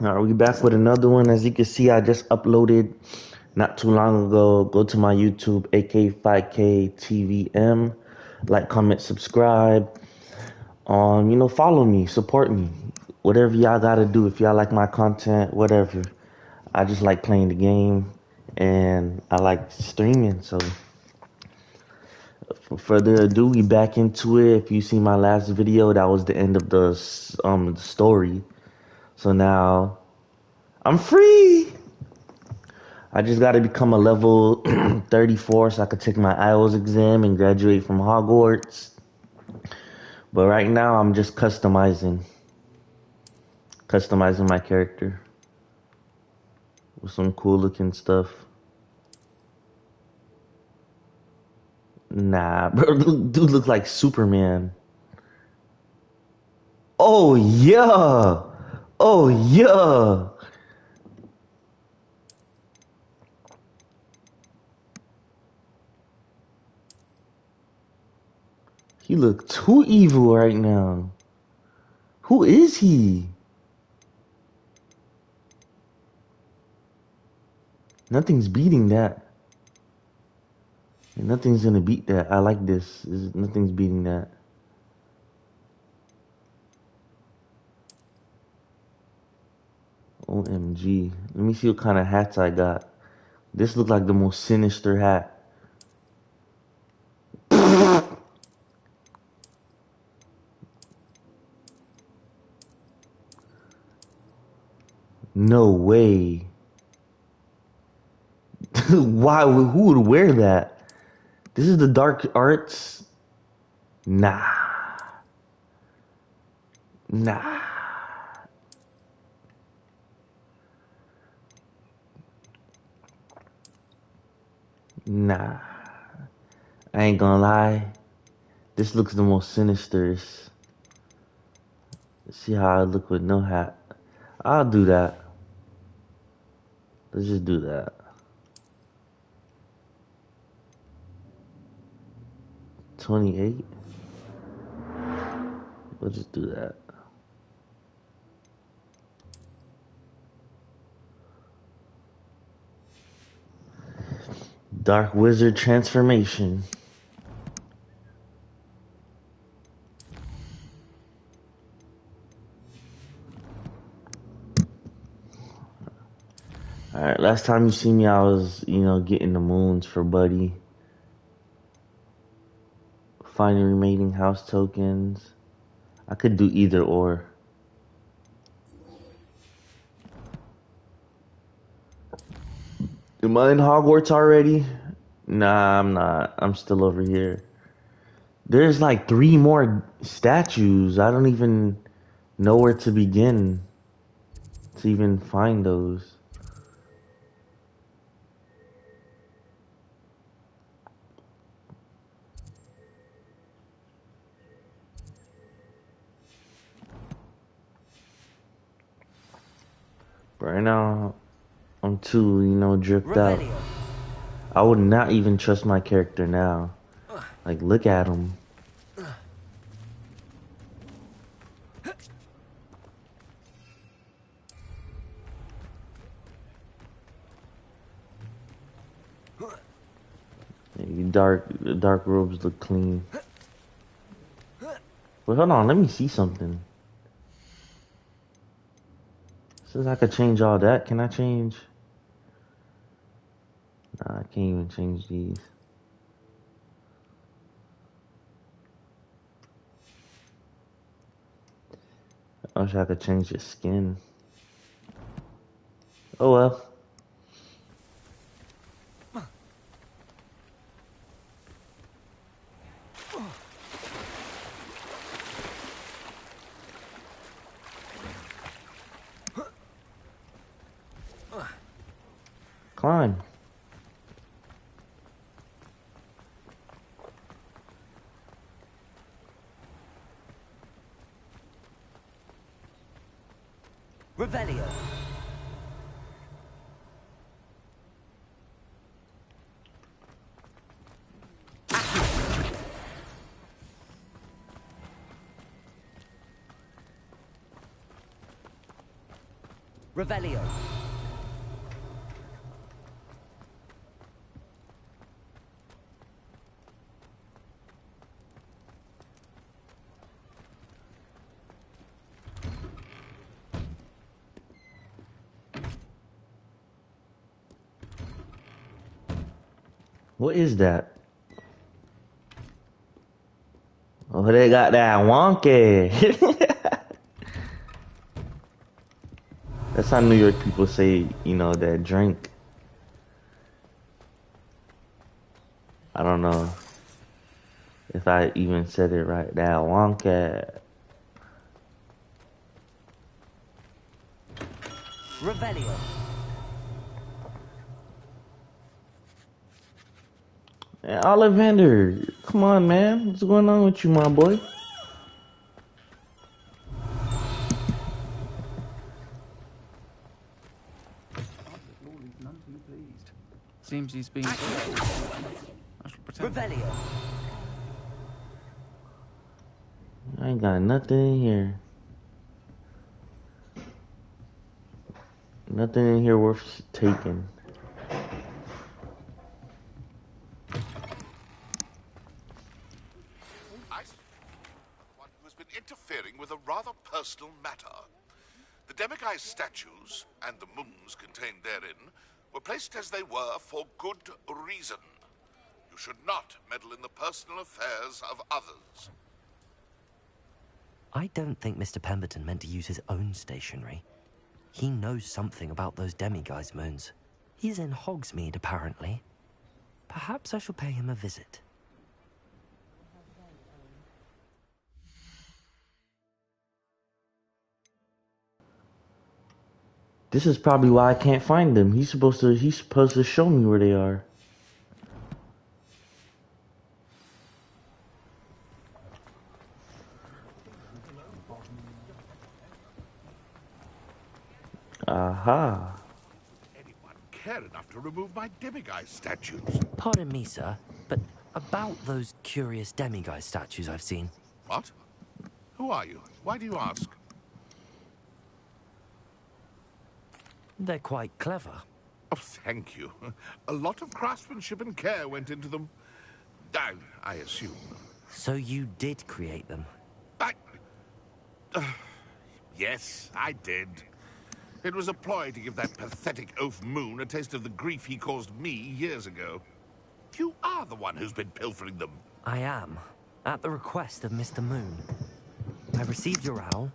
All right, we back with another one. As you can see, I just uploaded not too long ago. Go to my YouTube, AK5K TVM. Like, comment, subscribe. Follow me, support me. Whatever y'all gotta do. If y'all like my content, whatever. I just like playing the game and I like streaming. So, for further ado, we back into it. If you see my last video, that was the end of the story. So now I'm free. I just got to become a level 34 so I could take my IELTS exam and graduate from Hogwarts. But right now, I'm just customizing my character with some cool looking stuff. Nah, bro, dude look like Superman. Oh yeah, oh yeah. He look too evil right now. Who is he? Nothing's beating that. Nothing's gonna beat that. I like this. Nothing's beating that. OMG. Let me see what kind of hats I got. This looks like the most sinister hat. No way. Why? Who would wear that? This is the dark arts? Nah. Nah. Nah. I ain't gonna lie. This looks the most sinister. See how I look with no hat. I'll do that. Let's just do that. 28? We'll just do that. Dark Wizard transformation. Alright, last time you see me, I was, getting the moons for Buddy. Finding remaining house tokens. I could do either or. Am I in Hogwarts already? Nah, I'm not. I'm still over here. There's like 3 more statues. I don't even know where to begin to even find those. But right now, I'm too, dripped out. I would not even trust my character now. Like, look at him. The dark robes look clean. But hold on, let me see something. Says I could change all that. Can I change? Nah, I can't even change these. I wish I could change the skin. Oh well. Climb. Revelio. Revelio. What is that? Oh, they got that wonky. That's how New York people say, you know, that drink. I don't know if I even said it right. That wonky. Revelio. Man, Ollivander, come on, man. What's going on with you, my boy? None too pleased. Seems he's been careful. I shall pretend. Revelio. I ain't got nothing in here. Nothing in here worth taking. I see one who has been interfering with a rather personal matter. The demiguise statues and the moons contained therein were placed as they were for good reason. You should not meddle in the personal affairs of others. I don't think Mr. Pemberton meant to use his own stationery. He knows something about those demiguise moons. He's in Hogsmeade, apparently. Perhaps I shall pay him a visit. This is probably why I can't find them. He's supposed to show me where they are. Aha. Anyone care enough to remove my demiguise statues? Pardon me, sir, but about those curious demiguise statues I've seen. What? Who are you? Why do you ask? They're quite clever. Oh, thank you. A lot of craftsmanship and care went into them. I assume. So you did create them? Yes, I did. It was a ploy to give that pathetic oaf Moon a taste of the grief he caused me years ago. You are the one who's been pilfering them. I am, at the request of Mr. Moon. I received your owl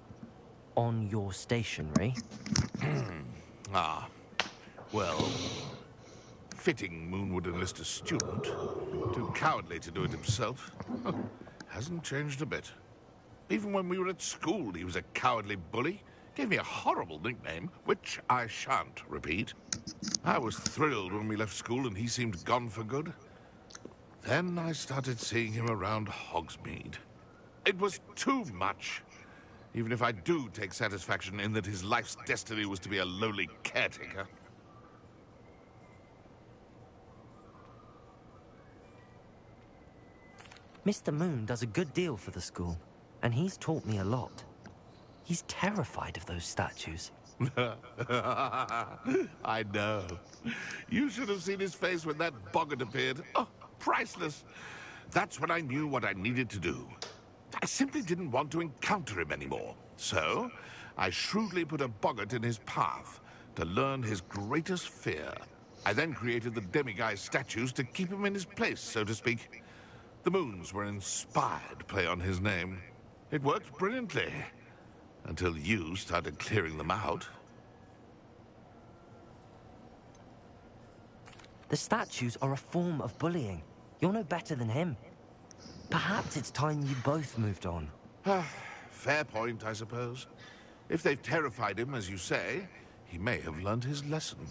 on your stationery. Ah, well, fitting Moon would enlist a student. Too cowardly to do it himself. Hasn't changed a bit. Even when we were at school, he was a cowardly bully. Gave me a horrible nickname, which I shan't repeat. I was thrilled when we left school and he seemed gone for good. Then I started seeing him around Hogsmeade. It was too much. Even if I do take satisfaction in that his life's destiny was to be a lowly caretaker. Mr. Moon does a good deal for the school, and he's taught me a lot. He's terrified of those statues. I know. You should have seen his face when that boggart appeared. Oh, priceless. That's when I knew what I needed to do. I simply didn't want to encounter him anymore. So, I shrewdly put a boggart in his path to learn his greatest fear. I then created the demiguise statues to keep him in his place, so to speak. The moons were an inspired play on his name. It worked brilliantly. Until you started clearing them out. The statues are a form of bullying. You're no better than him. Perhaps it's time you both moved on. Fair point, I suppose. If they've terrified him, as you say, he may have learned his lesson.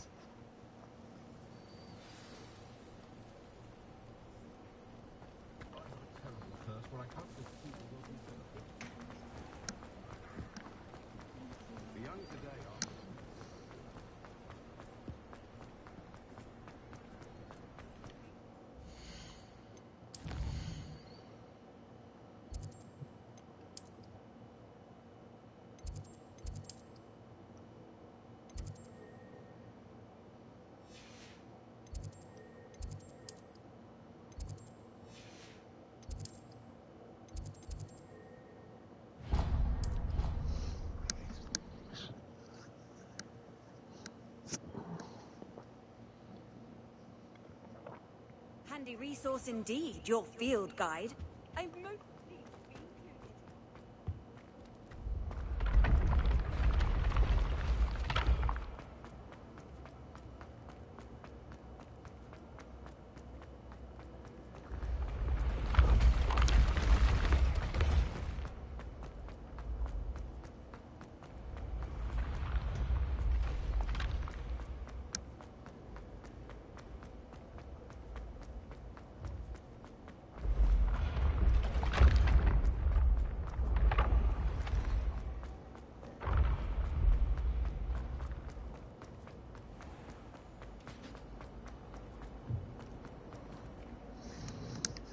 handy resource indeed, your field guide. I'm most...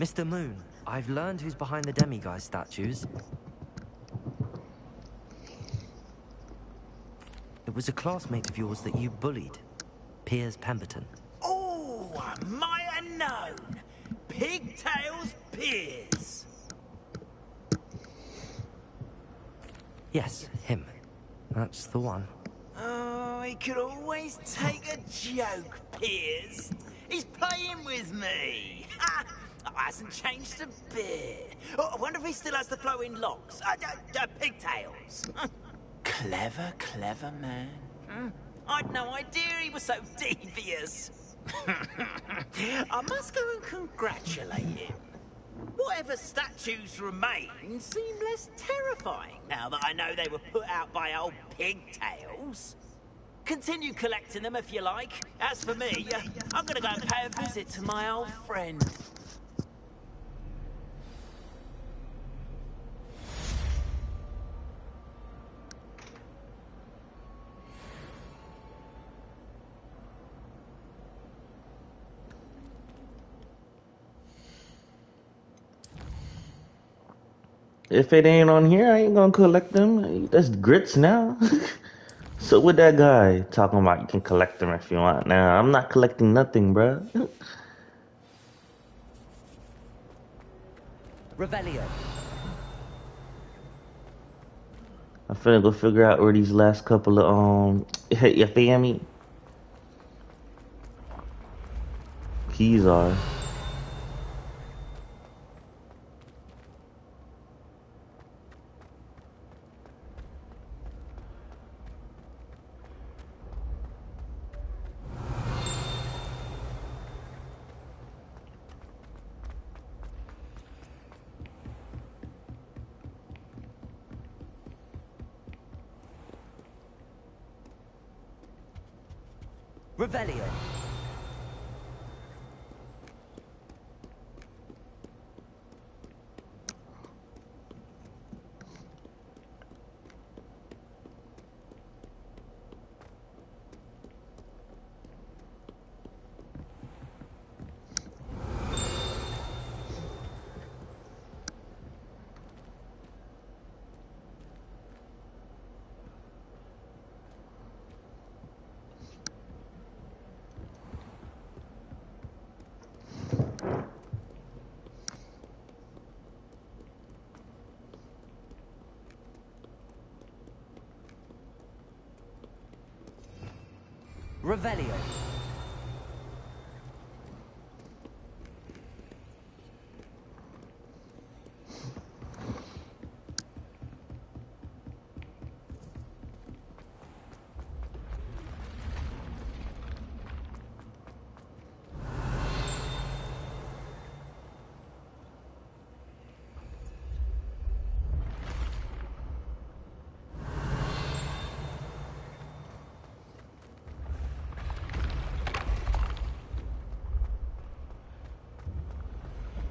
Mr. Moon, I've learned who's behind the demiguise statues. It was a classmate of yours that you bullied, Piers Pemberton. Oh, I might have known. Pigtails Piers. Yes, him. That's the one. Oh, he could always take a joke, Piers. He's playing with me. Ha! Hasn't changed a bit. Oh, I wonder if he still has the flowing locks. Pigtails. Clever, clever man. I'd no idea he was so devious. I must go and congratulate him. Whatever statues remain seem less terrifying now that I know they were put out by old pigtails. Continue collecting them if you like. As for me, I'm gonna go and pay a visit to my old friend. If it ain't on here, I ain't gonna collect them. That's grits now. So with that guy talking about you can collect them if you want. Now I'm not collecting nothing, bruh. Revelio. I'm finna go figure out where these last couple of you feel me? Keys are. Revelio. Revelio.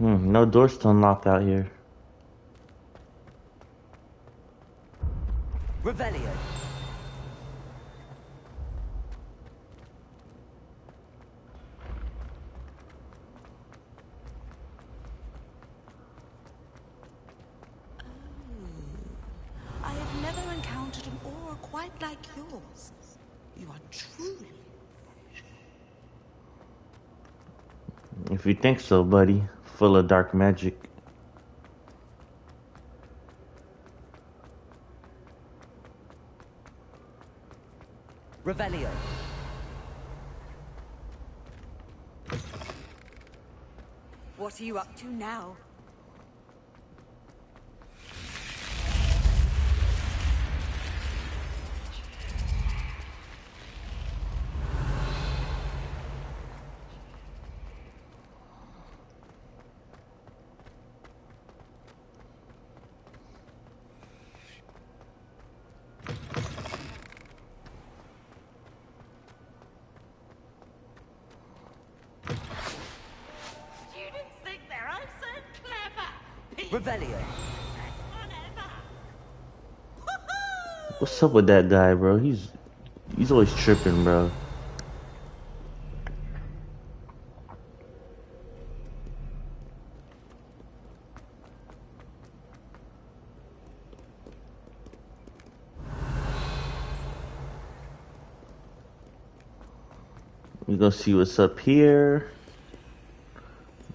No doors to unlock out here. Revelio. I have never encountered an aura quite like yours. You are truly... If you think so, buddy. Full of dark magic. Revelio. What are you up to now? Students think they're oh so clever. Revelio. What's up with that guy, bro? He's always tripping, bro. We gonna see what's up here.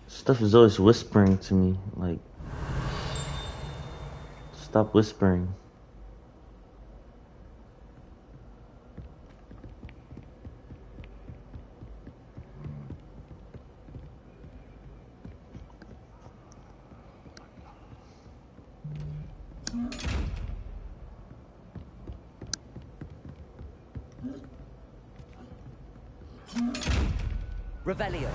Stuff is always whispering to me, like, stop whispering. Revelio.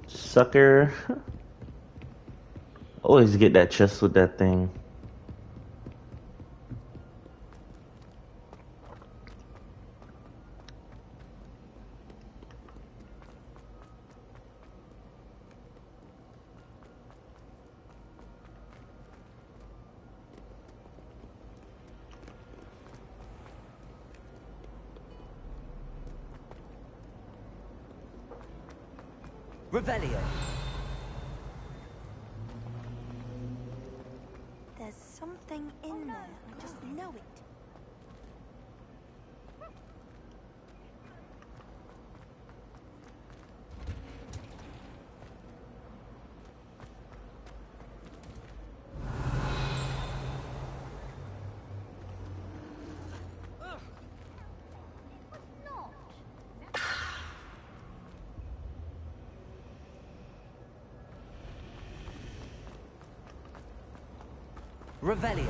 Sucker. Always get that chest with that thing. Revelio. There's something in there. I just know it. Revelio.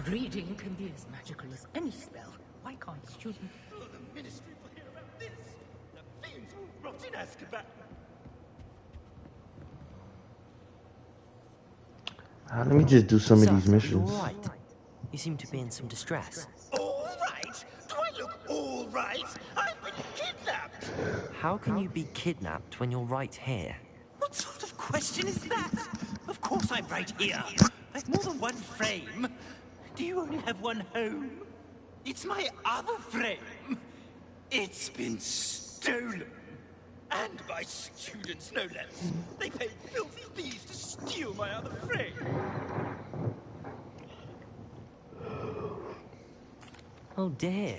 Reading can be as magical as any spell. Why can't students... The Ministry will hear about this. The fiends will rot in Azkaban. Let me just do some of these You missions. all right? You seem to be in some distress. All right? Do I look all right? I've been kidnapped. How can you be kidnapped when you're right here? What sort of question is that? Of course I'm right here. I've more than one frame. Do you only have one home? It's my other frame. It's been stolen. And by students, no less. They paid filthy thieves to steal my other frame. Oh dear.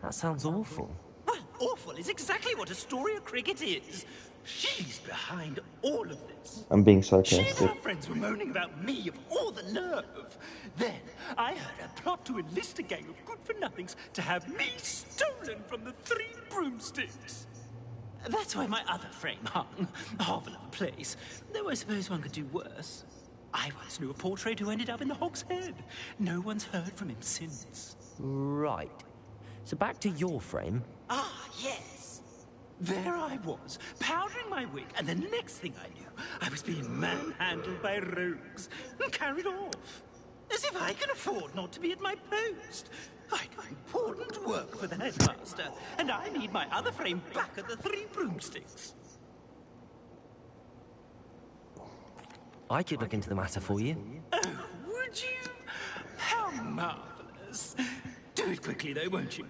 That sounds awful. Well, awful is exactly what Astoria Cricket is. She's behind all of this. I'm being She and sarcastic. her friends were moaning about me of all the nerve. Then I heard a plot to enlist a gang of good-for-nothings to have me stolen from the Three Broomsticks. That's where my other frame hung. A hovel of a place. Though I suppose one could do worse. I once knew a portrait who ended up in the Hog's Head. No one's heard from him since. Right. So back to your frame. Ah, yes. There I was, powdering my wig, and the next thing I knew, I was being manhandled by rogues and carried off. As if I can afford not to be at my post. I do important work for the headmaster, and I need my other frame back at the Three Broomsticks. I could look into the matter for you. Oh, would you? How marvelous. Do Do it quickly, though, won't you?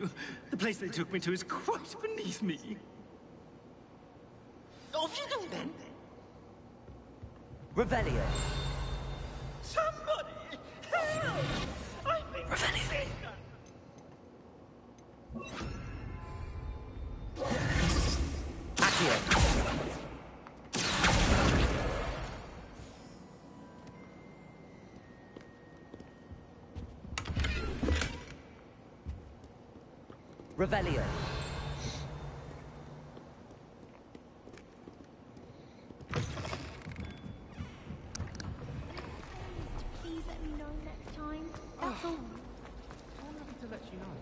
The place they took me to is quite beneath me. Off you go, then. Revelio. Somebody! Help! I've been Revelio. Accio. Revelio. Please let me know next time. That's all. I'm happy to let you know.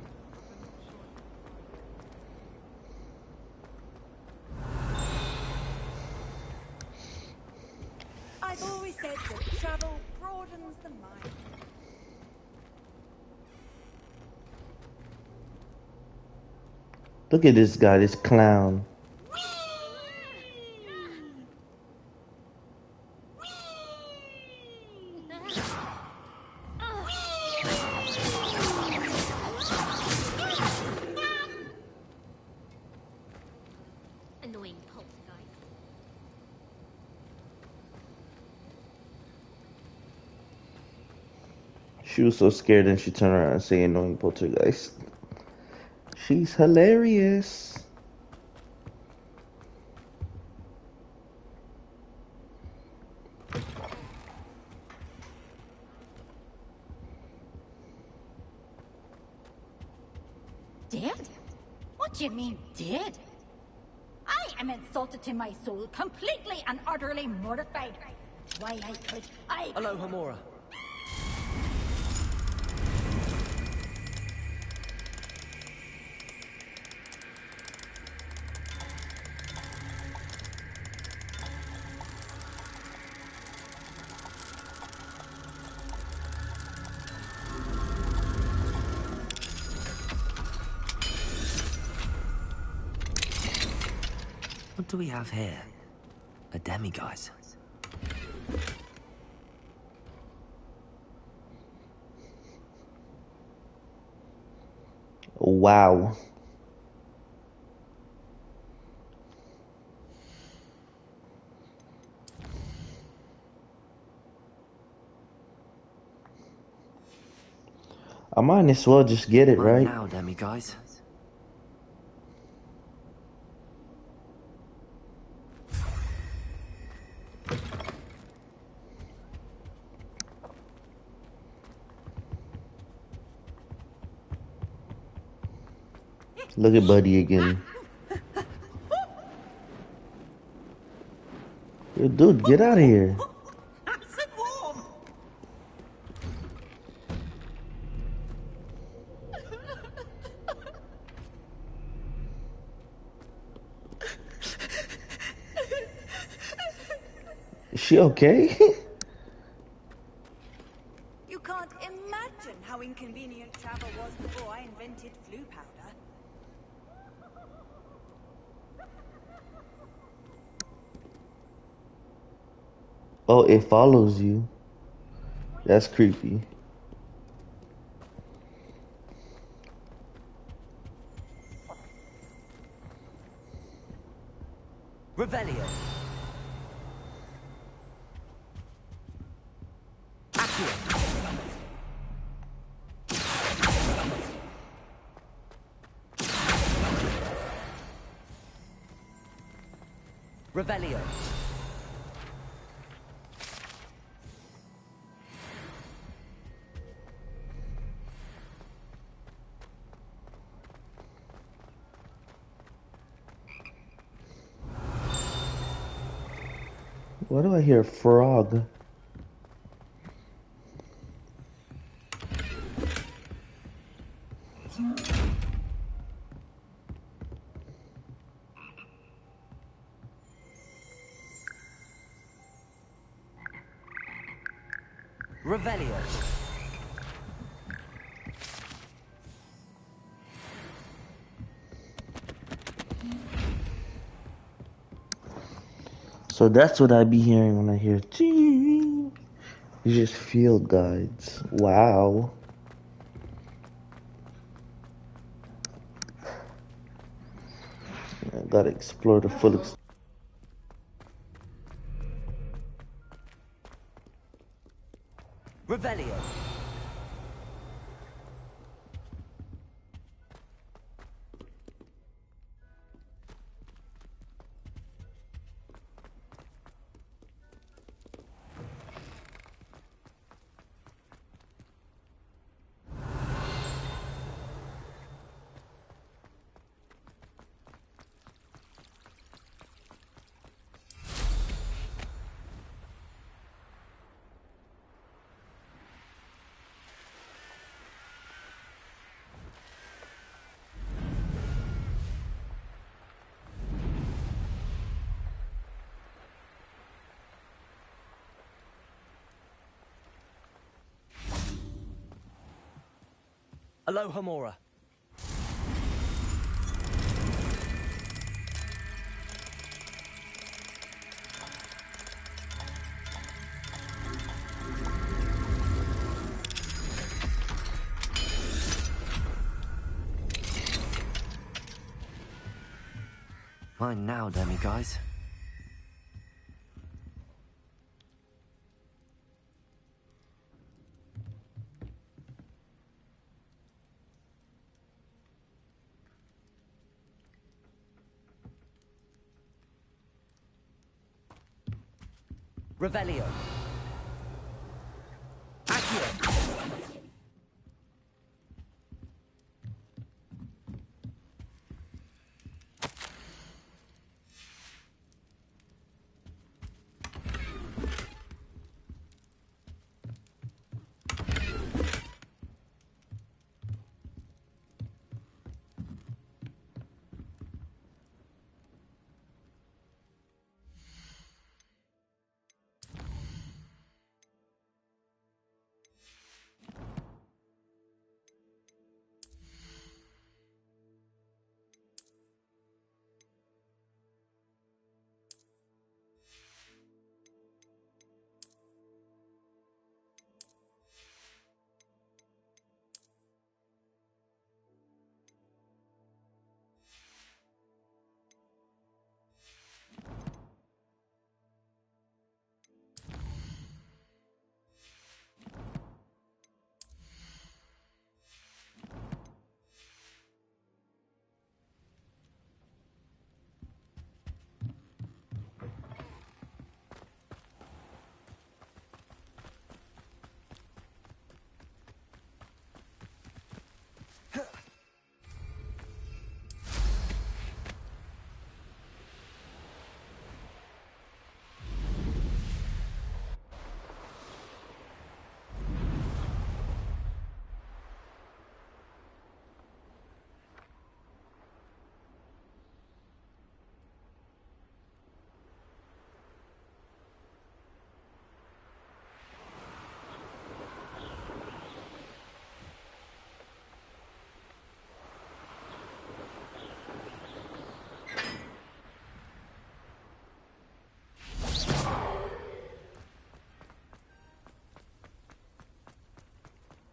I've always said that travel broadens the mind. Look at this guy, this clown. Annoying poltergeist. She was so scared and she turned around and said annoying poltergeist. She's hilarious. Dead? What do you mean, dead? I am insulted to my soul, completely and utterly mortified. Why I Hello, Homora. What do we have here? A demiguise. Wow. I might as well just get it, right? Now, demiguise. Look at Buddy again. Yo, dude, get out of here. nice and warm. Is she okay? You can't imagine how inconvenient travel was before I invented flu powder. Oh, it follows you. That's creepy. Revelio. Accio. Revelio. Why do I hear a frog? Revelio. So that's what I be hearing when I hear ching. You just field guides. Wow. Gotta explore the full extent. Revelio. Aloha Mora. Mine now, demi guys. Revelio. Accio.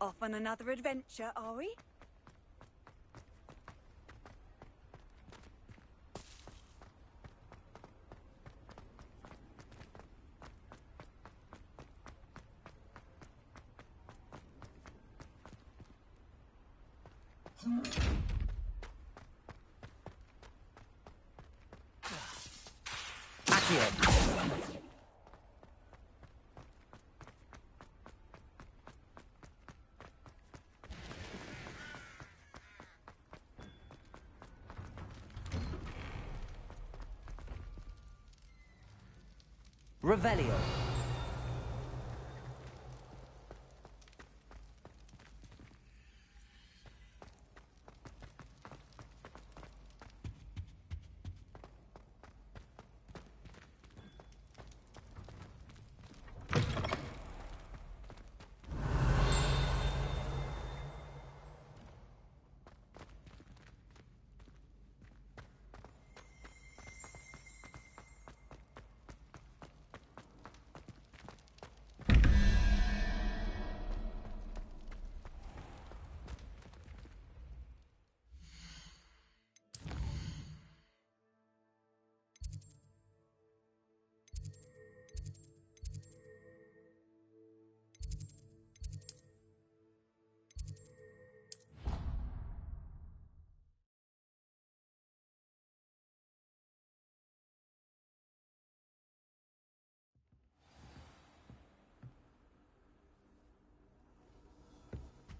Off on another adventure, are we? Accio. Revelio.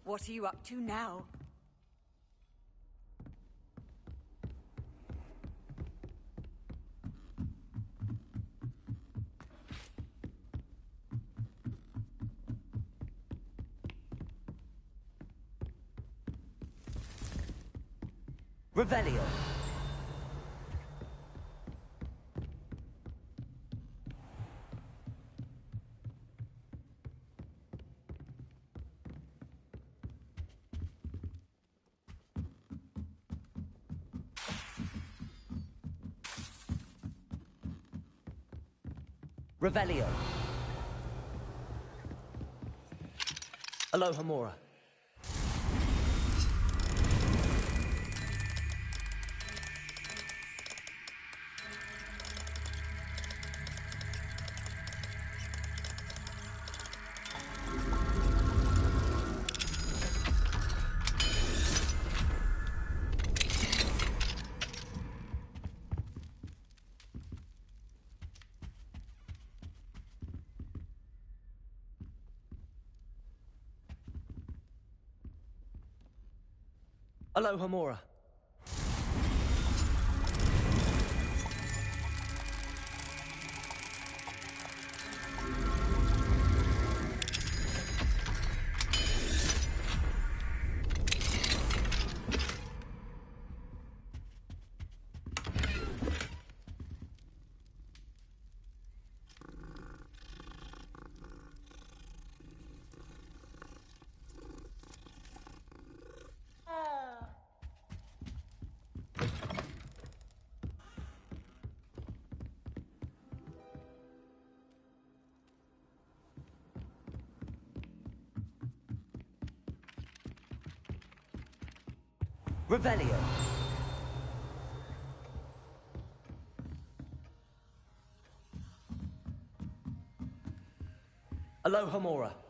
What are you up to now? Revelio. Revelio. Aloha Mora. Aloha Mora. Revelio. Aloha Mora.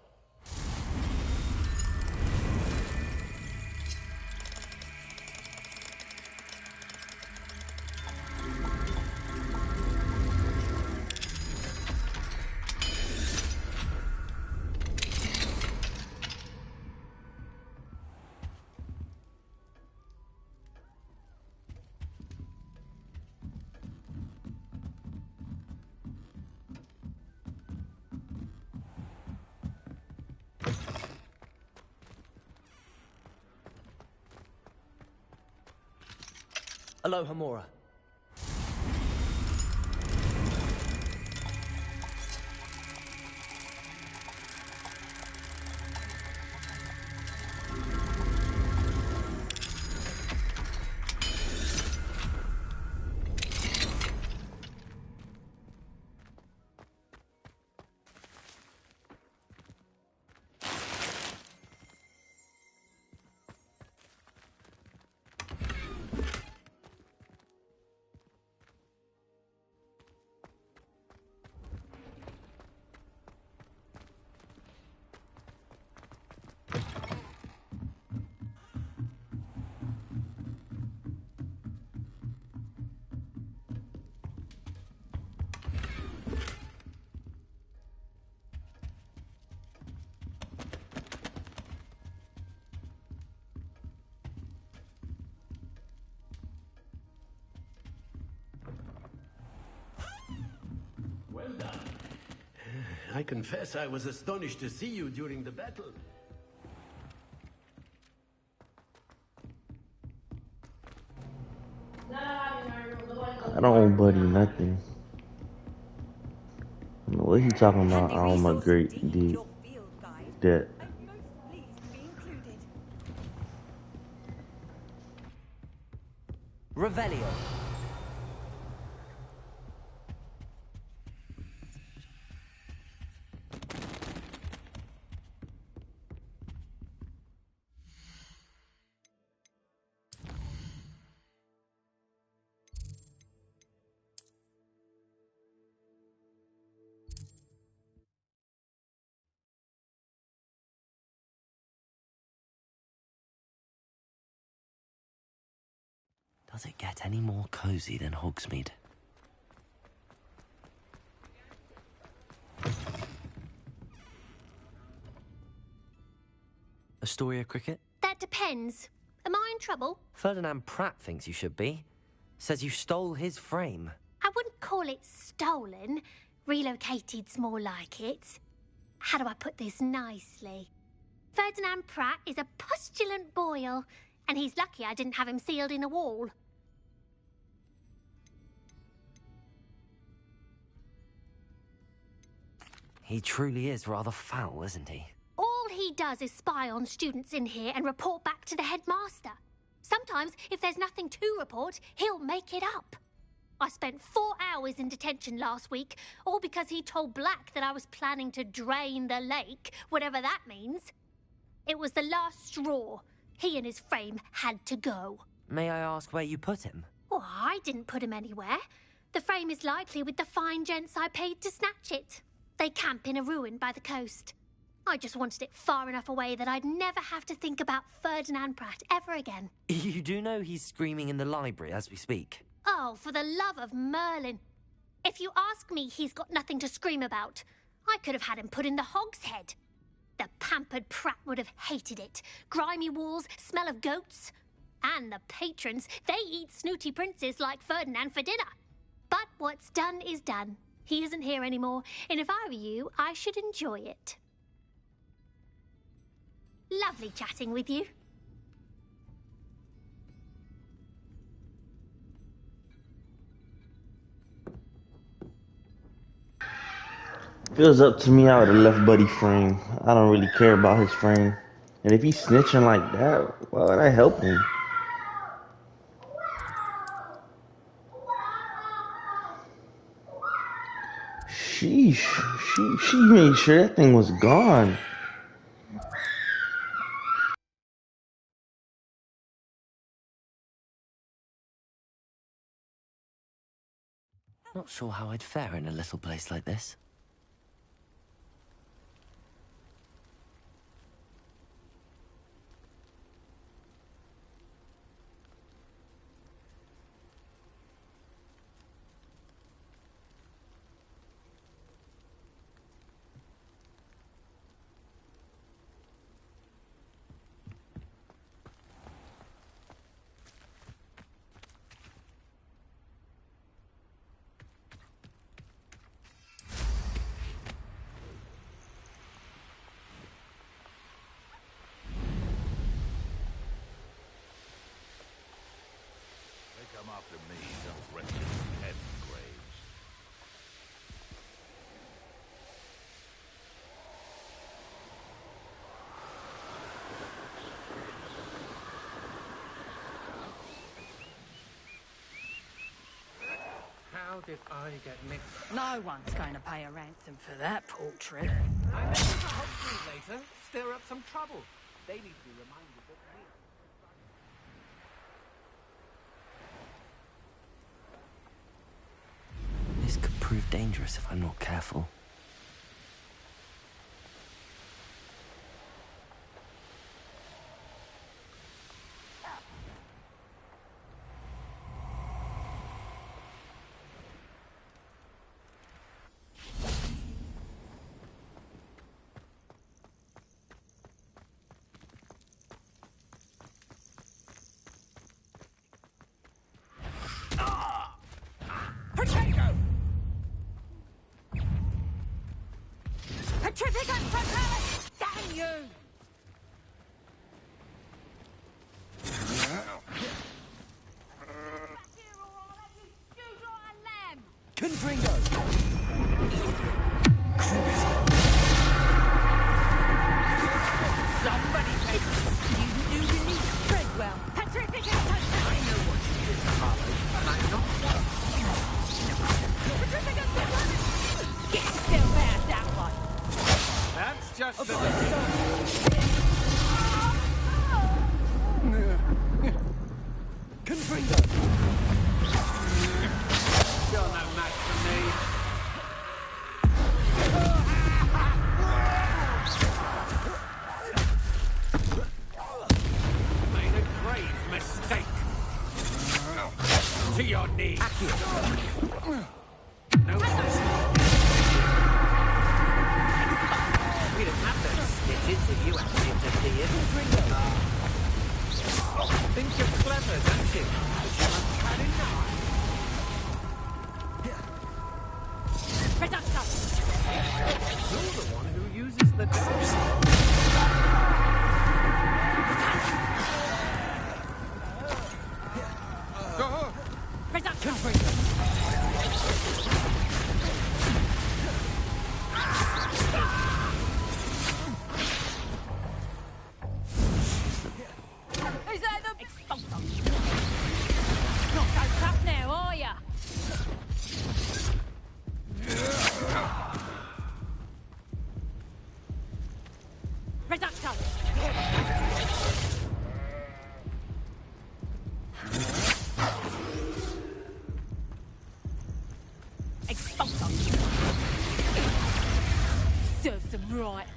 Aloha Mora. Well done. I confess I was astonished to see you during the battle. I don't buddy nothing. I don't know what he talking about? Oh my great deed. That. Revelio. Does it get any more cozy than Hogsmeade? Astoria Cricket? That depends. Am I in trouble? Ferdinand Pratt thinks you should be. Says you stole his frame. I wouldn't call it stolen. Relocated's more like it. How do I put this nicely? Ferdinand Pratt is a postulant boil, and he's lucky I didn't have him sealed in a wall. He truly is rather foul, isn't he? All he does is spy on students in here and report back to the headmaster. Sometimes, if there's nothing to report, he'll make it up. I spent 4 hours in detention last week, all because he told Black that I was planning to drain the lake, whatever that means. It was the last straw. He and his frame had to go. May I ask where you put him? Oh, I didn't put him anywhere. The frame is likely with the fine gents I paid to snatch it. They camp in a ruin by the coast. I just wanted it far enough away that I'd never have to think about Ferdinand Pratt ever again. You do know he's screaming in the library as we speak. Oh, for the love of Merlin. If you ask me, he's got nothing to scream about. I could have had him put in the hogshead. The pampered Pratt would have hated it. Grimy walls, smell of goats. And the patrons, they eat snooty princes like Ferdinand for dinner. But what's done is done. He isn't here anymore, and if I were you, I should enjoy it. Lovely chatting with you. If it was up to me, I would have left Buddy frame. I don't really care about his frame. And if he's snitching like that, why would I help him? Sheesh. She made sure that thing was gone. Not sure how I'd fare in a little place like this. Come after me, don't rest in head graves. How did I get mixed? No one's going to pay a ransom for that portrait. I may need to help you later. Stir up some trouble. They need to be reminded that we... This could prove dangerous if I'm not careful. Petrificus Fatalis! Damn you! Confringo! Somebody take you do need to tread well. Petrificus Fatalis! I know what you did to Harlow, and I'm not Petrificus Fatalis! Get yourself out that one! That's just the... Confringo! You're no match for me. Made a grave mistake. To your knees. No. We didn't have those stitches if you hadn't interfered. Think you're clever, don't you? You must had enough. Reduction! You're the one who uses the dose. Reduction! Is that the expulsor? Not so tough now, are ya? Reduction! Expulsor! Serves them right.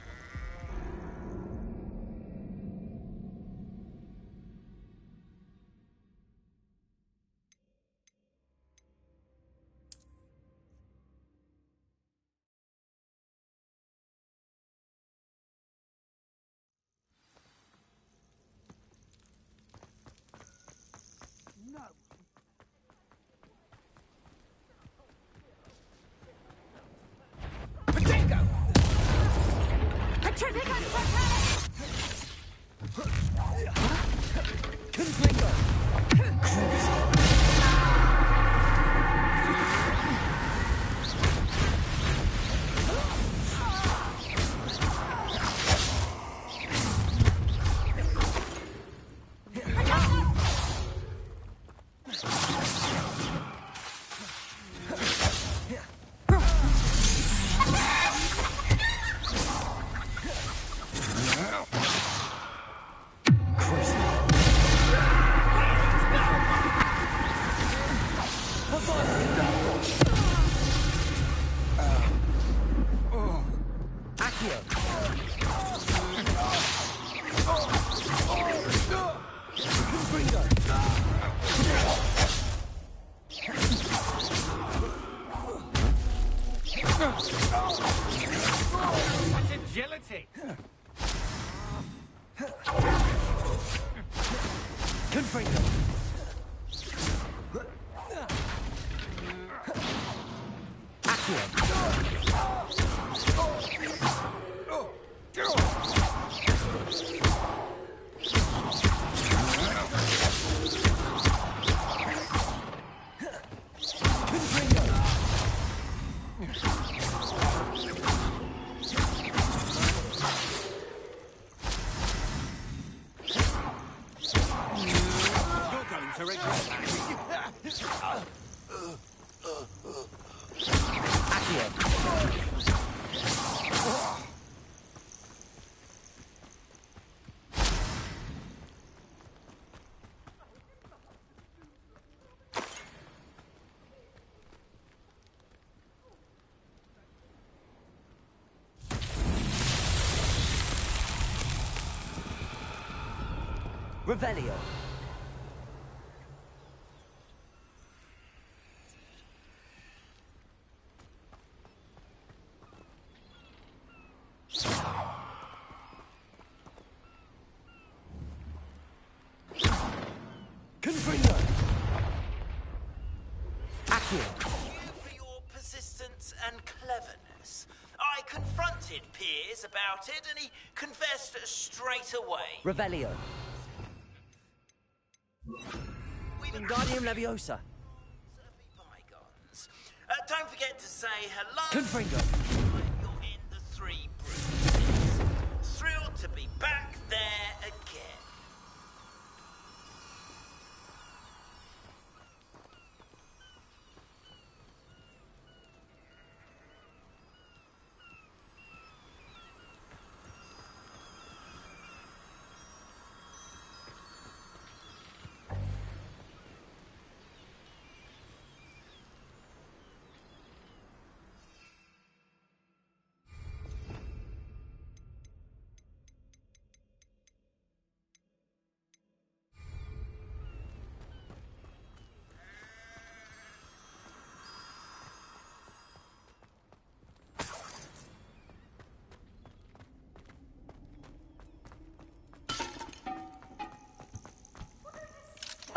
Agility. Revelio. Confringo! Accio! For your persistence and cleverness. I confronted Piers about it, and he confessed straight away. Revelio. Wingardium Leviosa. Bygones. Don't forget to say hello. Confringo. You're in the Three Bruises. Thrilled to be back there again.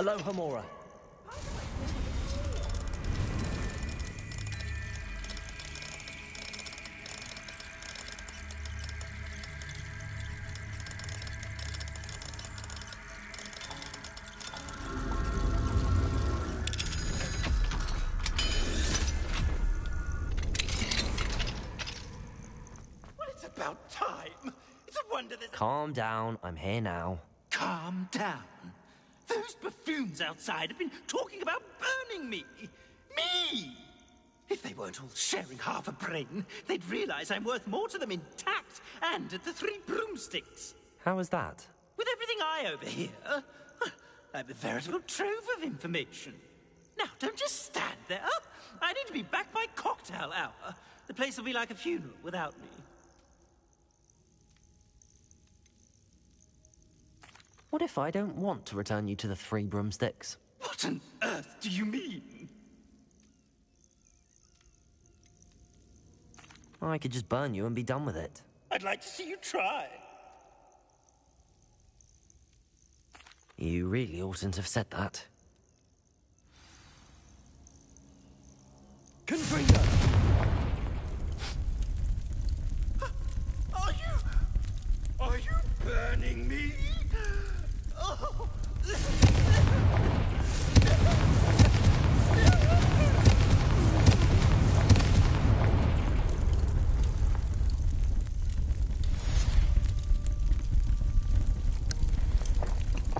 Aloha, Mora. Well, it's about time. It's a wonder there's... Calm down, I'm here now. Calm down. Those buffoons outside have been talking about burning me. Me! If they weren't all sharing half a brain, they'd realize I'm worth more to them intact and at the Three Broomsticks. How was that? With everything I overhear, I'm a veritable trove of information. Now, don't just stand there. I need to be back by cocktail hour. The place will be like a funeral without me. What if I don't want to return you to the Three Broomsticks? What on earth do you mean? I could just burn you and be done with it. I'd like to see you try. You really oughtn't have said that. Confringo! Are you burning me? Oh.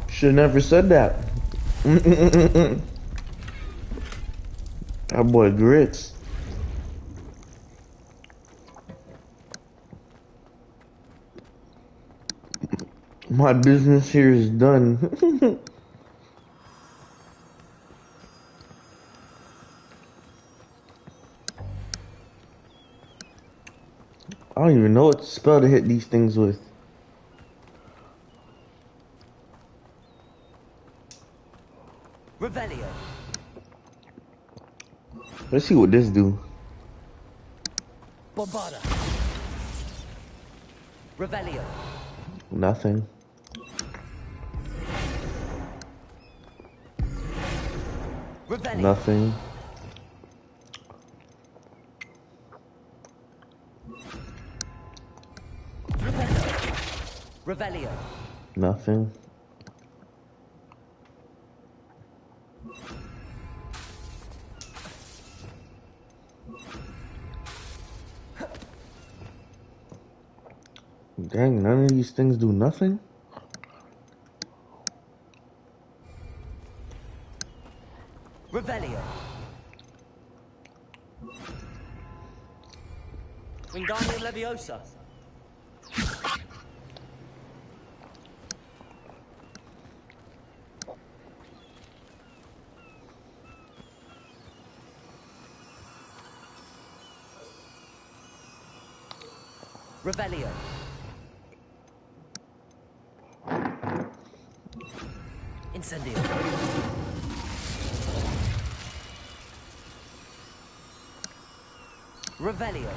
Should never said that. That boy grits. My business here is done. I don't even know what spell to hit these things with. Revelio. Let's see what this do. Bombarda. Revelio. Nothing. Revelio. Nothing. Revelio. Nothing. Dang, none of these things do nothing? Revelio. Wingardium Leviosa. Revelio. Incendio. Revelio.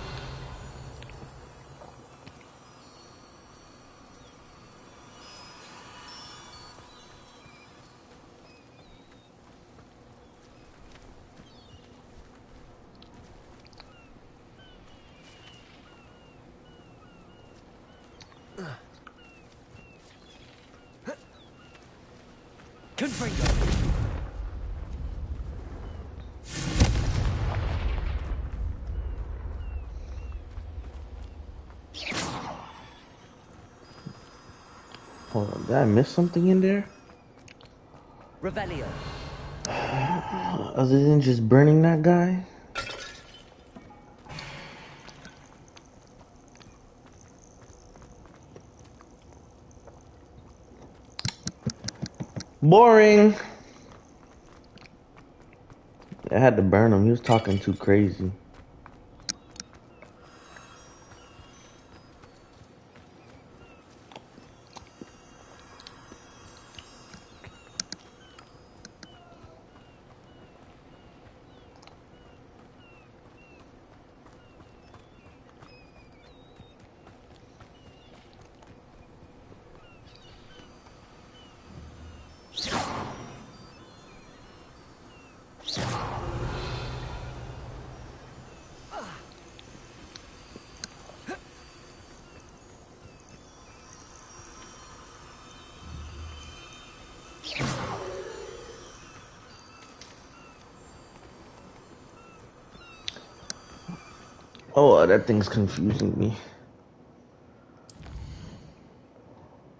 Confringo. Hold on, did I miss something in there? Revelio. Other than just burning that guy? Boring. I had to burn him. He was talking too crazy. Oh, that thing's confusing me.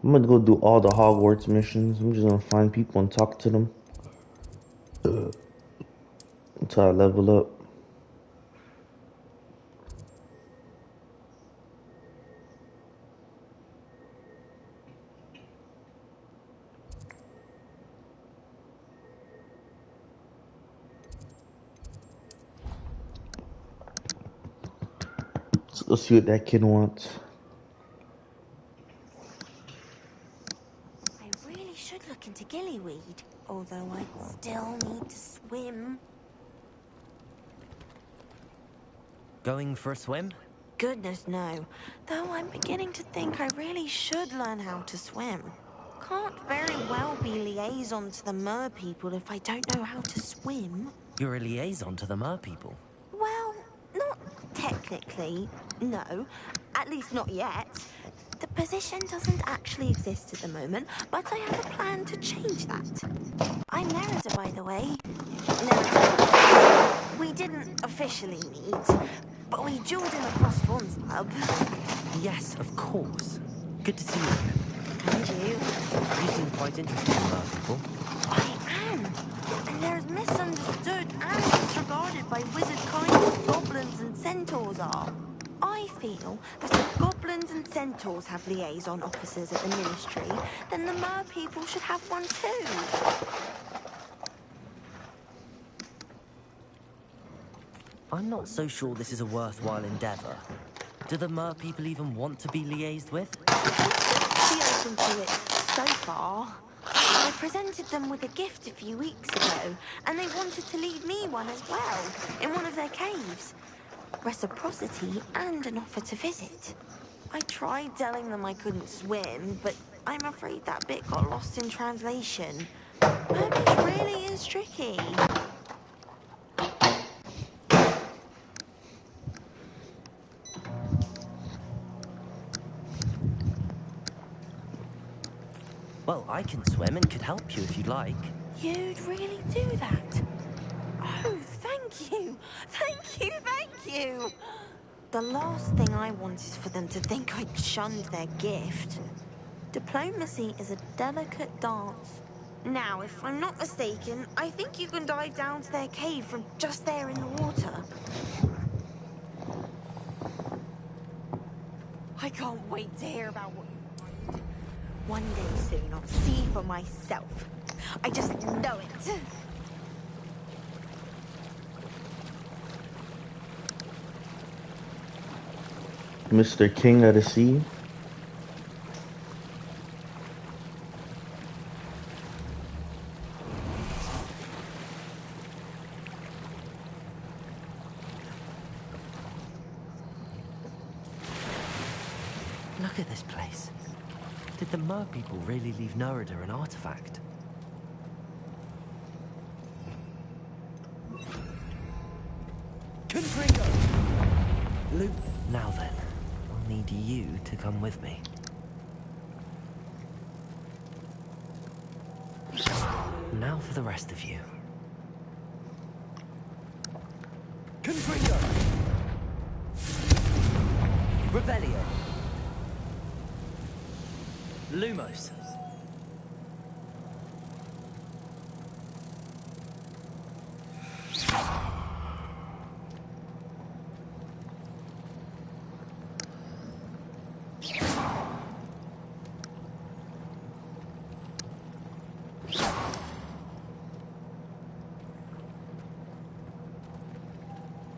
I'm gonna go do all the Hogwarts missions. I'm just gonna find people and talk to them until I level up. Let's see what that kid wants. I really should look into gillyweed, although I still need to swim. Going for a swim? Goodness, no. Though I'm beginning to think I really should learn how to swim. Can't very well be liaison to the mer people if I don't know how to swim. You're a liaison to the mer people. Well, not technically, no. At least not yet. The position doesn't actually exist at the moment, but I have a plan to change that. I'm Nerida, by the way. Nerida. We didn't officially meet, but we dueled in the Crossbones Club. Yes, of course. Good to see you again. And you? You seem quite interested in mer people. I am. And they're as misunderstood and disregarded by wizard kind as goblins and centaurs are. I feel that if goblins and centaurs have liaison officers at the Ministry, then the mer people should have one too. I'm not so sure this is a worthwhile endeavor. Do the mer people even want to be liaised with? They seem to be open to it so far. I presented them with a gift a few weeks ago, and they wanted to leave me one as well, in one of their caves. Reciprocity and an offer to visit. I tried telling them I couldn't swim, but I'm afraid that bit got lost in translation. Mermage really is tricky. Well, I can swim and could help you if you'd like. You'd really do that? Oh, thank you! Thank you, thank you! The last thing I want is for them to think I'd shunned their gift. Diplomacy is a delicate dance. Now, if I'm not mistaken, I think you can dive down to their cave from just there in the water. I can't wait to hear about what you find. One day soon, I'll see for myself. I just know it. Mr. King of the Sea. Look at this place. Did the mer people really leave Nerida an artifact? Luke, now then, I'll need you to come with me. Now for the rest of you. Confringo! Revelio! Lumos.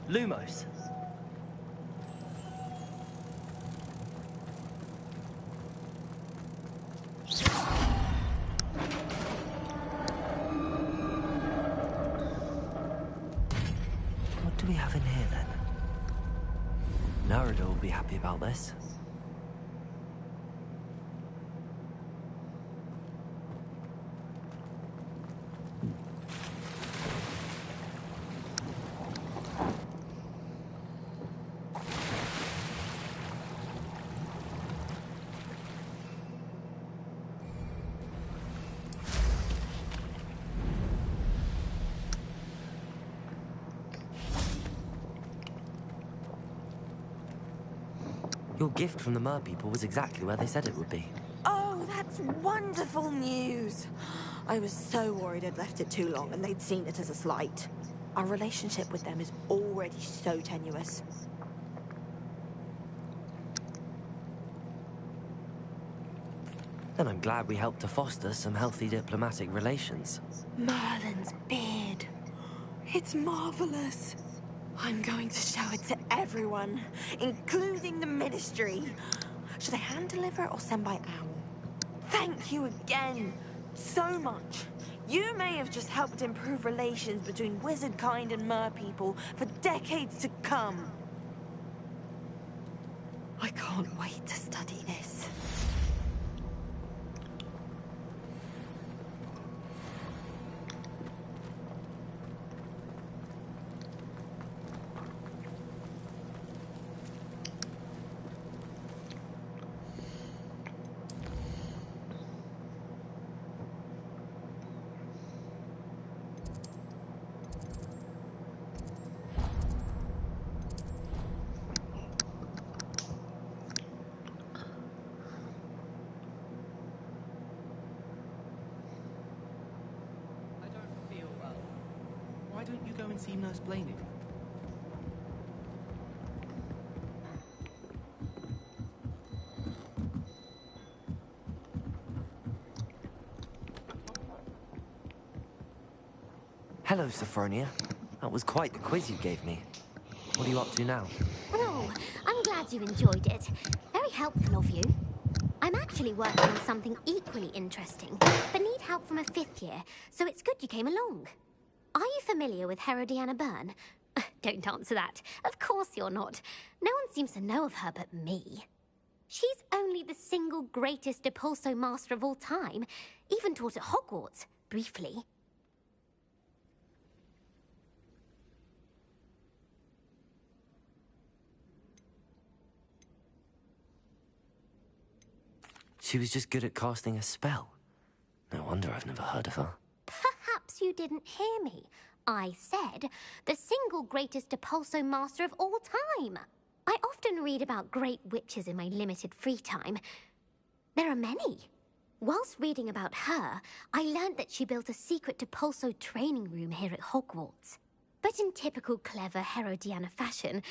Lumos. What do we have in here then? Nerida will be happy about this. Your gift from the mer people was exactly where they said it would be. Oh, that's wonderful news. I was so worried I'd left it too long and they'd seen it as a slight. Our relationship with them is already so tenuous. Then I'm glad we helped to foster some healthy diplomatic relations. Merlin's beard. It's marvelous. I'm going to show it to everyone, including the Ministry. Should I hand deliver or send by owl? Thank you again so much. You may have just helped improve relations between wizard kind and mer people for decades to come. I can't wait to study this. Why don't you go and see Nurse Blaney? Hello, Sophronia. That was quite the quiz you gave me. What are you up to now? Oh, I'm glad you enjoyed it. Very helpful of you. I'm actually working on something equally interesting, but need help from a 5th year, so it's good you came along. Are you familiar with Herodiana Byrne? Don't answer that. Of course you're not. No one seems to know of her but me. She's only the single greatest Depulso master of all time, even taught at Hogwarts, briefly. She was just good at casting a spell. No wonder I've never heard of her. Perhaps you didn't hear me. I said the single greatest Depulso master of all time. I often read about great witches in my limited free time. There are many. Whilst reading about her, I learned that she built a secret Depulso training room here at Hogwarts. But in typical clever Herodiana fashion,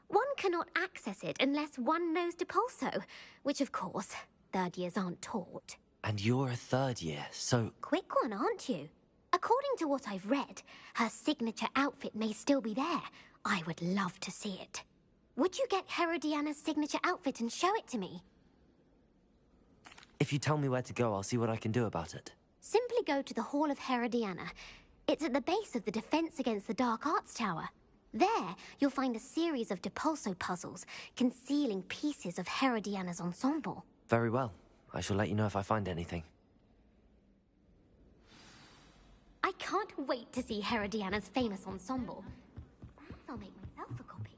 one cannot access it unless one knows Depulso, which of course, 3rd years aren't taught. And you're a 3rd year, so... Quick one, aren't you? According to what I've read, her signature outfit may still be there. I would love to see it. Would you get Herodiana's signature outfit and show it to me? If you tell me where to go, I'll see what I can do about it. Simply go to the Hall of Herodiana. It's at the base of the Defense Against the Dark Arts Tower. There, you'll find a series of Depulso puzzles concealing pieces of Herodiana's ensemble. Very well. I shall let you know if I find anything. I can't wait to see Herodiana's famous ensemble. Perhaps I'll make myself a copy.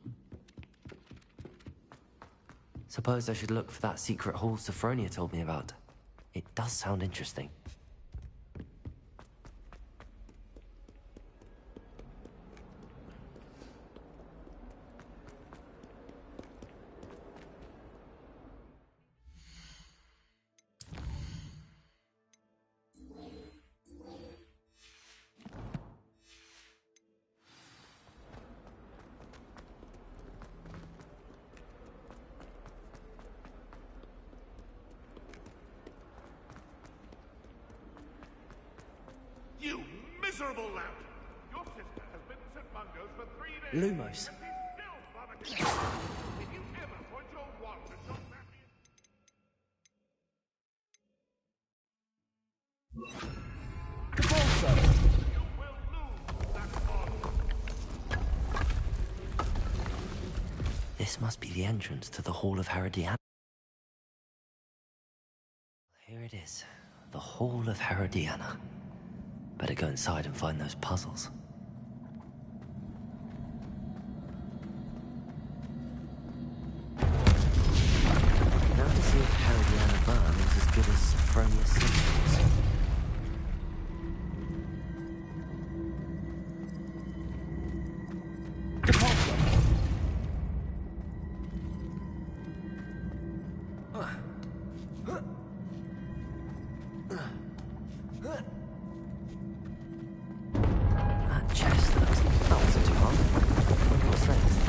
Suppose I should look for that secret hall Sophronia told me about. It does sound interesting. You miserable lout! Your sister has been to St. Mungo's for 3 days. Lumos. And she's still bothered. If you ever point your wand at your family... Depulso! You will lose that wand. This must be the entrance to the Hall of Herodiana. Here it is. The Hall of Herodiana. Better go inside and find those puzzles. Now to see if Herodiana Byrne was as good as Sophronia's symptoms. That chest looks... That wasn't too hard. What's next?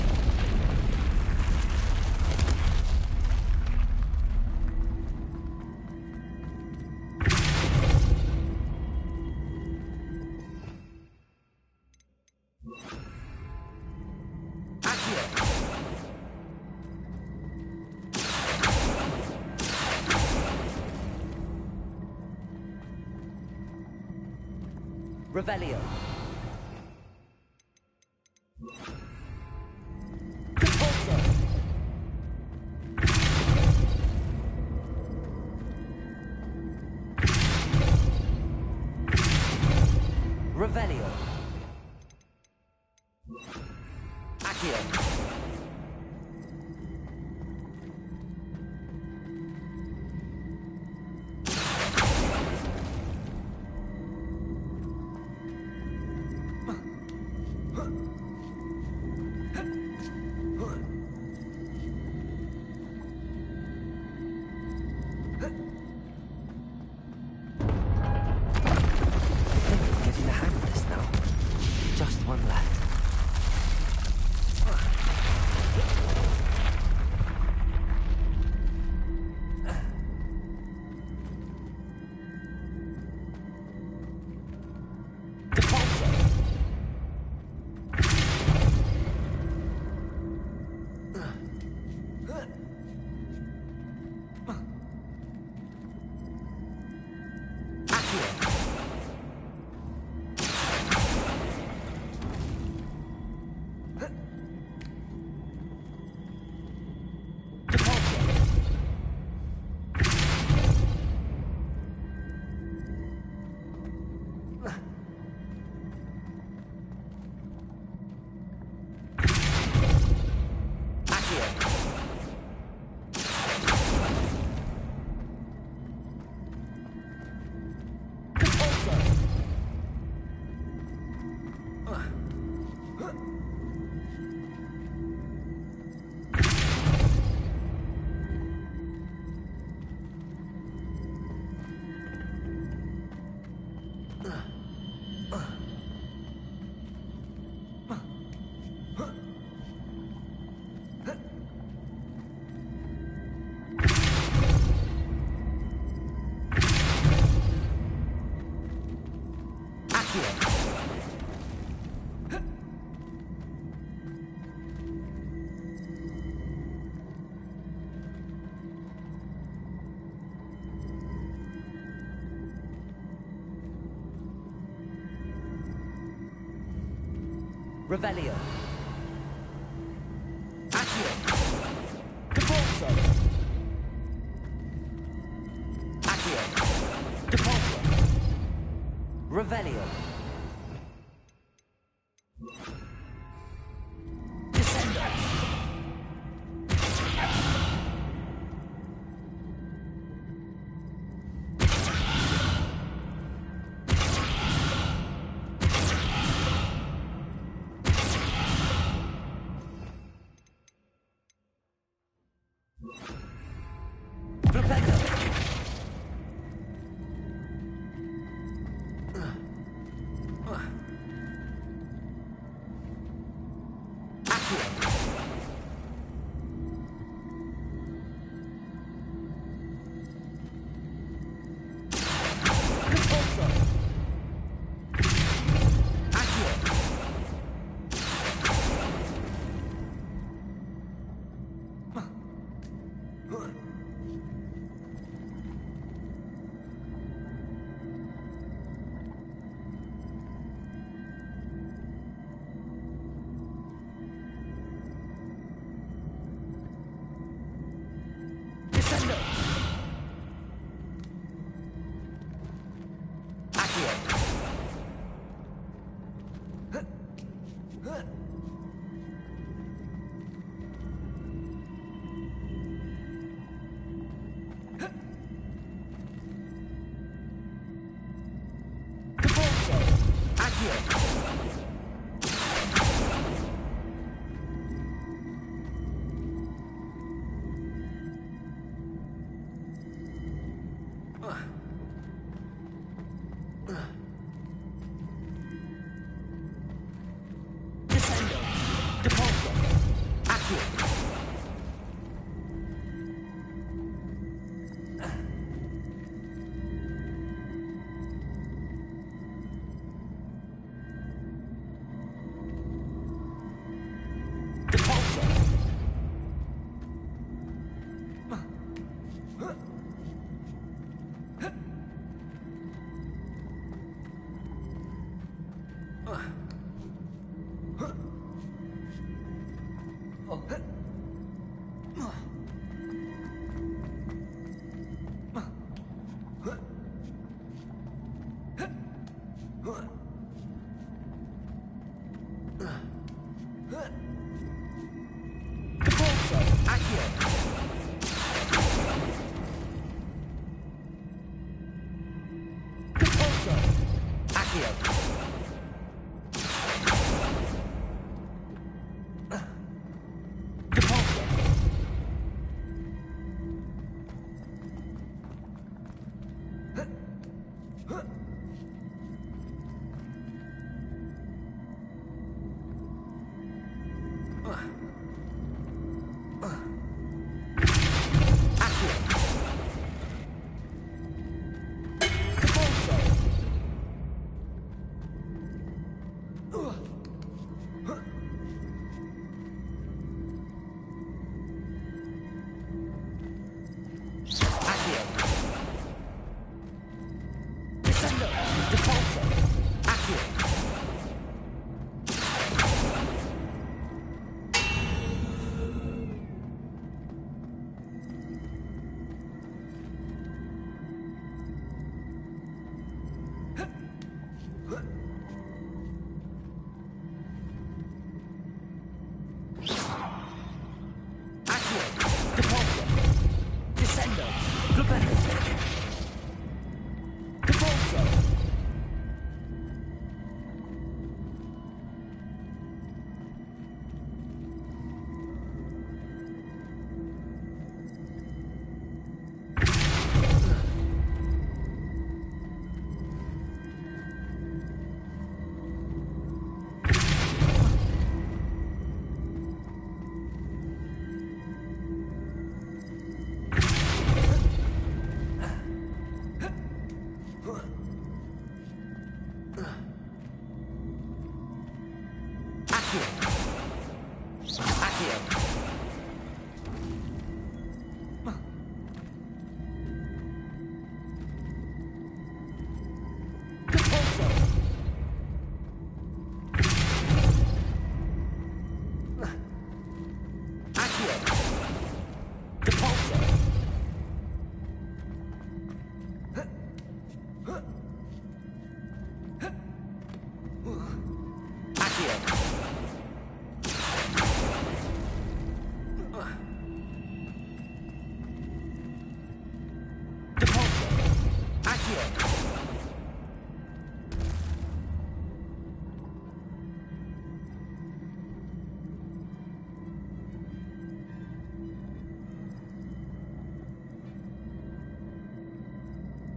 Revelio. Revelio. Accio. Getting the hang of this now. Just one left. Revelio. Accio. Depulso. Accio. Depulso. Revelio. Descendo.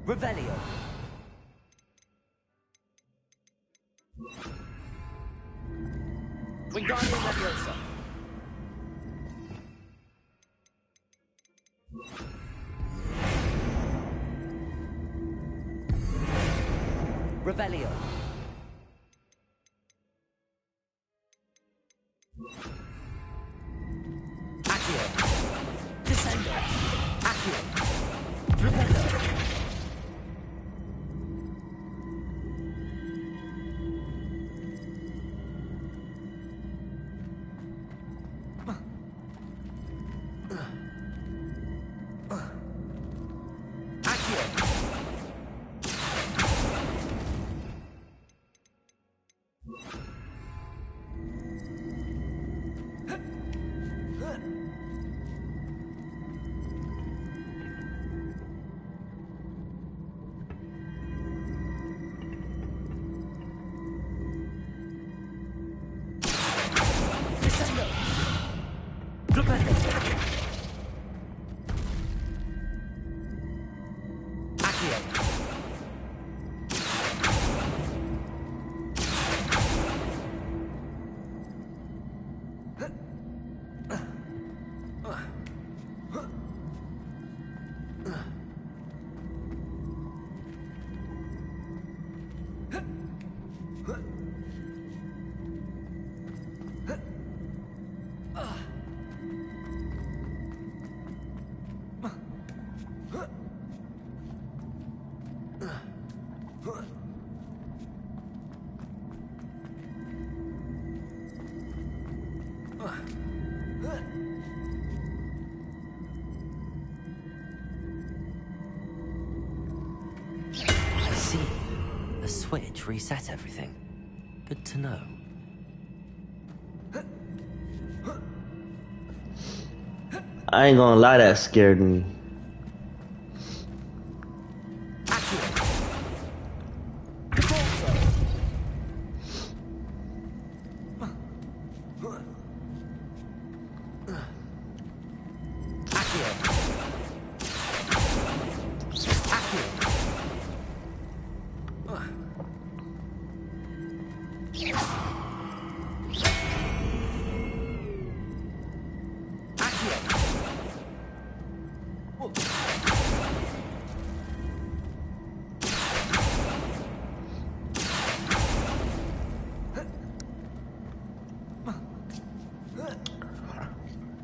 Revelio. Wingardium Leviosa. Revelio. Accio. Descendo. Accio. Repello. switch reset everything. Good to know. I ain't gonna lie, that scared me.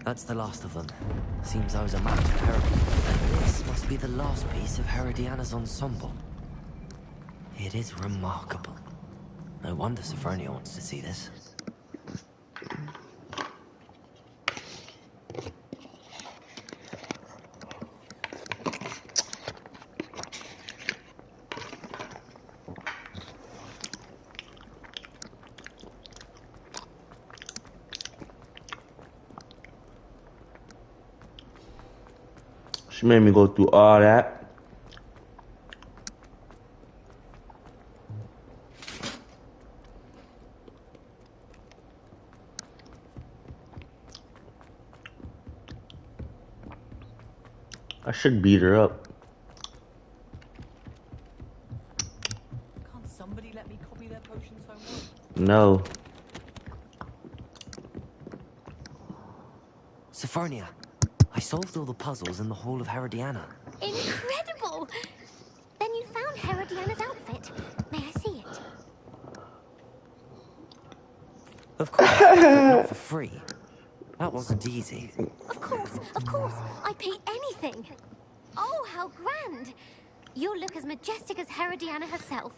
That's the last of them. Seems I was a match for Herod. And this must be the last piece of Herodiana's ensemble. It is remarkable. No wonder Sophronia wants to see this. She made me go through all that. I should beat her up. Can't somebody let me copy their potions homework? No. Sophronia, I solved all the puzzles in the Hall of Herodiana. Incredible! Then you found Herodiana's outfit. May I see it? Of course, but not for free. That wasn't easy. Of course. I pay anything. Oh, how grand! You'll look as majestic as Herodiana herself,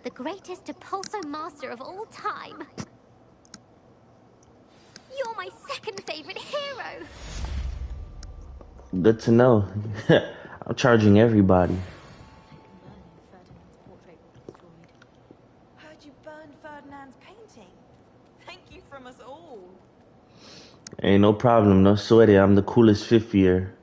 the greatest Depulso master of all time. You're my second favorite hero. Good to know. I'm charging everybody. Heard you burned Ferdinand's painting. Thank you from us all. Ain't no problem, no sweat it. I'm the coolest fifth year.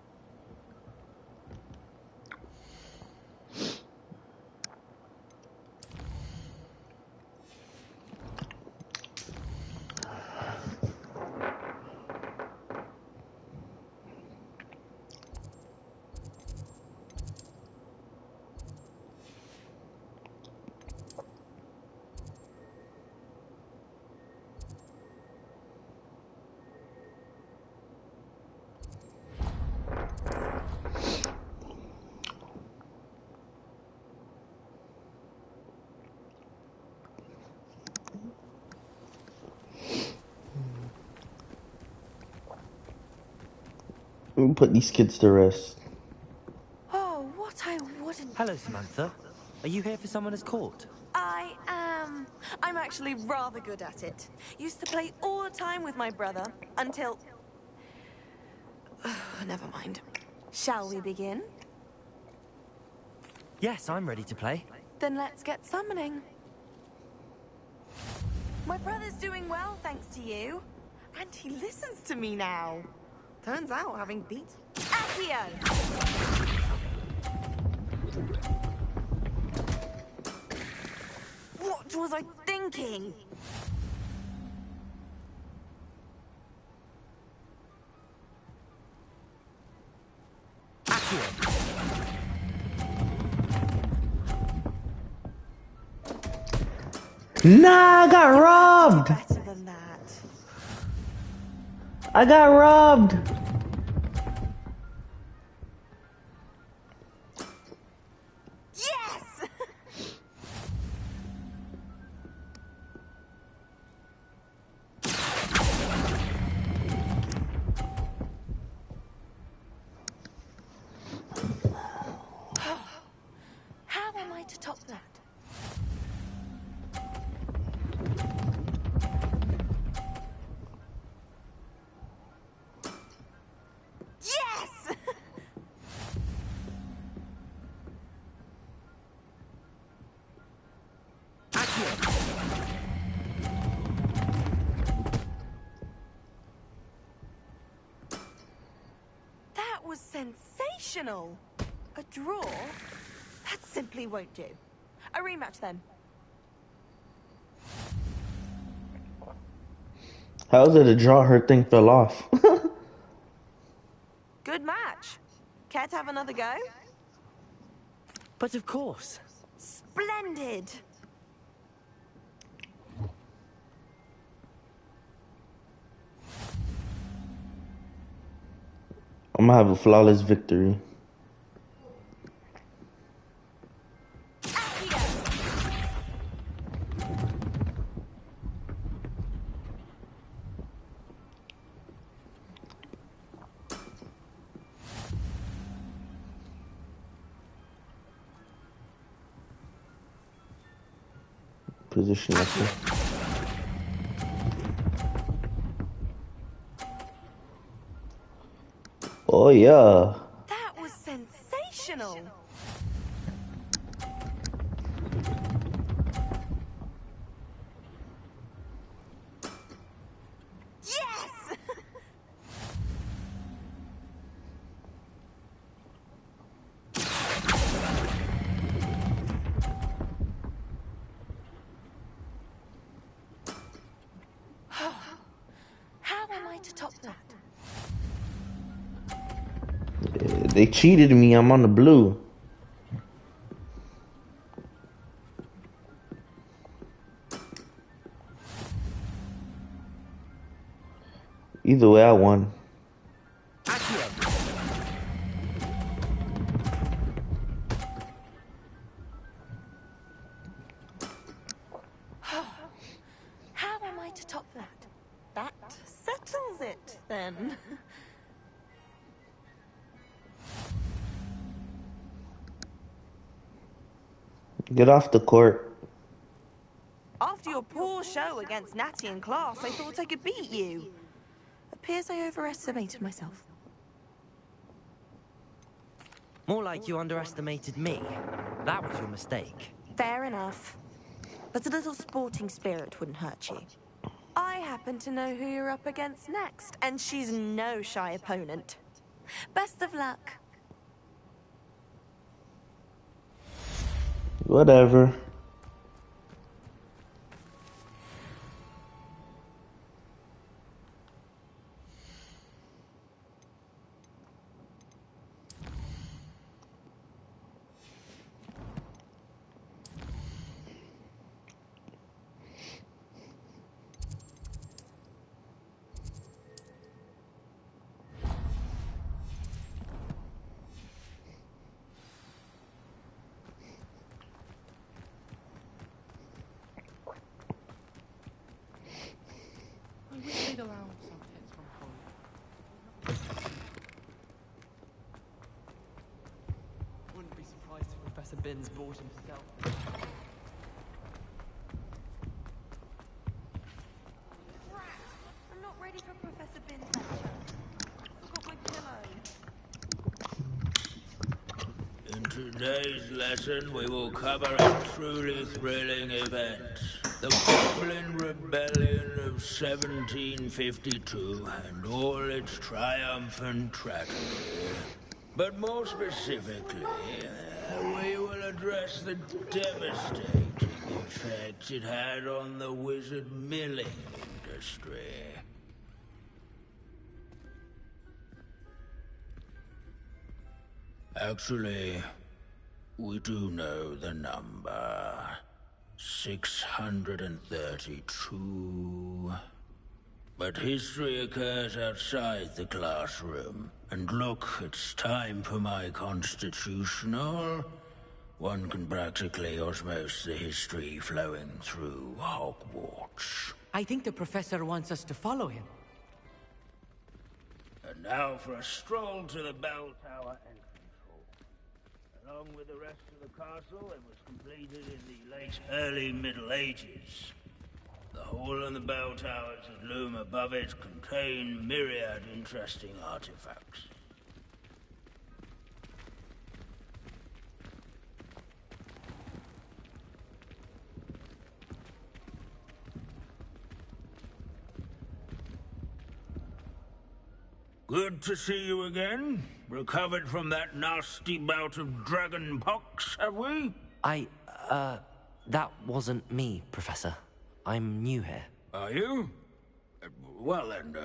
Let me put these kids to rest. Oh, what I wouldn't... Hello, Samantha. Are you here for Summoner's Court? I am. I'm actually rather good at it. Used to play all the time with my brother, until... Never mind. Shall we begin? Yes, I'm ready to play. Then let's get summoning. My brother's doing well, thanks to you. And he listens to me now. Turns out, having beat Accio! What was I thinking? Nah, I got robbed. Better than that. I got robbed. Yes! How am I to top that? That was sensational. A draw? That simply won't do. A rematch then. How's it a draw? Her thing fell off. Good match. Care to have another go? But of course. Splendid. I'm gonna have a flawless victory. Position after. Oh yeah. That was sensational. Yes! How am I to top that? They cheated me. I'm on the blue. Either way, I won. How am I to top that? That settles it, then. Get off the court. After your poor show against Natty in class, I thought I could beat you. Appears I overestimated myself. More like you underestimated me. That was your mistake. Fair enough. But a little sporting spirit wouldn't hurt you. I happen to know who you're up against next, and she's no shy opponent. Best of luck. Whatever. I wish they'd allow some kids from college. Wouldn't be surprised if Professor Binns bought himself. I'm not ready for Professor Bin's lecture. Forgot my pillow. In today's lesson, we will cover a truly thrilling event. The Goblin Rebellion of 1752 and all its triumphant tragedy. But more specifically, we will address the devastating effect it had on the wizard milling industry. Actually, we do know the number. 632. But history occurs outside the classroom. And look, it's time for my constitutional. One can practically osmose the history flowing through Hogwarts. I think the professor wants us to follow him. And now for a stroll to the bell tower entrance hall. Along with the rest of the castle, it was completed in the late early Middle Ages. The hall and the bell towers that loom above it contain myriad interesting artifacts. Good to see you again. Recovered from that nasty bout of dragon pox, have we? That wasn't me, Professor. I'm new here. Are you? Well then,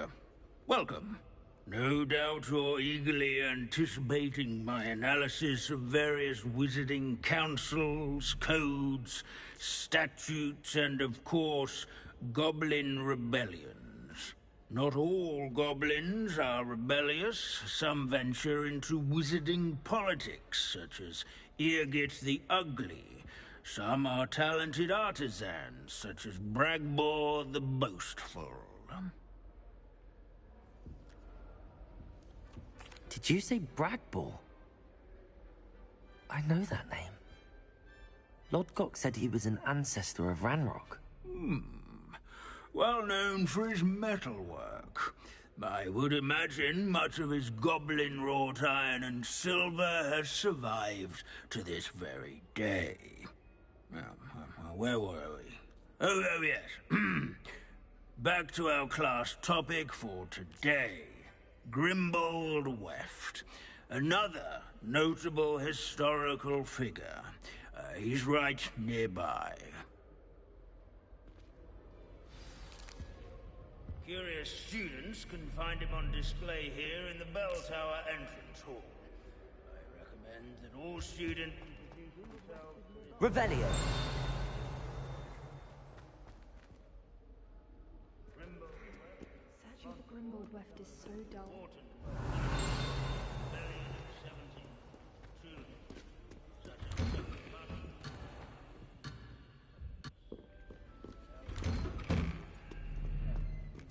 welcome. No doubt you're eagerly anticipating my analysis of various wizarding councils, codes, statutes, and of course, goblin rebellions. Not all goblins are rebellious. Some venture into wizarding politics, such as Irgit the Ugly. Some are talented artisans, such as Bragbor the Boastful. Did you say Bragbor? I know that name. Lodgok said he was an ancestor of Ranrock. Well known for his metalwork. I would imagine much of his goblin-wrought iron and silver has survived to this very day. Where were we? Oh yes. Back to our class topic for today. Grimbold Weft. Another notable historical figure. He's right nearby. Curious students can find him on display here in the Bell Tower entrance hall. I recommend that all students introduce themselves. Revelio. Searching for Grimbold Weft is so dull.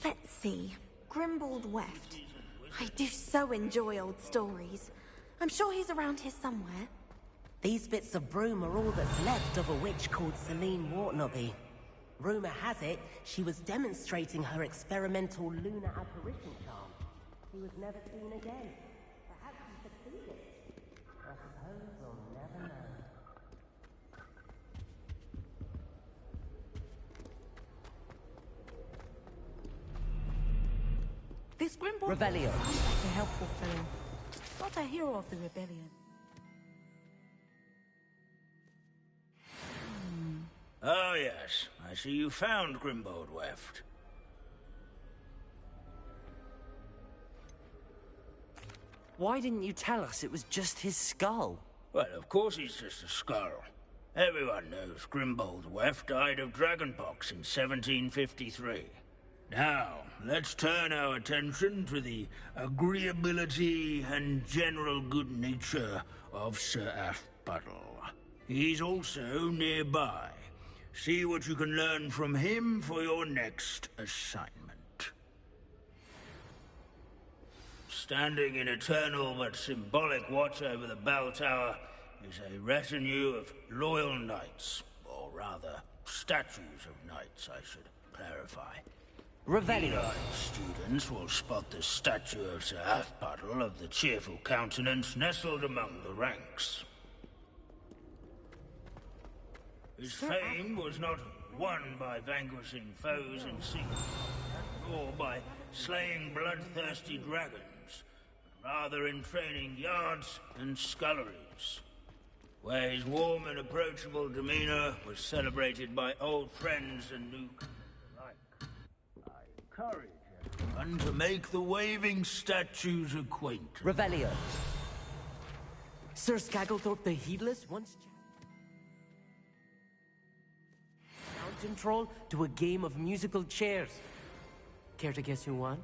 Let's see. Grimbold Weft. I do so enjoy old stories. I'm sure he's around here somewhere. These bits of broom are all that's left of a witch called Celine Wartnaby. Rumor has it, she was demonstrating her experimental lunar apparition charm. He was never seen again. Perhaps he succeeded. I suppose we'll never know. This Grimbold Revelio. sounds like a helpful fellow. Not a hero of the rebellion. Oh yes, I see you found Grimbold Weft. Why didn't you tell us it was just his skull? Well, of course he's just a skull. Everyone knows Grimbold Weft died of dragonpox in 1753. Now, let's turn our attention to the agreeability and general good nature of Sir Aphbuttle. He's also nearby. See what you can learn from him for your next assignment. Standing in eternal but symbolic watch over the bell tower is a retinue of loyal knights, or rather, statues of knights, I should clarify. Revelio. Students will spot the statue of Sir Aphbuttle of the cheerful countenance nestled among the ranks. His fame was not won by vanquishing foes in sea, nor by slaying bloodthirsty dragons, but rather in training yards and sculleries, where his warm and approachable demeanor was celebrated by old friends and new alike. I encourage everyone to make the waving statue's acquaintance. Revelio. Sir Skagglethorpe the Heedless once mountain troll to a game of musical chairs. Care to guess who won?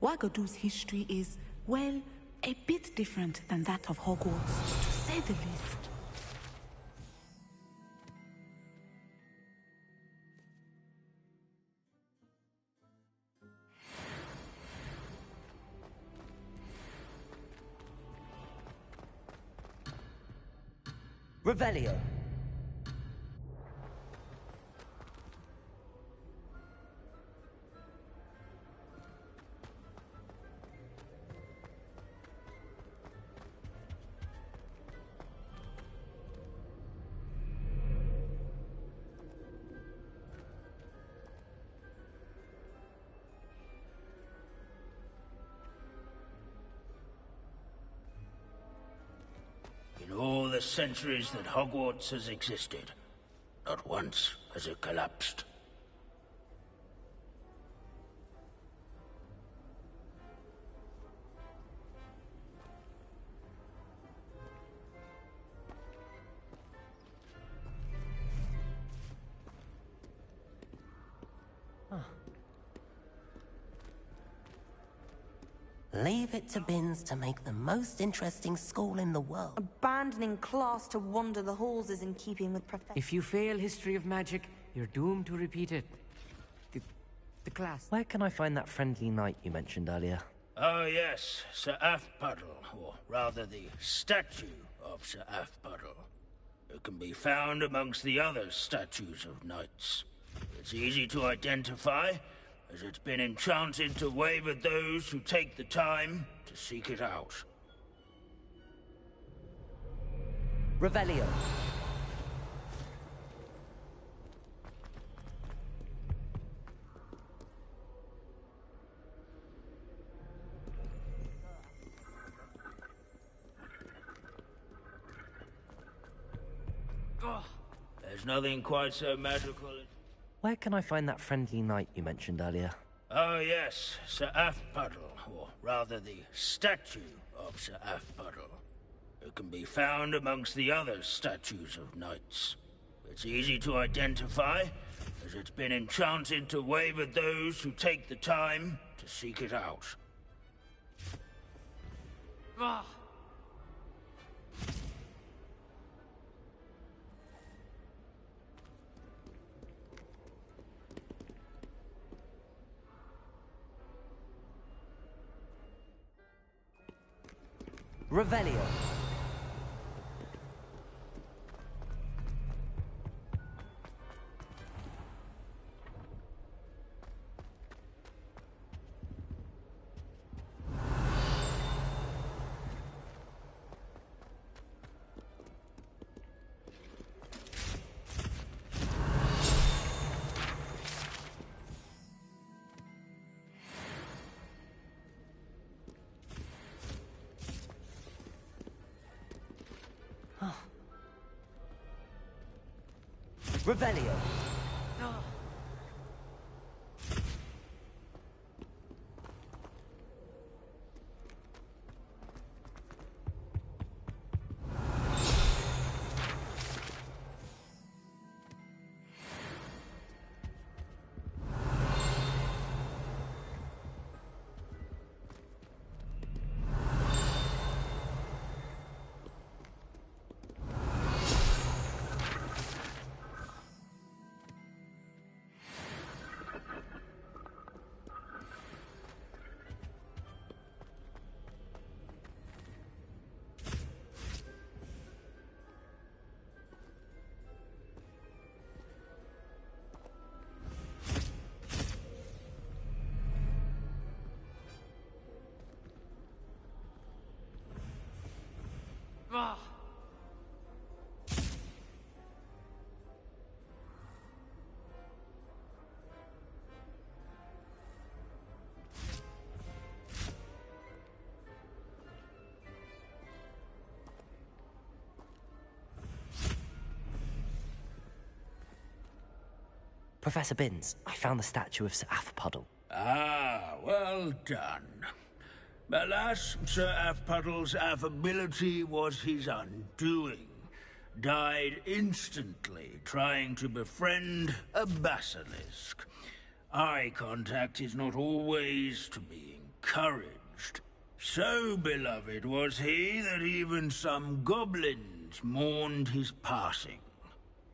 Wagadu's history is, well, a bit different than that of Hogwarts, to say the least. Revelio. centuries that Hogwarts has existed. Not once has it collapsed. Leave it to Binns to make the most interesting school in the world. Abandoning class to wander the halls is in keeping with Professor. If you fail history of magic, you're doomed to repeat it. The class. Where can I find that friendly knight you mentioned earlier? Oh yes, Sir Afpuddle, or rather the statue of Sir Afpuddle. It can be found amongst the other statues of knights. It's easy to identify, as it's been enchanted to wave at those who take the time to seek it out. Revelio. There's nothing quite so magical as... Where can I find that friendly knight you mentioned earlier? Oh yes, Sir Afpuddle, or rather the statue of Sir Afpuddle. It can be found amongst the other statues of knights. It's easy to identify, as it's been enchanted to wave at those who take the time to seek it out. Revelio. Revelio. Professor Binns, I found the statue of Sir Afpuddle. Ah, well done. Alas, Sir Afpuddle's affability was his undoing. Died instantly trying to befriend a basilisk. Eye contact is not always to be encouraged. So beloved was he that even some goblins mourned his passing.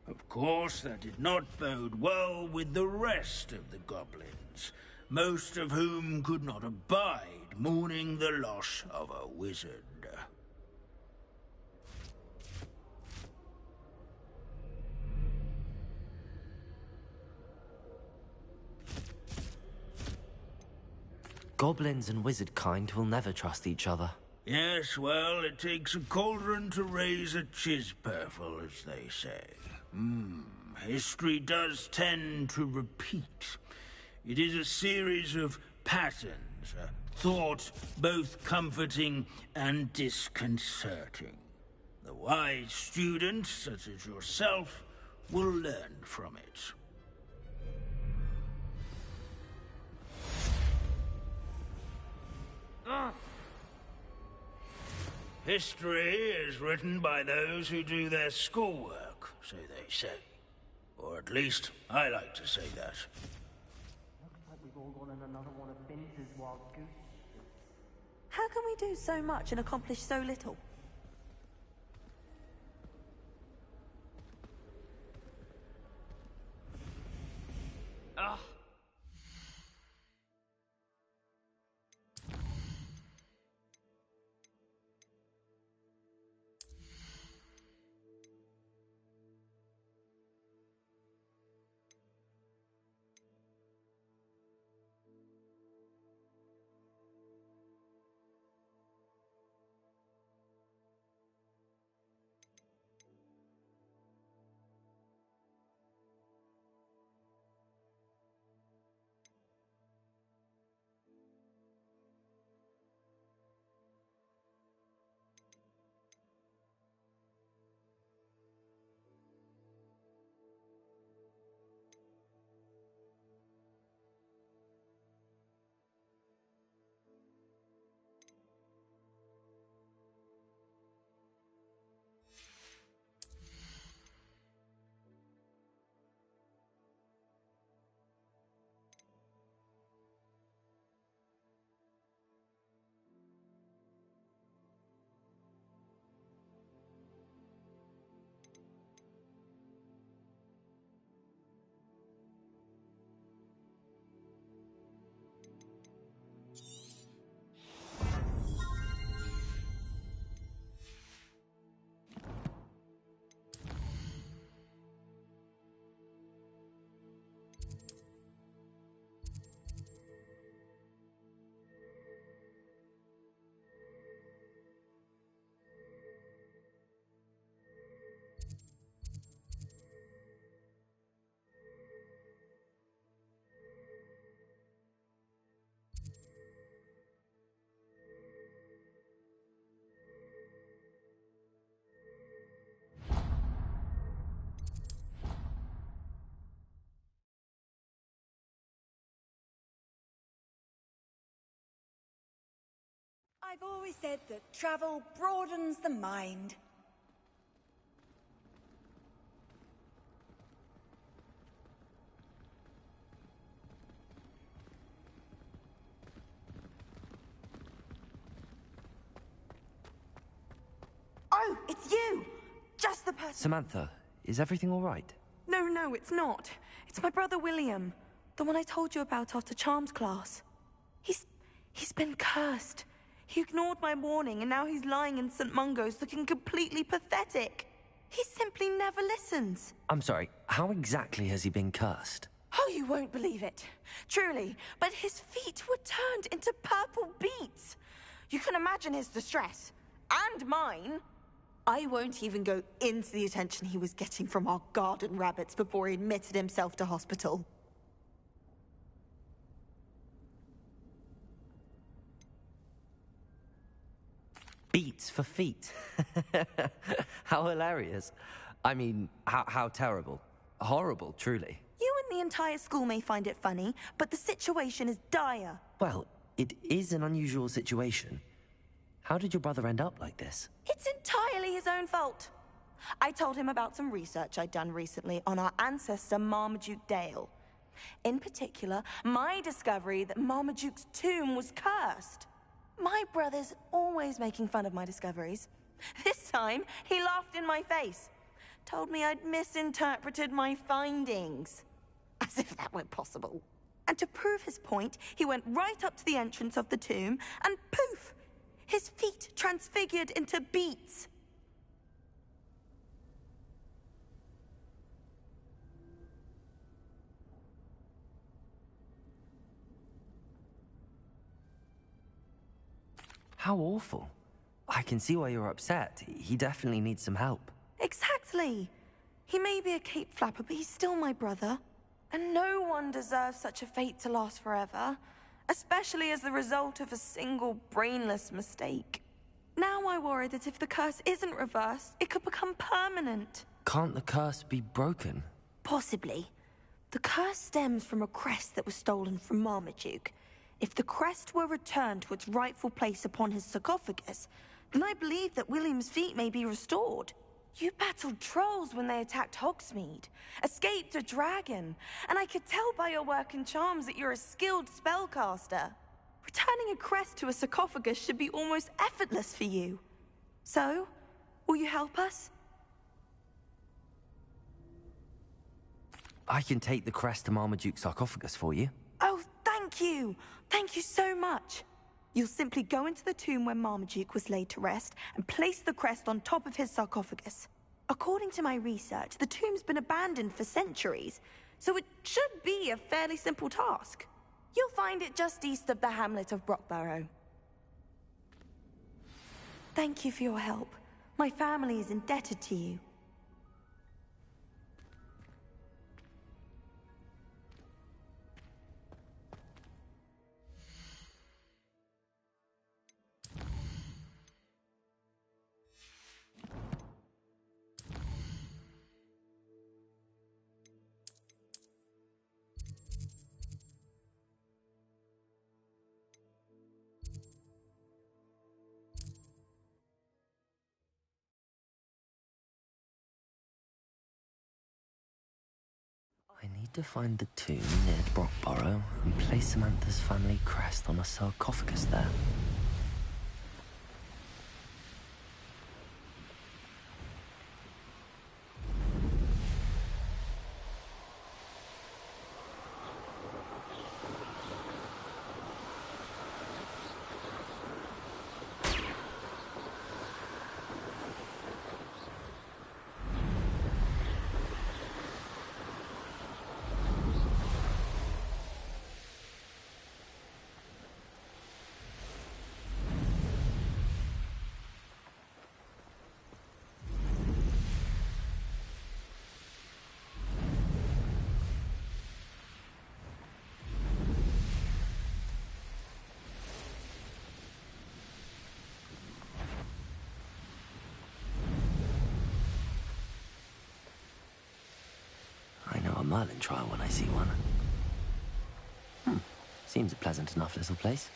Of course, that did not bode well with the rest of the goblins, most of whom could not abide mourning the loss of a wizard. Goblins and wizard kind will never trust each other. Yes, well, it takes a cauldron to raise a chisperful, as they say. History does tend to repeat. It is a series of patterns, a thought both comforting and disconcerting. The wise student, such as yourself, will learn from it. History is written by those who do their schoolwork, so they say. Or at least, I like to say that. Looks like we've all gone on another one of Vince's wild goose. How can we do so much and accomplish so little? Ugh. I've always said that travel broadens the mind. Oh, it's you! Just the person. Samantha, is everything all right? No, it's not. It's my brother William. The one I told you about after Charms class. He's been cursed. He ignored my warning and now he's lying in St. Mungo's looking completely pathetic. He simply never listens. I'm sorry, how exactly has he been cursed? Oh, you won't believe it. Truly, but his feet were turned into purple beets. You can imagine his distress. And mine. I won't even go into the attention he was getting from our garden rabbits before he admitted himself to hospital. Beats for feet. How hilarious. I mean, how terrible. Horrible, truly. You and the entire school may find it funny, but the situation is dire. Well, it is an unusual situation. How did your brother end up like this? It's entirely his own fault. I told him about some research I'd done recently on our ancestor Marmaduke Dale. In particular, my discovery that Marmaduke's tomb was cursed. My brother's always making fun of my discoveries. This time, he laughed in my face. Told me I'd misinterpreted my findings. As if that were possible. And to prove his point, he went right up to the entrance of the tomb and poof! His feet transfigured into beets. How awful. I can see why you're upset. He definitely needs some help. Exactly. He may be a cape flapper, but he's still my brother. And no one deserves such a fate to last forever, especially as the result of a single brainless mistake. Now I also worried that if the curse isn't reversed, it could become permanent. Can't the curse be broken? Possibly. The curse stems from a crest that was stolen from Marmaduke. If the crest were returned to its rightful place upon his sarcophagus, then I believe that William's feet may be restored. You battled trolls when they attacked Hogsmeade, escaped a dragon, and I could tell by your work and charms that you're a skilled spellcaster. Returning a crest to a sarcophagus should be almost effortless for you. So, will you help us? I can take the crest to Marmaduke's sarcophagus for you. Oh, thank you! Thank you so much! You'll simply go into the tomb where Marmaduke was laid to rest and place the crest on top of his sarcophagus. According to my research, the tomb's been abandoned for centuries, so it should be a fairly simple task. You'll find it just east of the hamlet of Brockborough. Thank you for your help. My family is indebted to you. I need to find the tomb near Brockborough and place Samantha's family crest on a sarcophagus there. I know a Merlin trial when I see one. Seems a pleasant enough little place.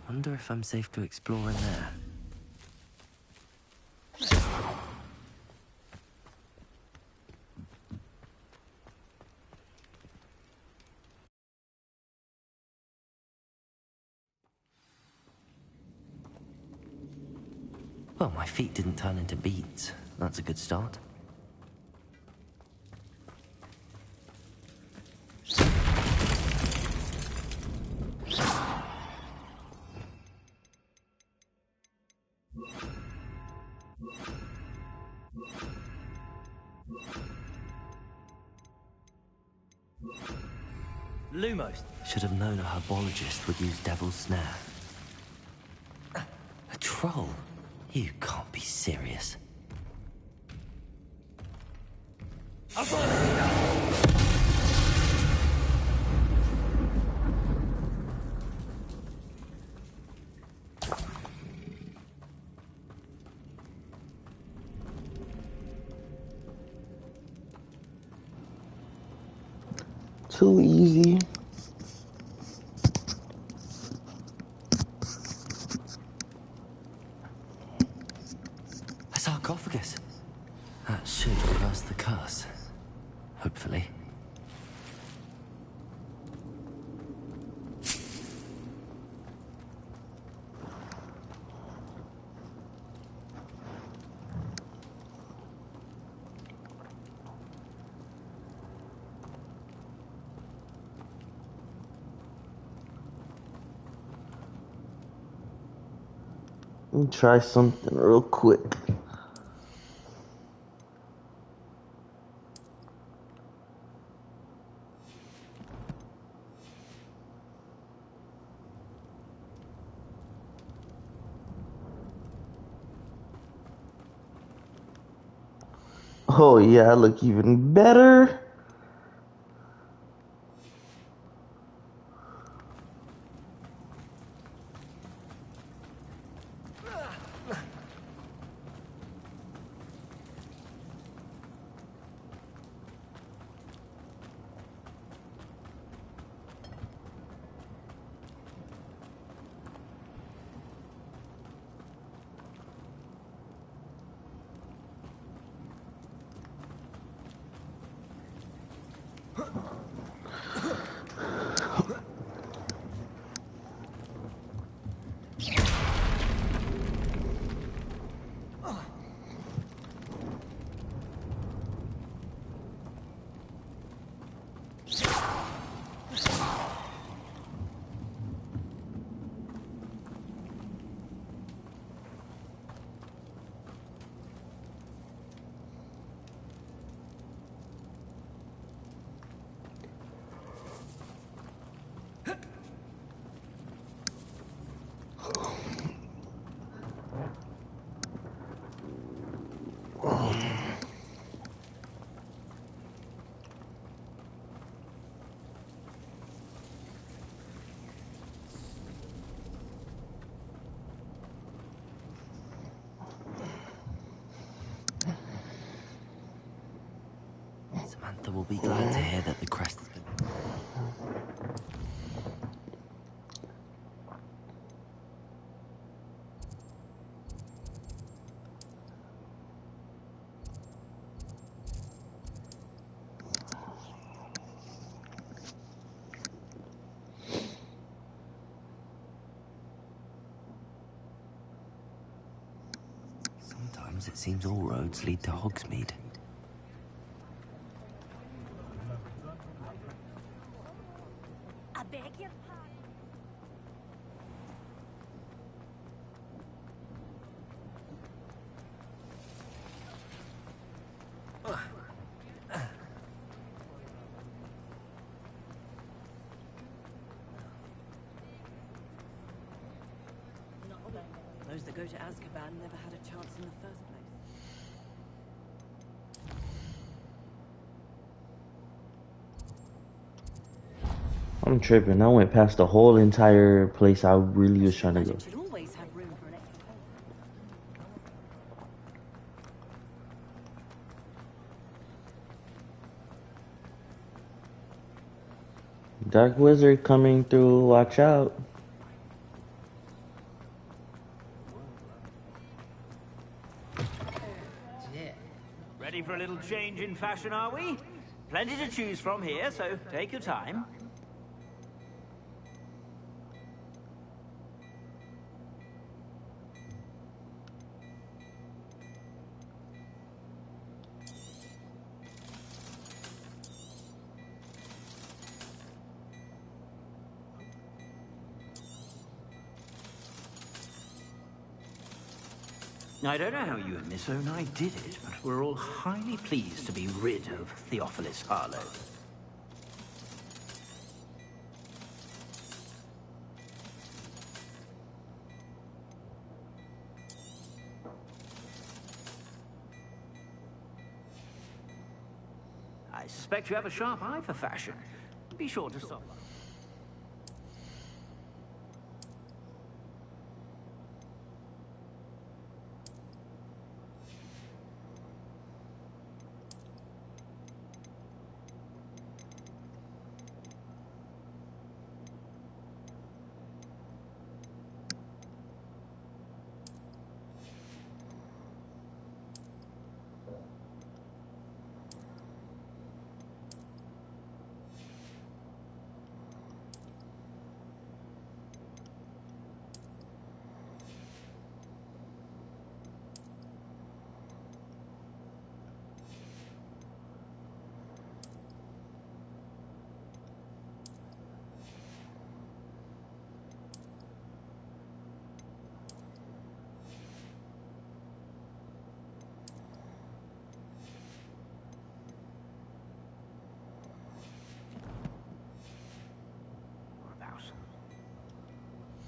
Wonder if I'm safe to explore in there. Well, my feet didn't turn into beads. That's a good start. Lumos. Should have known a herbologist would use Devil's Snare. A troll? You can't be serious. Too easy. A sarcophagus. That should reverse the curse. Hopefully. Let me try something real quick. Oh yeah, I look even better. Samantha will be glad to hear that the crest has been... Sometimes it seems all roads lead to Hogsmeade. I beg your pardon. Those that go to Azkaban never had a chance in the first place. I'm tripping. I went past the whole entire place I really was trying to go. Should always have room for an extra. Dark Wizard coming through. Watch out. Ready for a little change in fashion, are we? Plenty to choose from here, so take your time. I don't know how you and Miss Onai did it, but we're all highly pleased to be rid of Theophilus Harlow. I suspect you have a sharp eye for fashion. Be sure to stop by.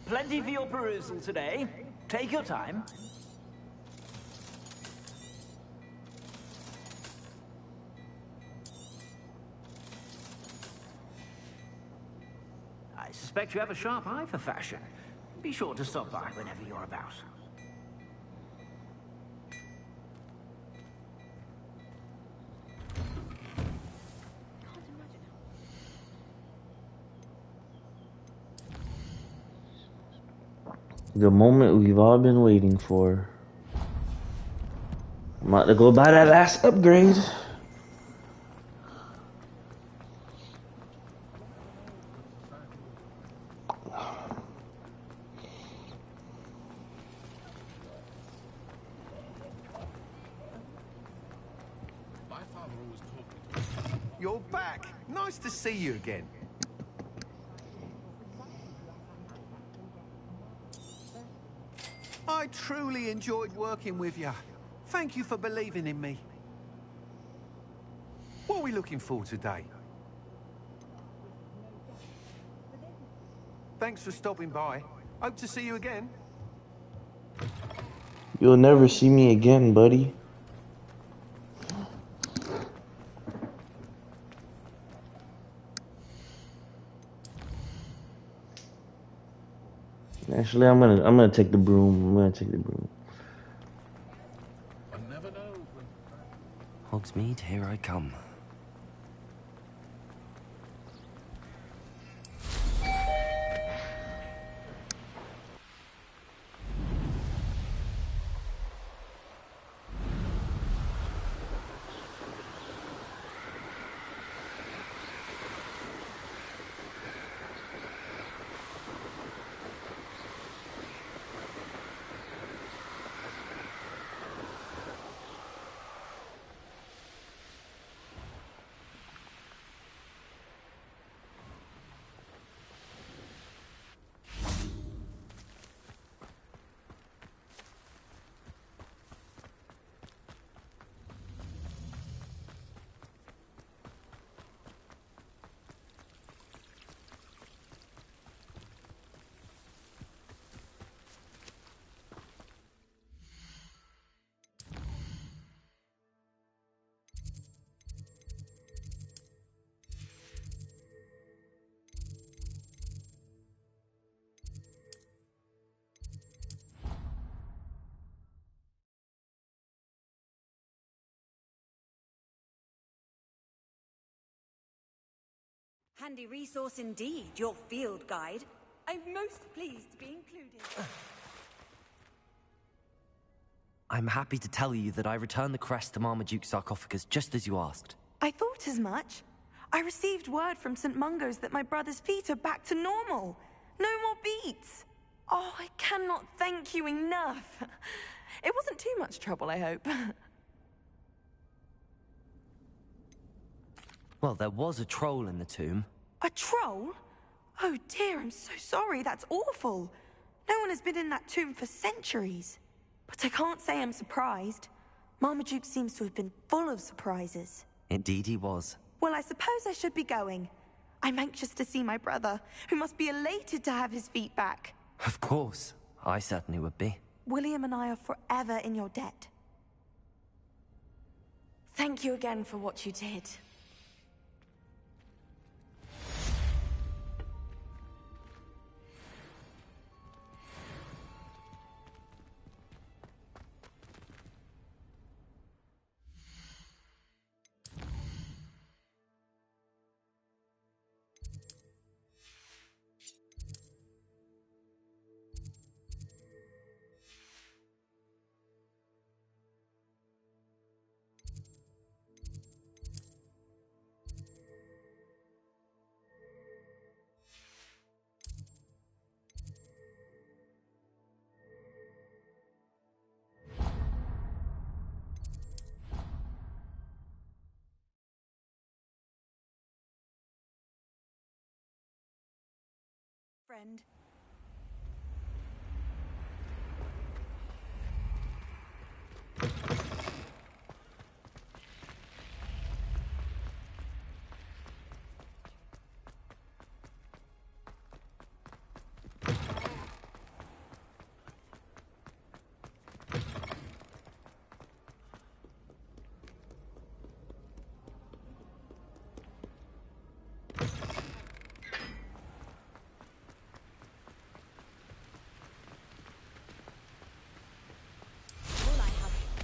Plenty for your perusal today. Take your time. suspect you have a sharp eye for fashion. Be sure to stop by whenever you're about. The moment we've all been waiting for. I'm about to go buy that last upgrade. You're back. Nice to see you again. I truly enjoyed working with you. Thank you for believing in me. What are we looking for today? Thanks for stopping by. Hope to see you again. You'll never see me again, buddy. Actually, I'm gonna take the broom. Hogsmeade, here I come. Handy resource indeed, your field guide. I'm most pleased to be included. I'm happy to tell you that I returned the crest to Marmaduke's sarcophagus just as you asked. I thought as much. I received word from St. Mungo's that my brother's feet are back to normal. No more beats. Oh, I cannot thank you enough. It wasn't too much trouble, I hope. Well, there was a troll in the tomb. A troll? Oh dear, I'm so sorry. That's awful. No one has been in that tomb for centuries. But I can't say I'm surprised. Marmaduke seems to have been full of surprises. Indeed he was. Well, I suppose I should be going. I'm anxious to see my brother, who must be elated to have his feet back. Of course. I certainly would be. William and I are forever in your debt. Thank you again for what you did. Friend.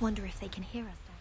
Wonder if they can hear us down.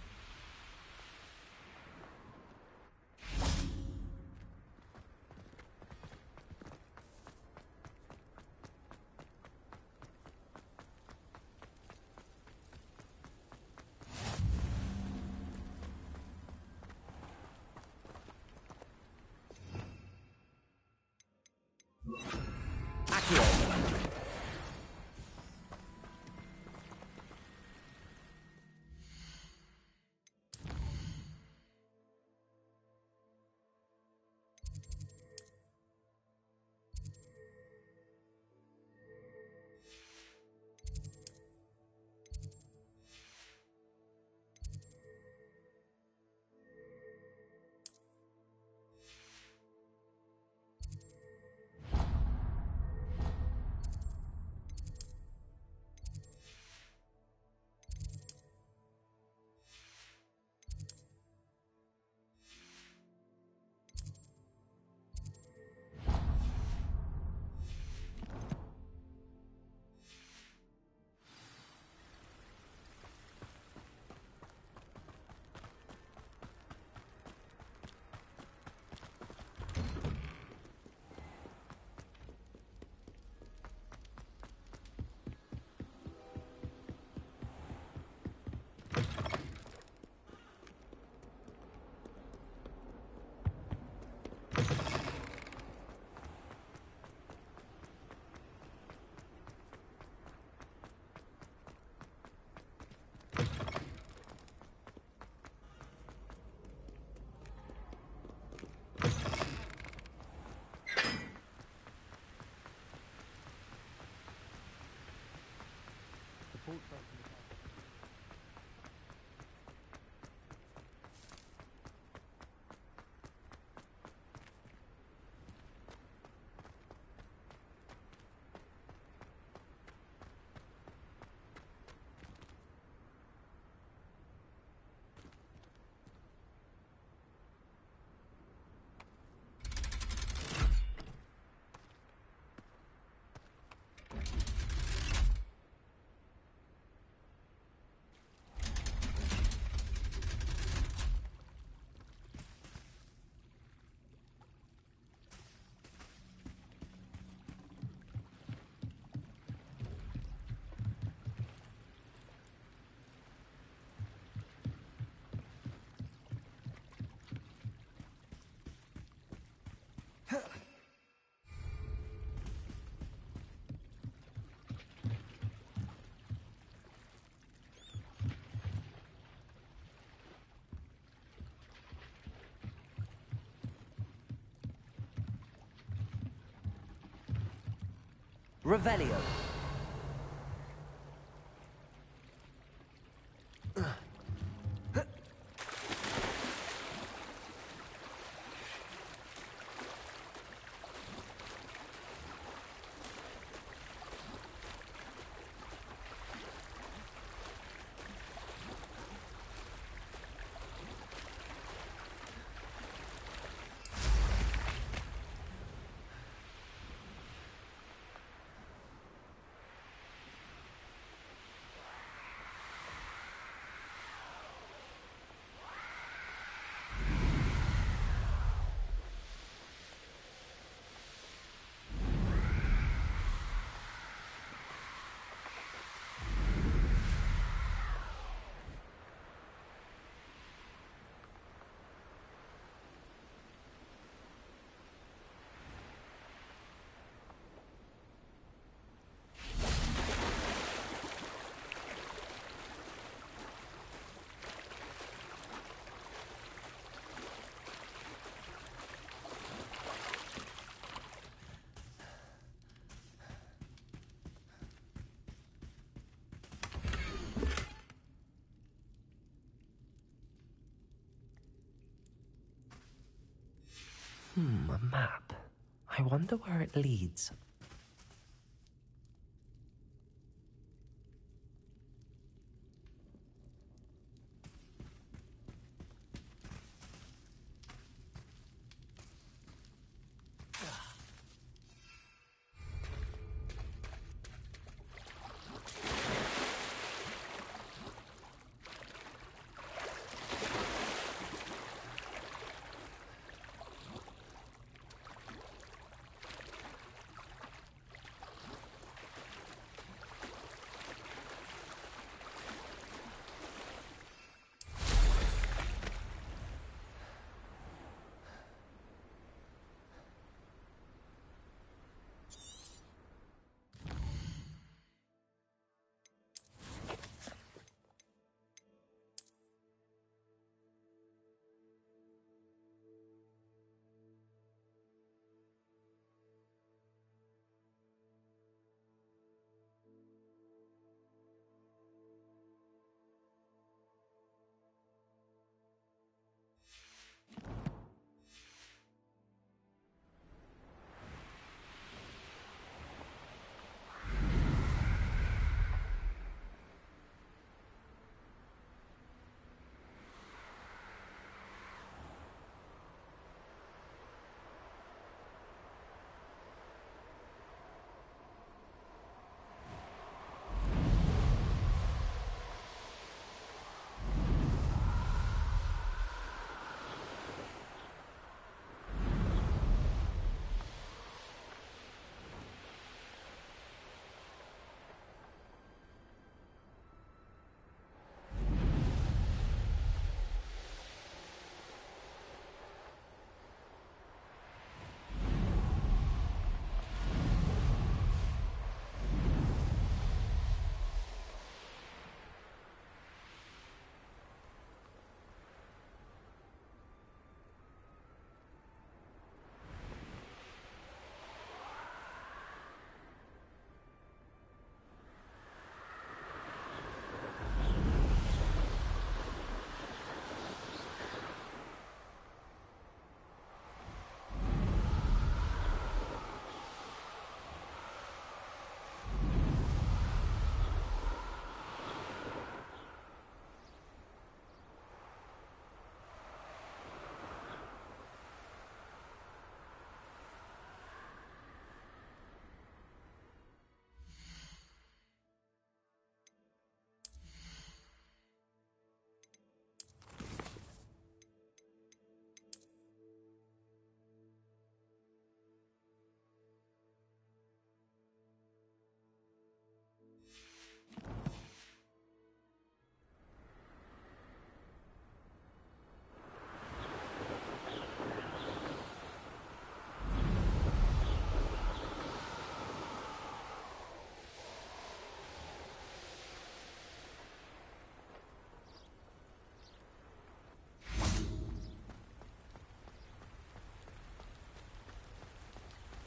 Revelio. A map. I wonder where it leads.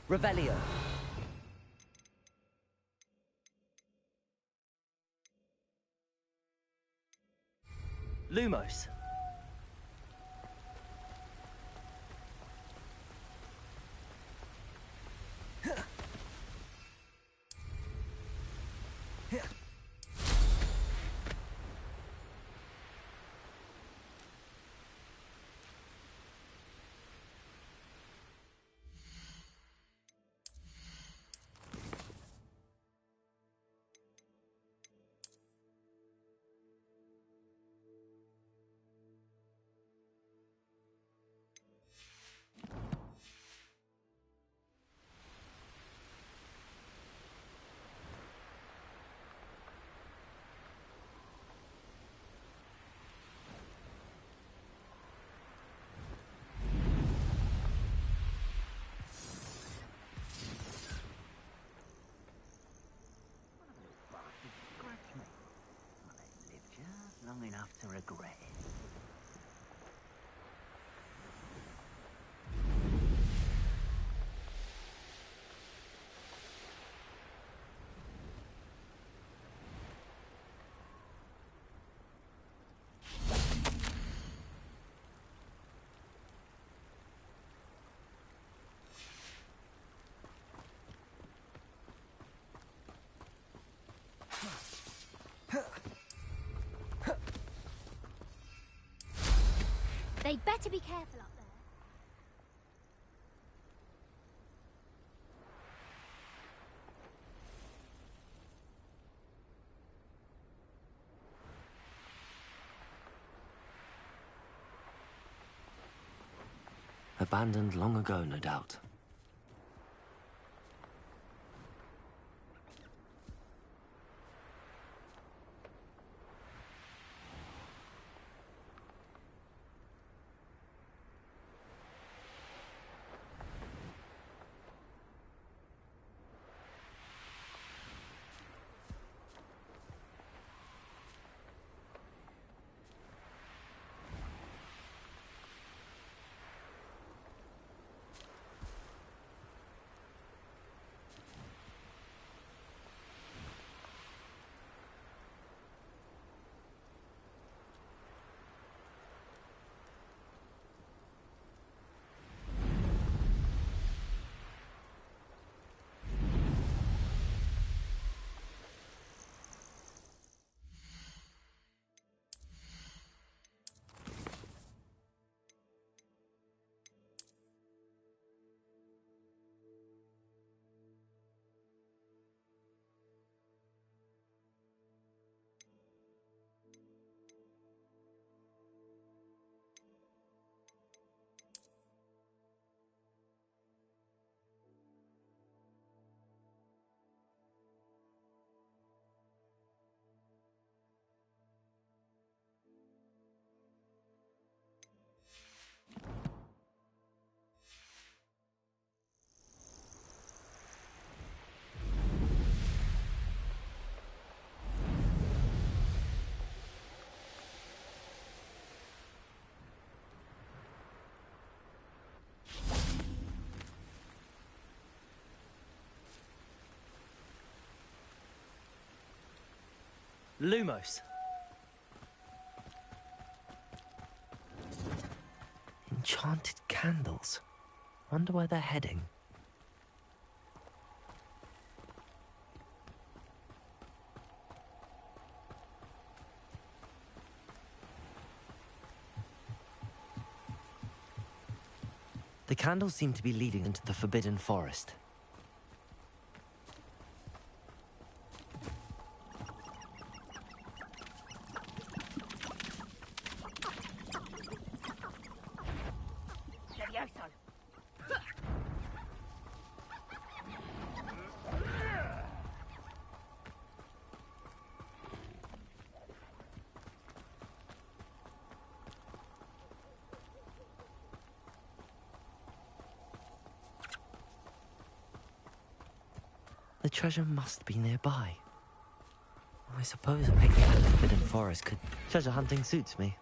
Revelio. Lumos. Long enough to regret it. They'd better be careful up there. Abandoned long ago, no doubt. Lumos. Enchanted candles. Wonder where they're heading. The candles seem to be leading into the Forbidden Forest. The treasure must be nearby. I suppose a picnic at the Forbidden Forest could... Treasure hunting suits me.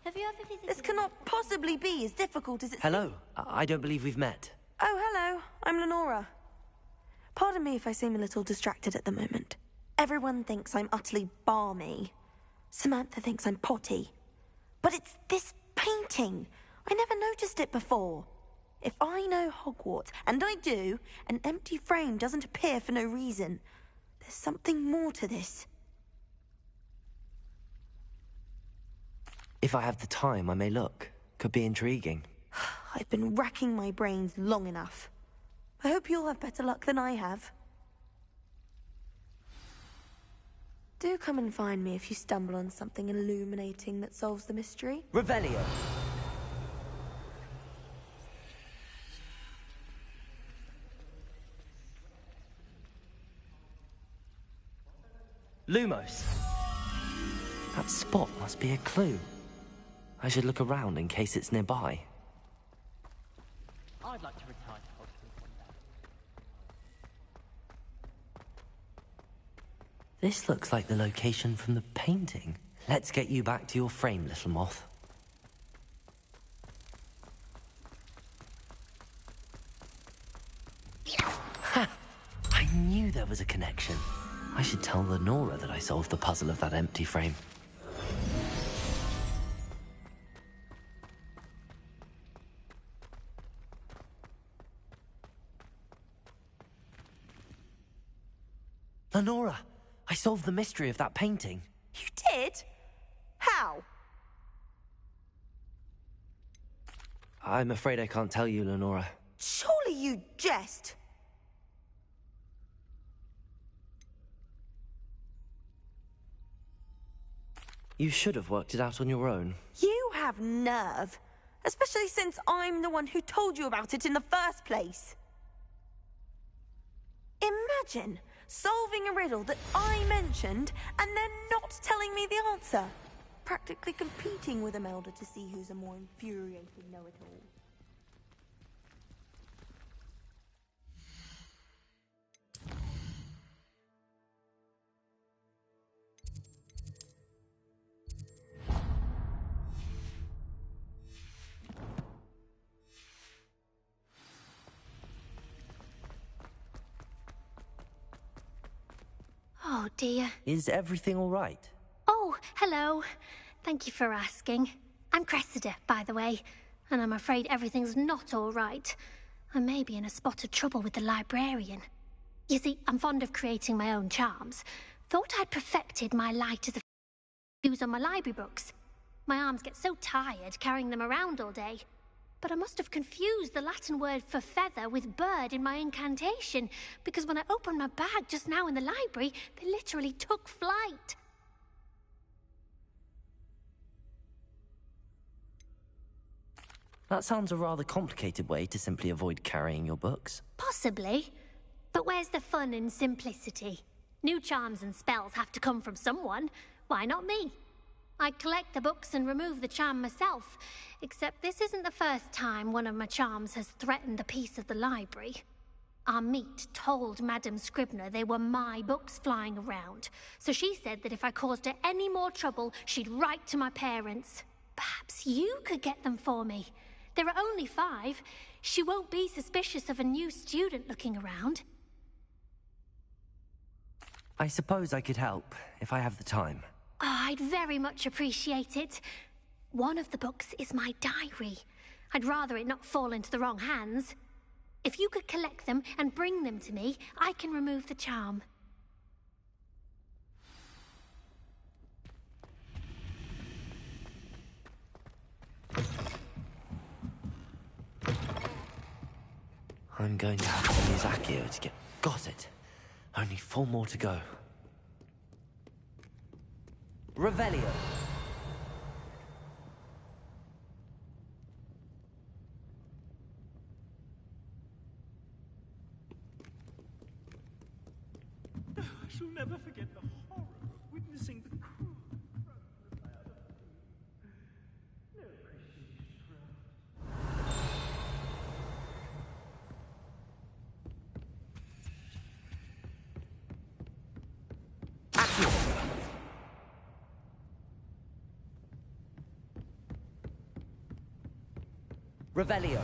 Have you ever visited? This cannot possibly be as difficult as it Hello. seems. I don't believe we've met. Oh, hello. I'm Lenora. Pardon me if I seem a little distracted at the moment. Everyone thinks I'm utterly balmy. Samantha thinks I'm potty. But it's this painting. I never noticed it before. If I know Hogwarts, and I do, an empty frame doesn't appear for no reason. There's something more to this. If I have the time, I may look. Could be intriguing. I've been racking my brains long enough. I hope you'll have better luck than I have. Do come and find me if you stumble on something illuminating that solves the mystery. Revelio. Lumos. That spot must be a clue. I should look around in case it's nearby. I'd like to retire to Hogwarts one day. This looks like the location from the painting. Let's get you back to your frame, little moth. Ha! I knew there was a connection. I should tell Lenora that I solved the puzzle of that empty frame. Lenora, I solved the mystery of that painting. You did? How? I'm afraid I can't tell you, Lenora. Surely you jest. You should have worked it out on your own. You have nerve. Especially since I'm the one who told you about it in the first place. Imagine solving a riddle that I mentioned and then not telling me the answer. Practically competing with Imelda to see who's a more infuriating know-it-all. Oh, dear. Is everything all right? Oh, hello. Thank you for asking. I'm Cressida, by the way, and I'm afraid everything's not all right. I may be in a spot of trouble with the librarian. You see, I'm fond of creating my own charms. Thought I'd perfected my light as a use on my library books. My arms get so tired carrying them around all day. But I must have confused the Latin word for feather with bird in my incantation, because when I opened my bag just now in the library, they literally took flight. That sounds a rather complicated way to simply avoid carrying your books. Possibly. But where's the fun in simplicity? New charms and spells have to come from someone. Why not me? I collect the books and remove the charm myself, except this isn't the first time one of my charms has threatened the peace of the library. Our meet told Madame Scribner they were my books flying around, so she said that if I caused her any more trouble, she'd write to my parents. Perhaps you could get them for me. There are only 5. She won't be suspicious of a new student looking around. I suppose I could help, if I have the time. Oh, I'd very much appreciate it. One of the books is my diary. I'd rather it not fall into the wrong hands. If you could collect them and bring them to me, I can remove the charm. I'm going to have to use Accio to get... Got it. Only 4 more to go. Revelio. I shall never forget the horror of witnessing the cruel no Christian Revelio.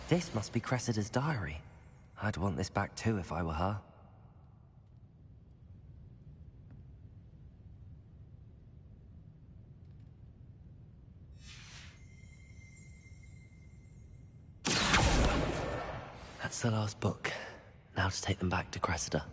This must be Cressida's diary. I'd want this back too if I were her. That's the last book. Now to take them back to Cressida.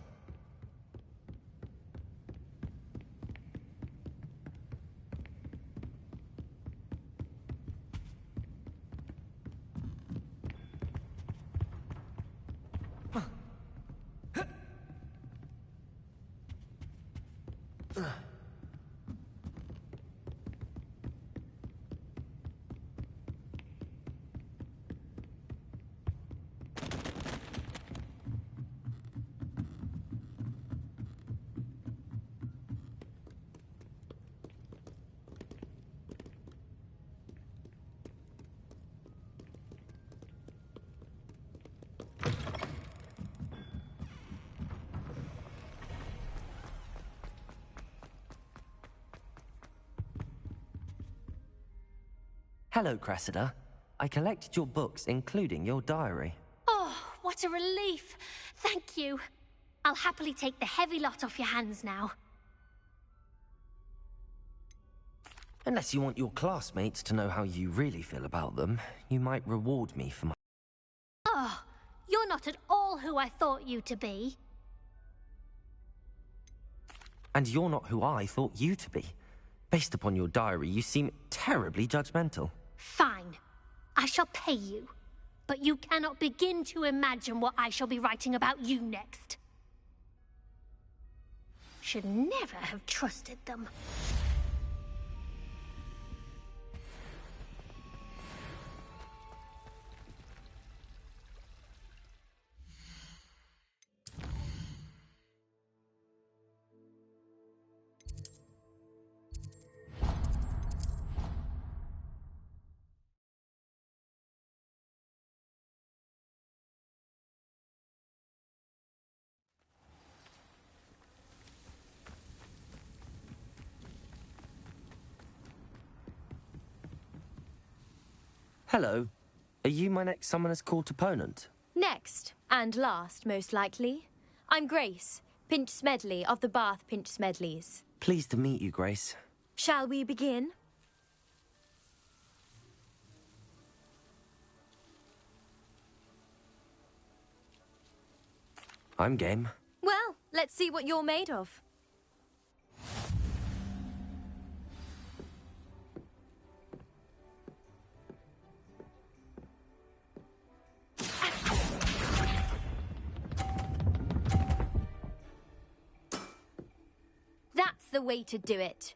Hello, Cressida. I collected your books, including your diary. Oh, what a relief. Thank you. I'll happily take the heavy lot off your hands now. Unless you want your classmates to know how you really feel about them, you might reward me for my... Oh, you're not at all who I thought you to be. And you're not who I thought you to be. Based upon your diary, you seem terribly judgmental. Fine. I shall pay you. But you cannot begin to imagine what I shall be writing about you next. Should never have trusted them. Hello. Are you my next Summoner's Court opponent? Next, and last, most likely. I'm Grace, Pinch Smedley of the Bath Pinch Smedleys. Pleased to meet you, Grace. Shall we begin? I'm game. Well, let's see what you're made of. That's the way to do it.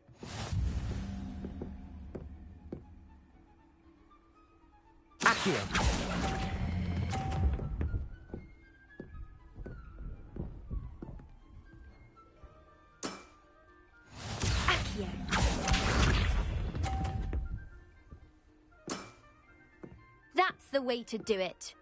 Accio. That's the way to do it.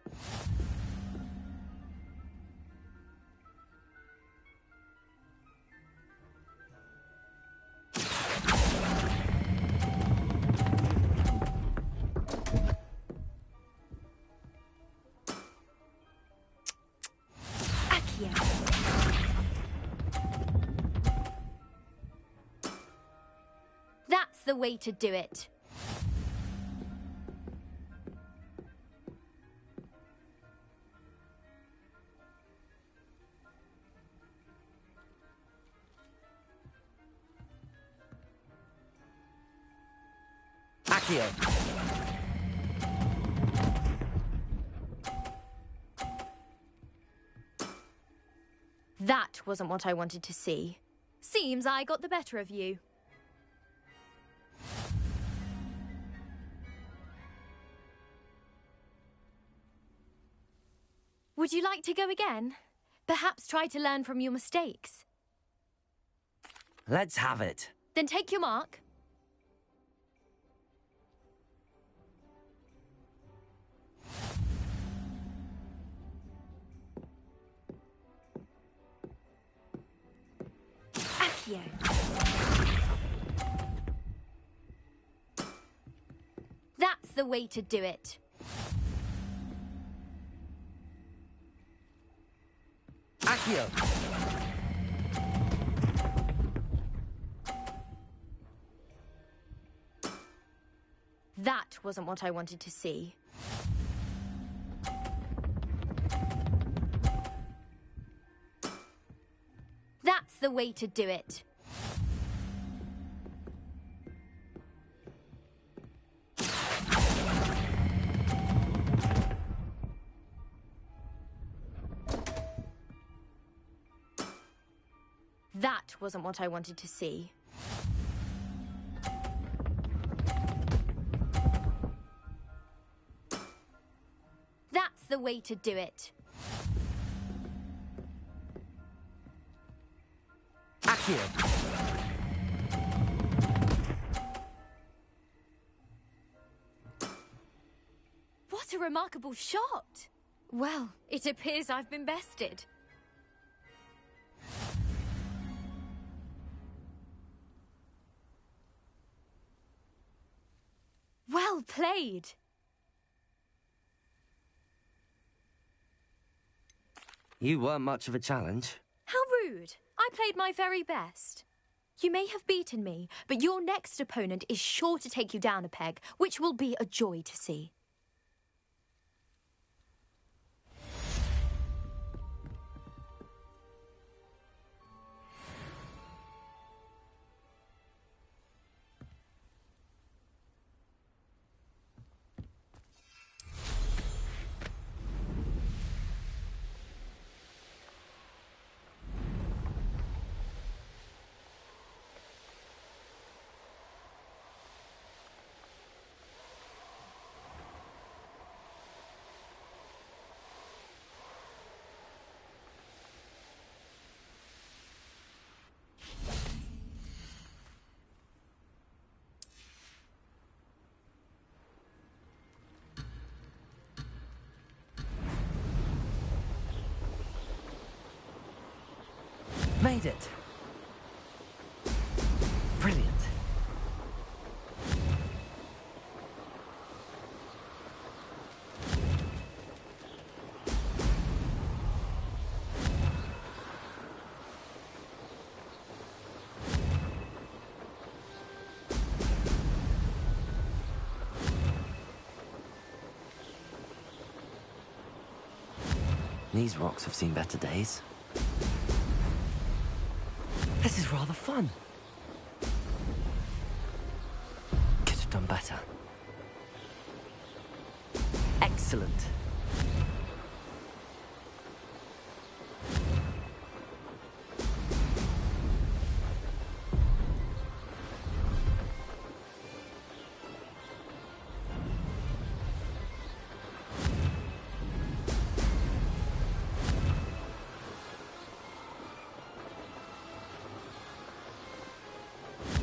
That's the way to do it. Accio. That wasn't what I wanted to see. Seems I got the better of you. Would you like to go again? Perhaps try to learn from your mistakes. Let's have it. Then take your mark. you. That's the way to do it. Accio! That wasn't what I wanted to see. That's the way to do it. That wasn't what I wanted to see. That's the way to do it. Accio! What a remarkable shot! Well, it appears I've been bested. Well played! You weren't much of a challenge. How rude! I played my very best. You may have beaten me, but your next opponent is sure to take you down a peg, which will be a joy to see. Made it. Brilliant. These rocks have seen better days. This is rather fun. Could have done better. Excellent.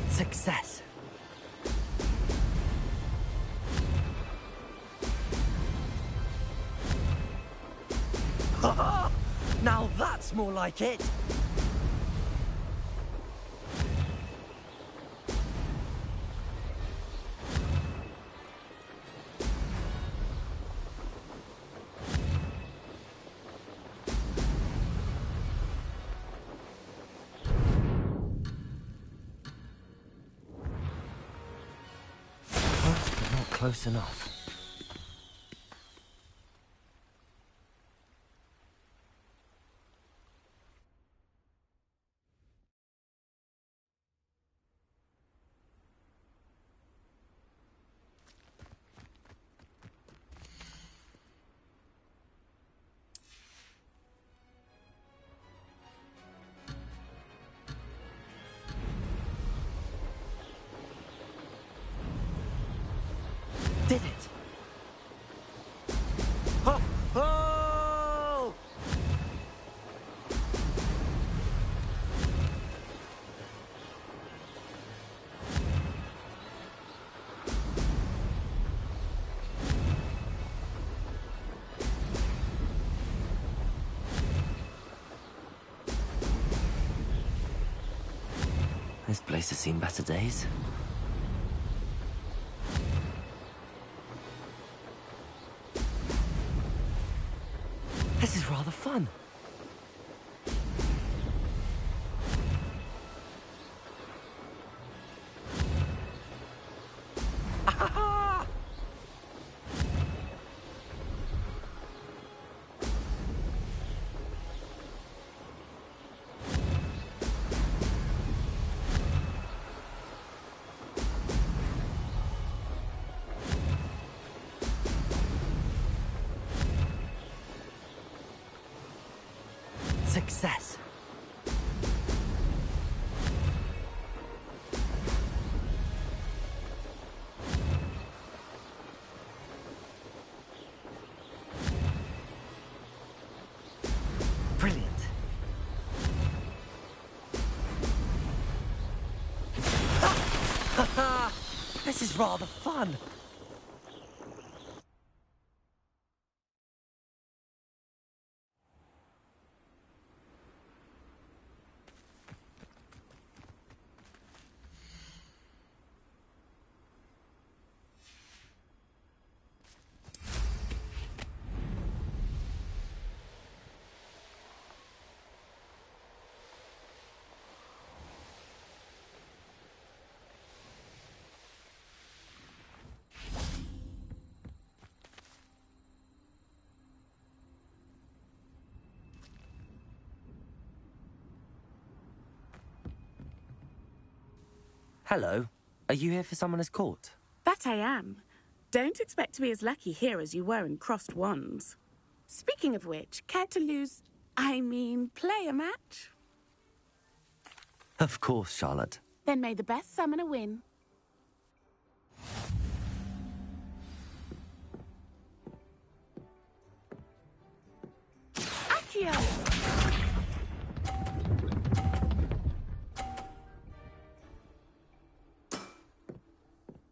Success. Now that's more like it. Close, but not close enough. Did it! Ho! Ho! This place has seen better days. This is rather fun. Success. Brilliant. This is rather fun. Hello. Are you here for Summoner's Court? That I am. Don't expect to be as lucky here as you were in Crossed Wands. Speaking of which, care to play a match? Of course, Charlotte. Then may the best summoner win. Accio!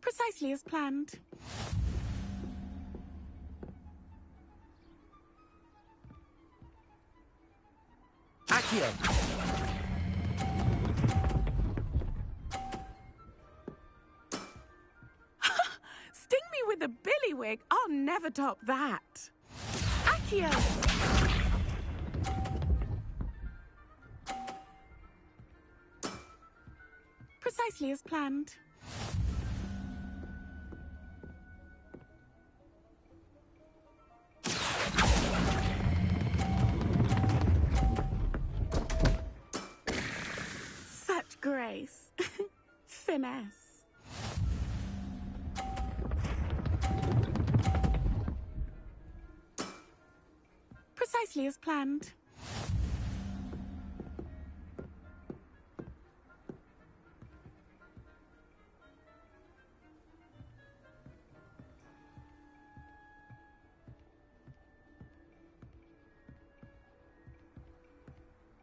Precisely as planned. Accio! Sting me with a billywig? I'll never top that. Accio! Precisely as planned. Such grace. Finesse. Precisely as planned.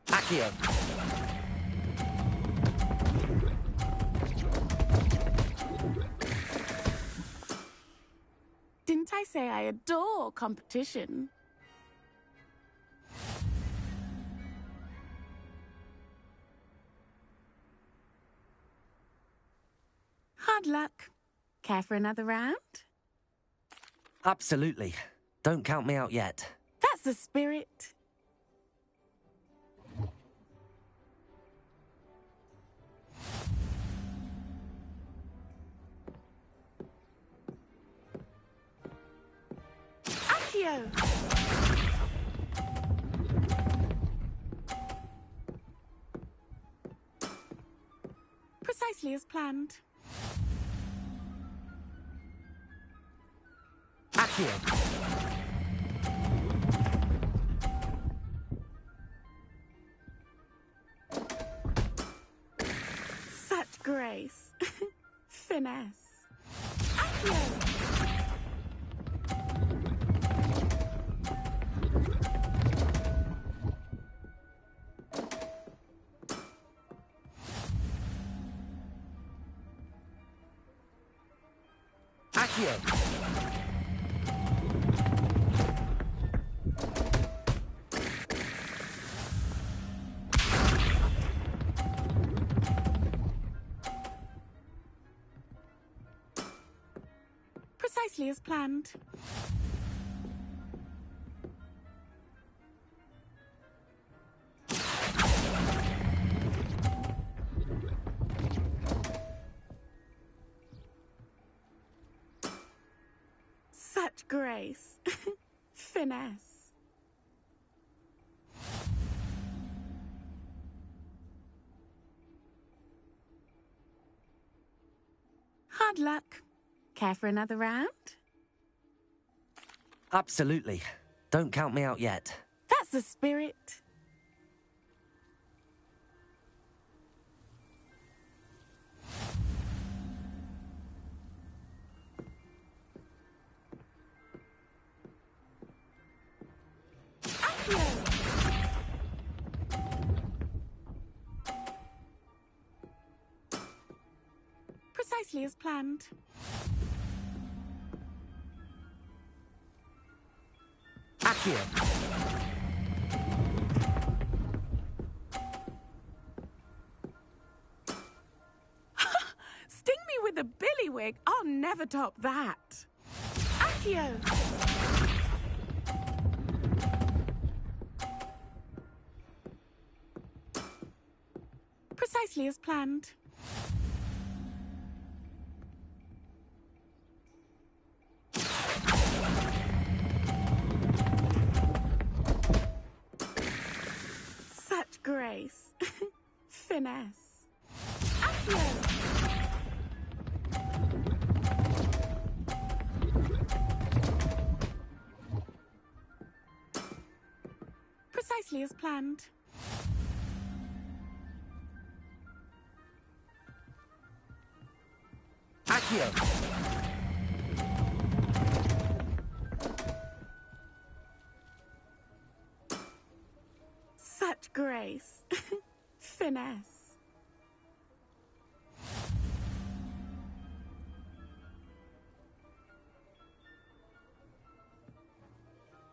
Accio! Didn't I say I adore competition? Hard luck. Care for another round? Absolutely. Don't count me out yet. That's the spirit. Accio! Precisely as planned. Accio! Such grace. Finesse. Accio! Accio! Precisely as planned. Such grace. Finesse. Hard luck. Care for another round? Absolutely. Don't count me out yet. That's the spirit. Precisely as planned. Accio. Sting me with a billywig. I'll never top that. Accio. Precisely as planned. Such grace. Finesse. Accio. Precisely as planned. Accio. Such grace. Finesse.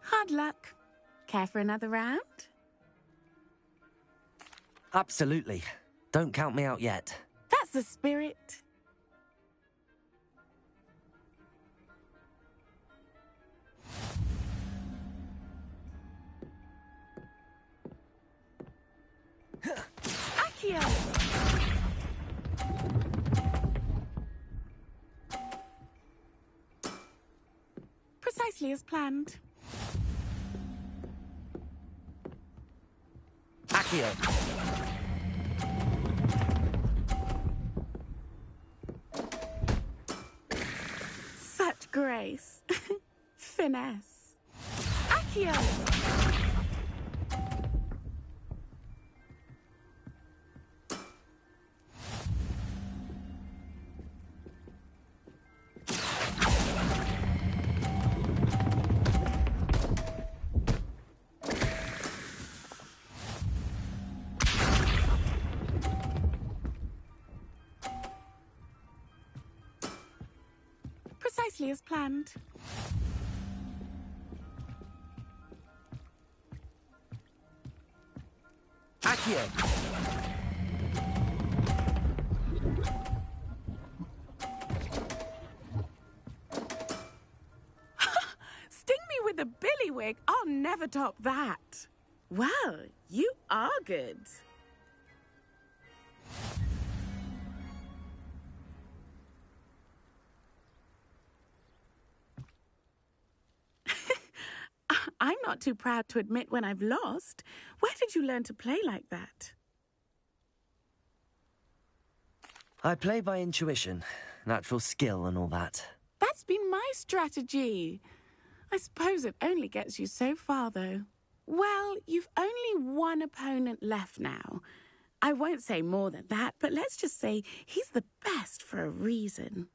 Hard luck. Care for another round? Absolutely. Don't count me out yet. That's the spirit. Accio. Precisely as planned. Accio. Such grace. Finesse. Accio. Precisely as planned. Accio. Sting me with a billywig. I'll never top that. Well, you are good. I'm not too proud to admit when I've lost. Where did you learn to play like that? I play by intuition, natural skill and all that. That's been my strategy. I suppose it only gets you so far, though. Well, you've only one opponent left now. I won't say more than that, but let's just say he's the best for a reason.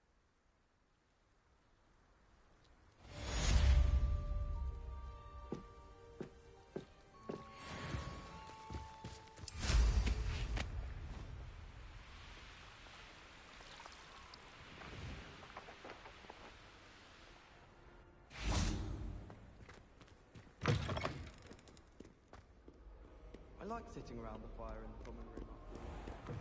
I like sitting around the fire in the common room after all.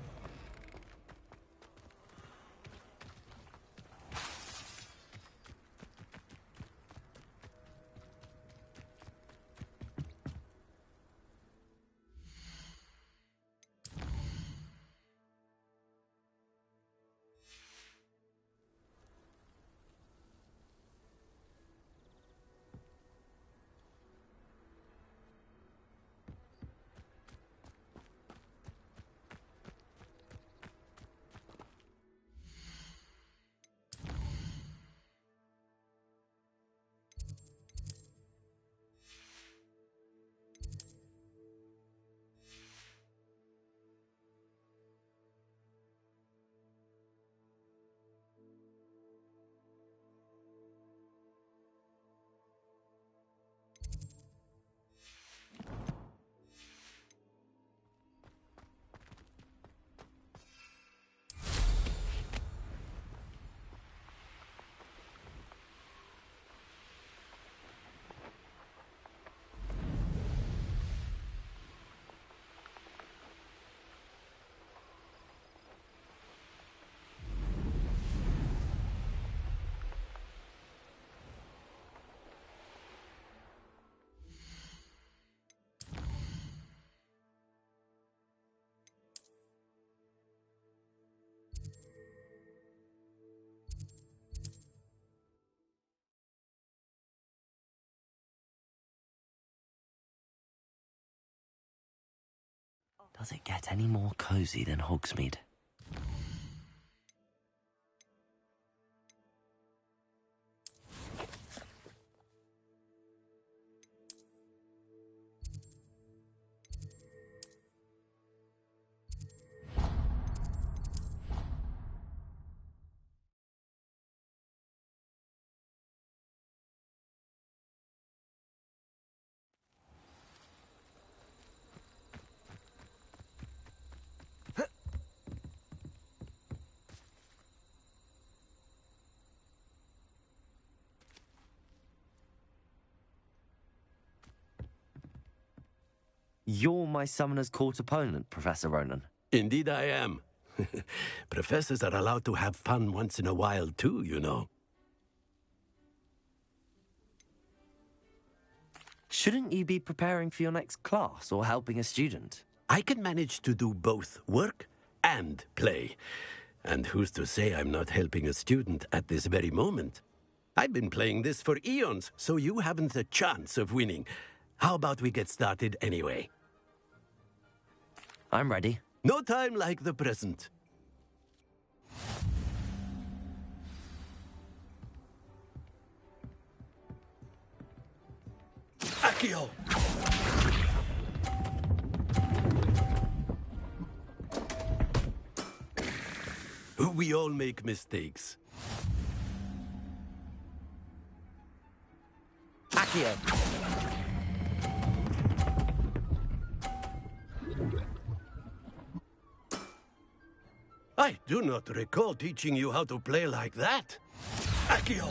Does it get any more cozy than Hogsmeade? You're my Summoner's Court opponent, Professor Ronan. Indeed I am. Professors are allowed to have fun once in a while too, you know. Shouldn't you be preparing for your next class or helping a student? I can manage to do both work and play. And who's to say I'm not helping a student at this very moment? I've been playing this for eons, so you haven't a chance of winning. How about we get started anyway? I'm ready. No time like the present. Accio! We all make mistakes. Accio! I do not recall teaching you how to play like that. Accio!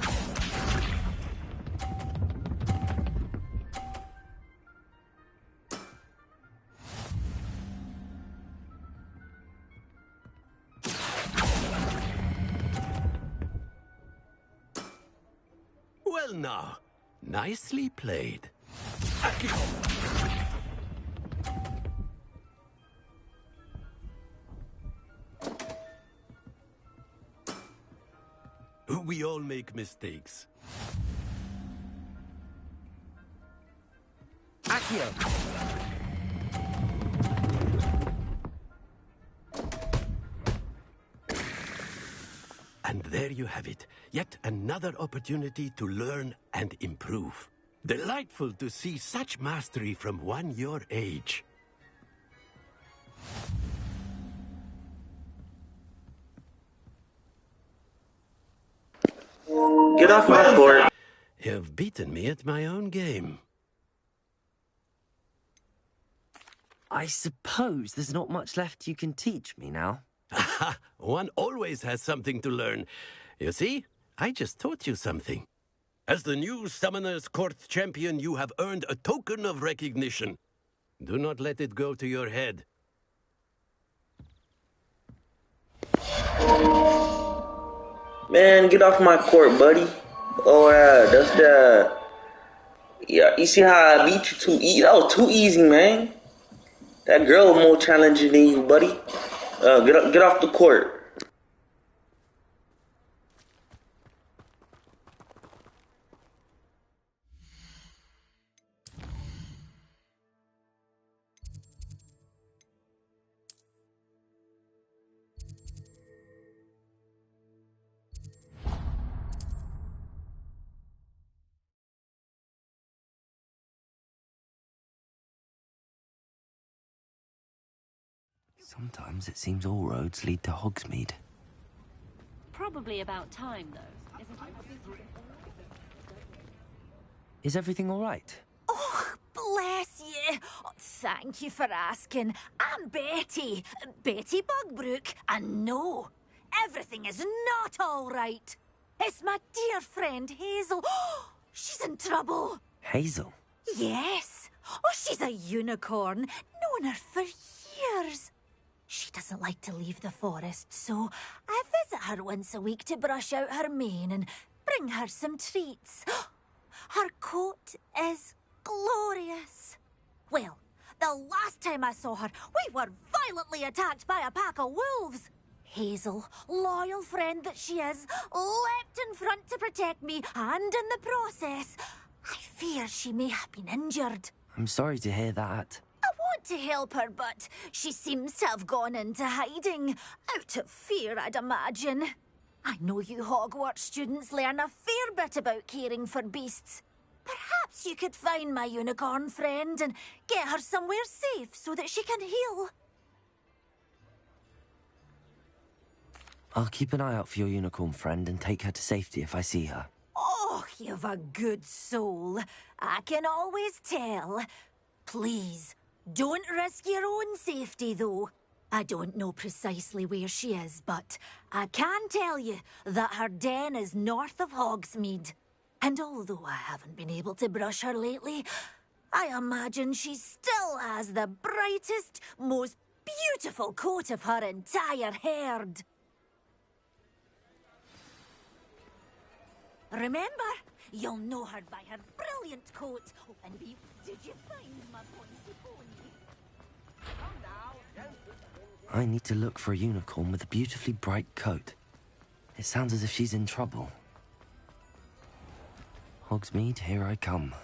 Well now, nicely played. Accio! We all make mistakes. Accio! And there you have it. Yet another opportunity to learn and improve. Delightful to see such mastery from one your age. Get off my court. You've beaten me at my own game. I suppose there's not much left you can teach me now. One always has something to learn. You see, I just taught you something. As the new Summoner's Court champion, you have earned a token of recognition. Do not let it go to your head. Man, get off my court, buddy. Oh, yeah, that's the... Yeah, you see how I beat you too easy? That was too easy, man. That girl was more challenging than you, buddy. Get off the court. Sometimes it seems all roads lead to Hogsmeade. Probably about time, though, isn't it? Is everything all right? Oh, bless you. Oh, thank you for asking. I'm Betty. Betty Bugbrook. And no, everything is not all right. It's my dear friend Hazel. She's in trouble. Hazel? Yes. Oh, she's a unicorn. Known her for years. She doesn't like to leave the forest, so I visit her once a week to brush out her mane and bring her some treats. Her coat is glorious. Well, the last time I saw her, we were violently attacked by a pack of wolves. Hazel, loyal friend that she is, leapt in front to protect me, and in the process, I fear she may have been injured. I'm sorry to hear that. I won't to help her, but she seems to have gone into hiding. Out of fear, I'd imagine. I know you Hogwarts students learn a fair bit about caring for beasts. Perhaps you could find my unicorn friend and get her somewhere safe so that she can heal. I'll keep an eye out for your unicorn friend and take her to safety if I see her. Oh, you've a good soul. I can always tell. Please, don't risk your own safety, though. I don't know precisely where she is, but I can tell you that her den is north of Hogsmeade. And although I haven't been able to brush her lately, I imagine she still has the brightest, most beautiful coat of her entire herd. Remember, you'll know her by her brilliant coat. Oh, and did you find my pointy pony? I need to look for a unicorn with a beautifully bright coat. It sounds as if she's in trouble. Hogsmeade, here I come.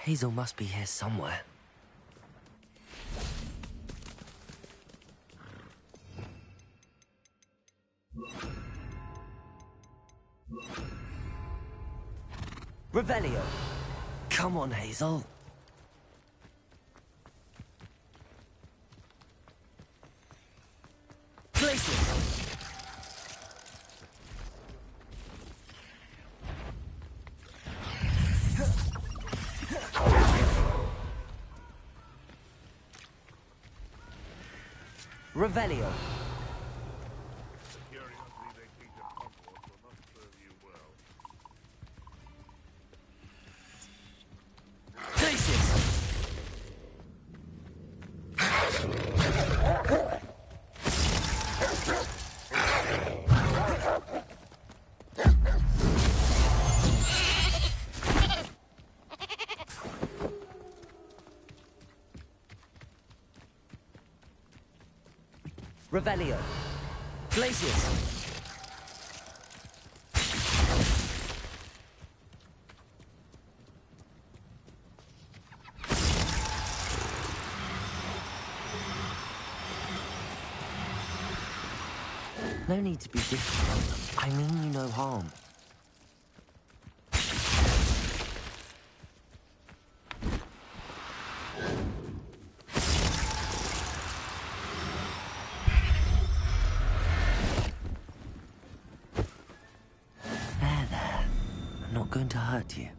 Hazel must be here somewhere. Revelio! Come on, Hazel. Places! Revelio. Revelio. Glaciers. No need to be difficult. I mean you no harm. Going to hurt you.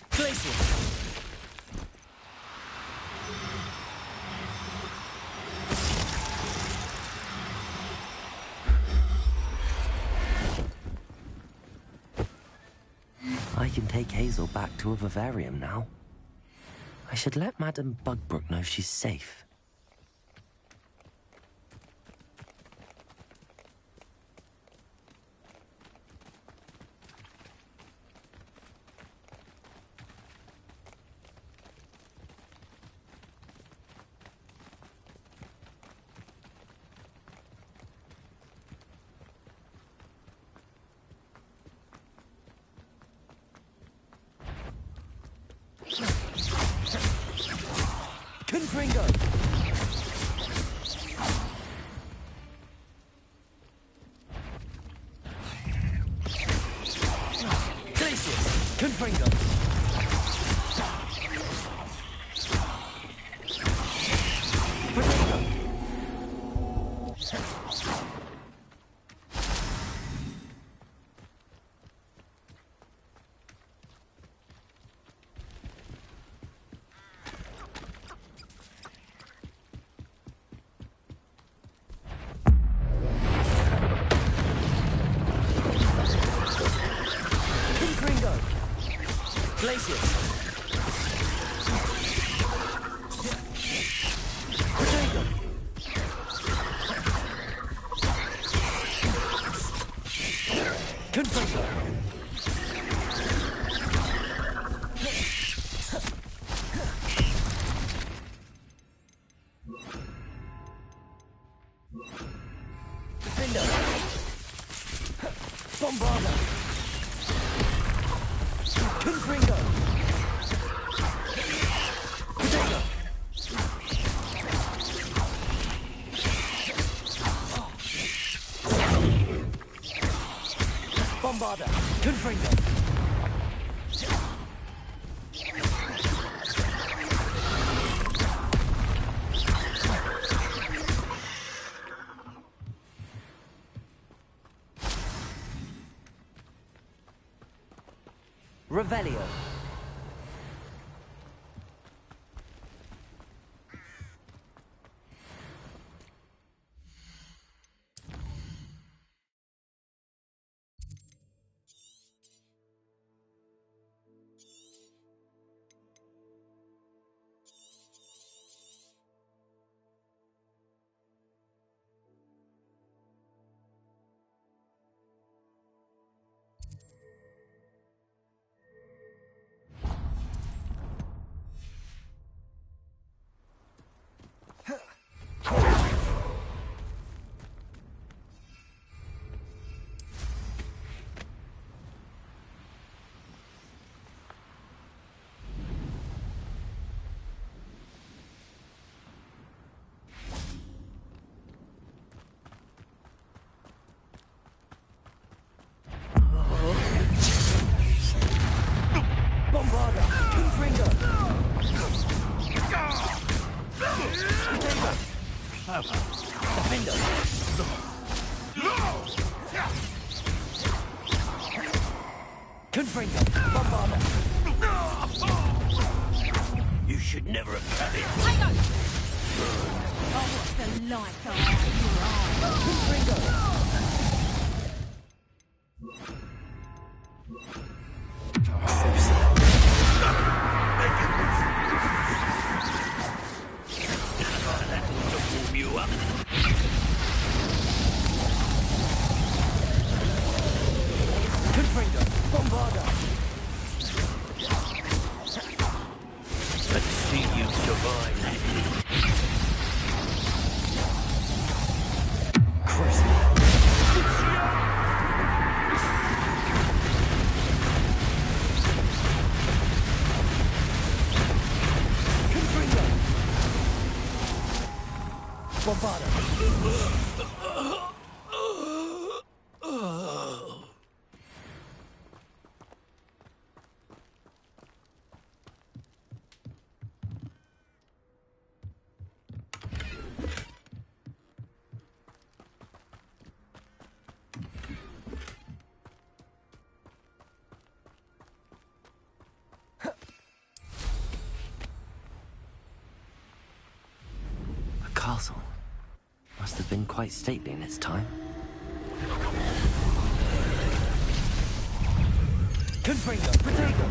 Places. I can take Hazel back to a vivarium now. I should let Madame Bugbrook know she's safe. Confringo! Glaciers! Confringo! Glacius! Confringo! Defender! Bombarda! Confringo! Potato! Bombarda! Confringo! Revelio. Bombarda! Confringo! Defender! Confringo! Bombarda! You should never have done it. Hang on! Oh, what's the light on your eye? Confringo! Confringo! Bombarda! Let's see you survive that heat. Confringo! Bombarda! A castle. Must have been quite stately in its time. Confringo! Potato!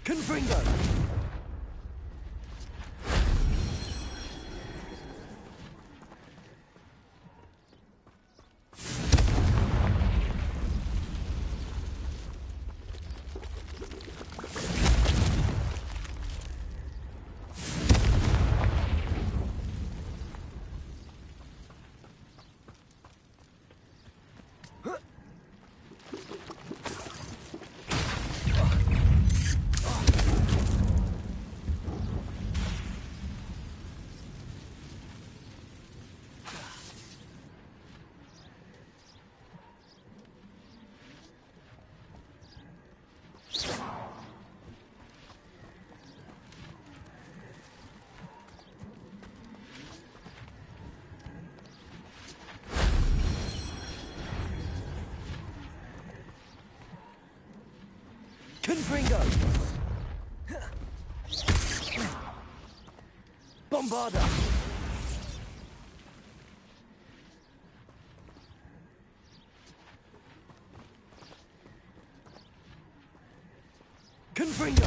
Confringo! Confringo! Bombarda! Confringo!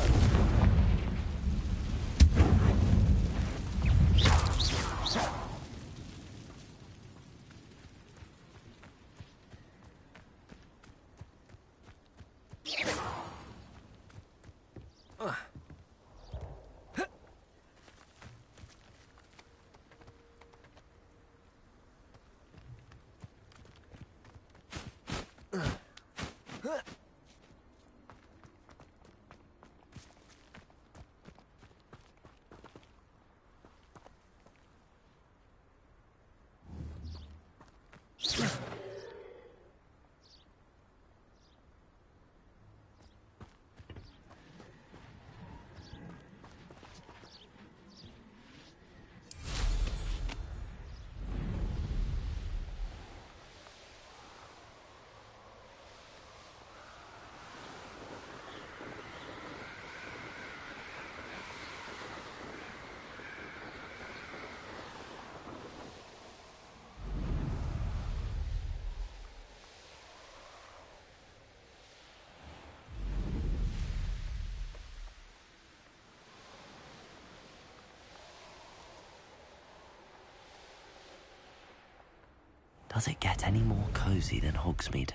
Does it get any more cozy than Hogsmeade?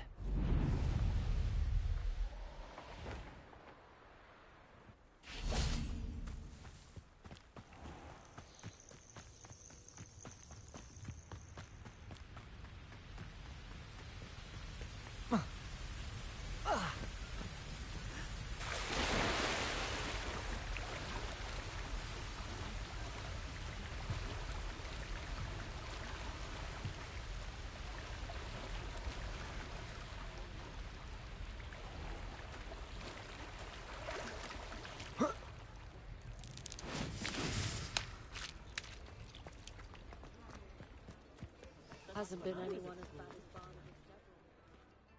Hasn't been anyone as bad as Barnaby.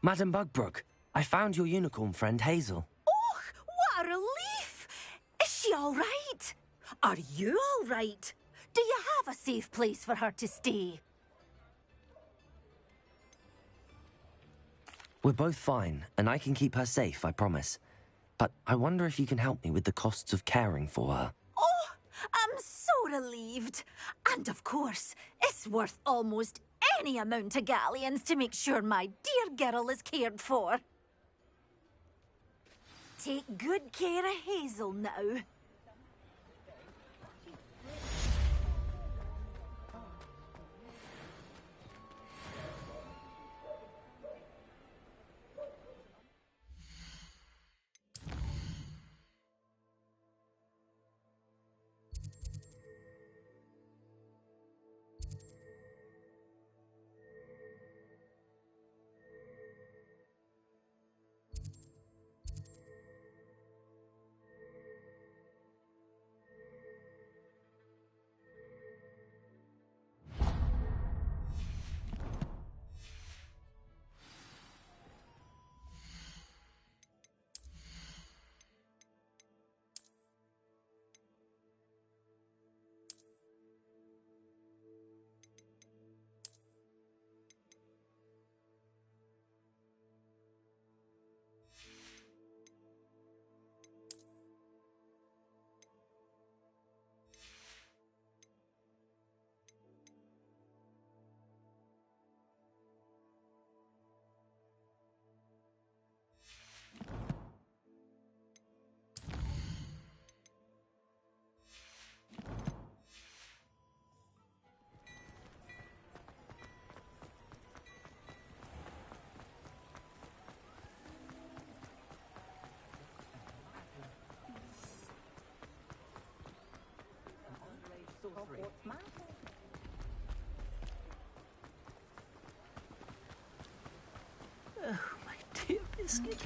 Madam Bugbrook, I found your unicorn friend Hazel. Oh, what a relief! Is she all right? Are you all right? Do you have a safe place for her to stay? We're both fine, and I can keep her safe, I promise. But I wonder if you can help me with the costs of caring for her. Oh, I'm so relieved. And of course, it's worth almost any amount of galleons to make sure my dear girl is cared for. Take good care of Hazel now. Oh, my dear Biscuit.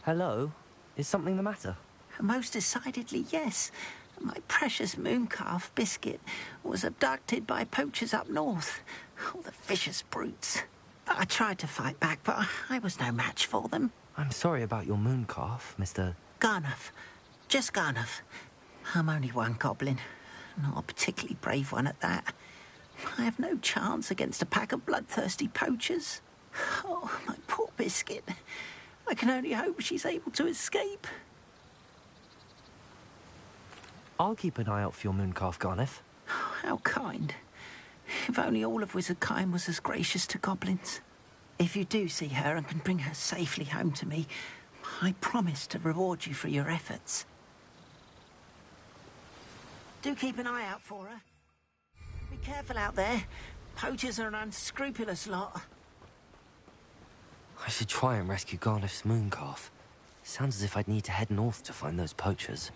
Hello? Is something the matter? Most decidedly, yes. My precious mooncalf, Biscuit, was abducted by poachers up north. Oh, the vicious brutes. I tried to fight back, but I was no match for them. I'm sorry about your mooncalf, Mr. Garnuff. Just Garnuff. I'm only one goblin. Not a particularly brave one at that. I have no chance against a pack of bloodthirsty poachers. Oh, my poor Biscuit. I can only hope she's able to escape. I'll keep an eye out for your mooncalf, Garneth. How kind. If only all of Wizardkind was as gracious to goblins. If you do see her and can bring her safely home to me, I promise to reward you for your efforts. Do keep an eye out for her. Be careful out there. Poachers are an unscrupulous lot. I should try and rescue Garneth's mooncalf. Sounds as if I'd need to head north to find those poachers.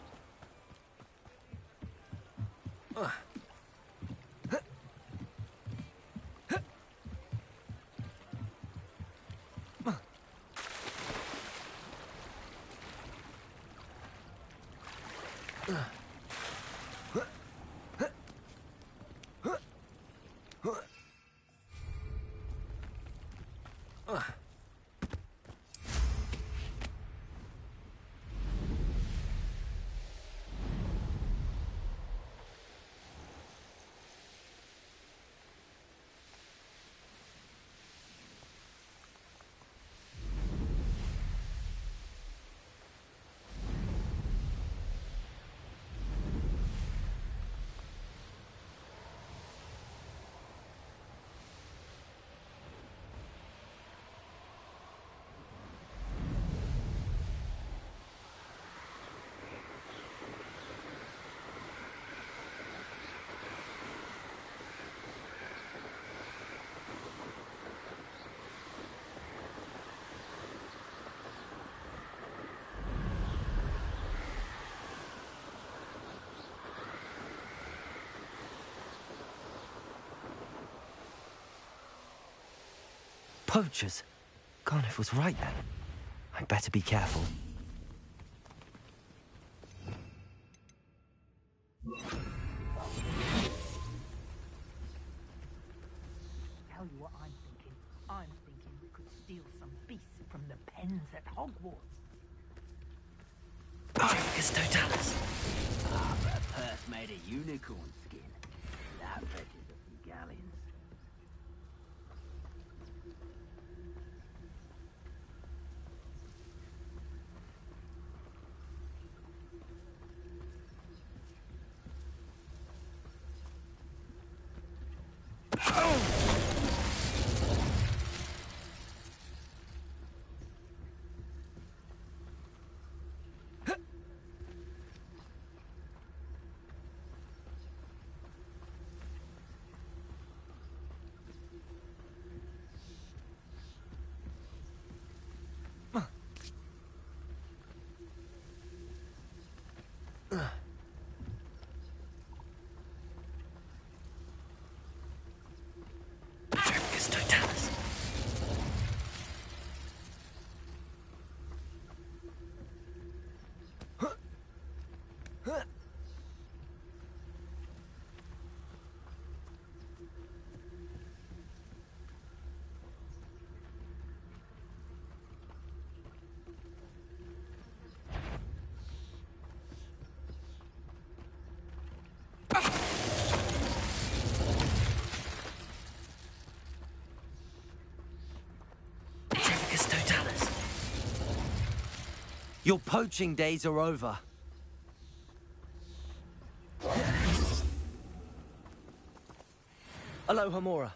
Poachers! Garneth was right then. I'd better be careful. Tell you what I'm thinking. I'm thinking we could steal some beasts from the pens at Hogwarts. Articus Totalis! Ah, but a purse made of unicorn skin. That fetches a few galleons. Articus Totalis! Articus Totalis! Your poaching days are over. Aloha Mora.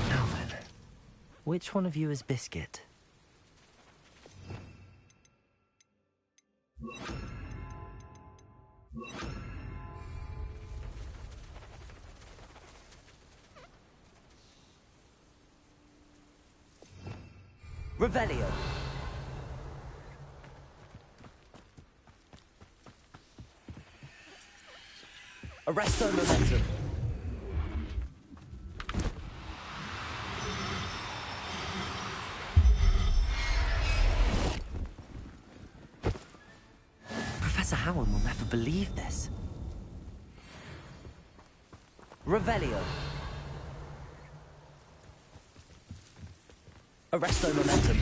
Now then, which one of you is Biscuit? Revelio. Arresto Momentum. Professor Howard will never believe this. Revelio. Arresto Momentum.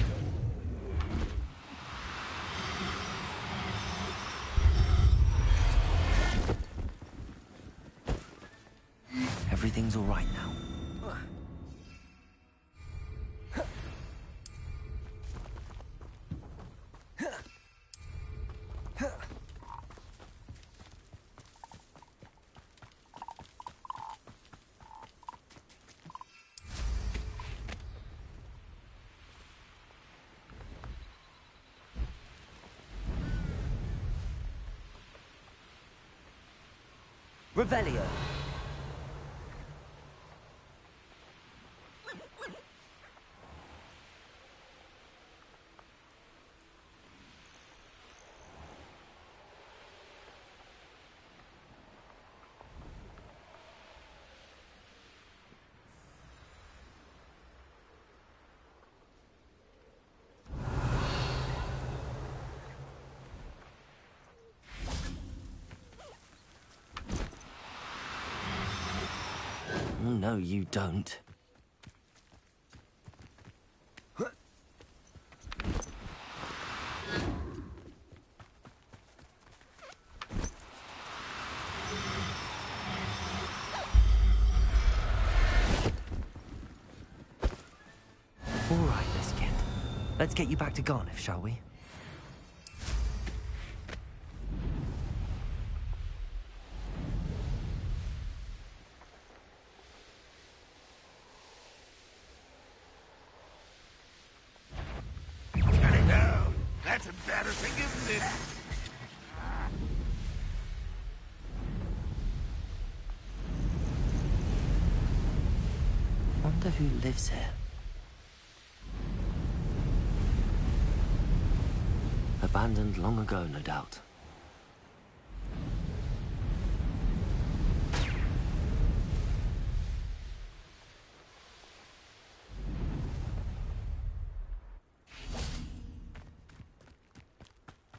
everything's all right now. Revelio. Oh, no, you don't. All right, Biscuit. Let's get you back to Garniff, shall we? That's embarrassing, isn't it? Wonder who lives here. Abandoned long ago, no doubt.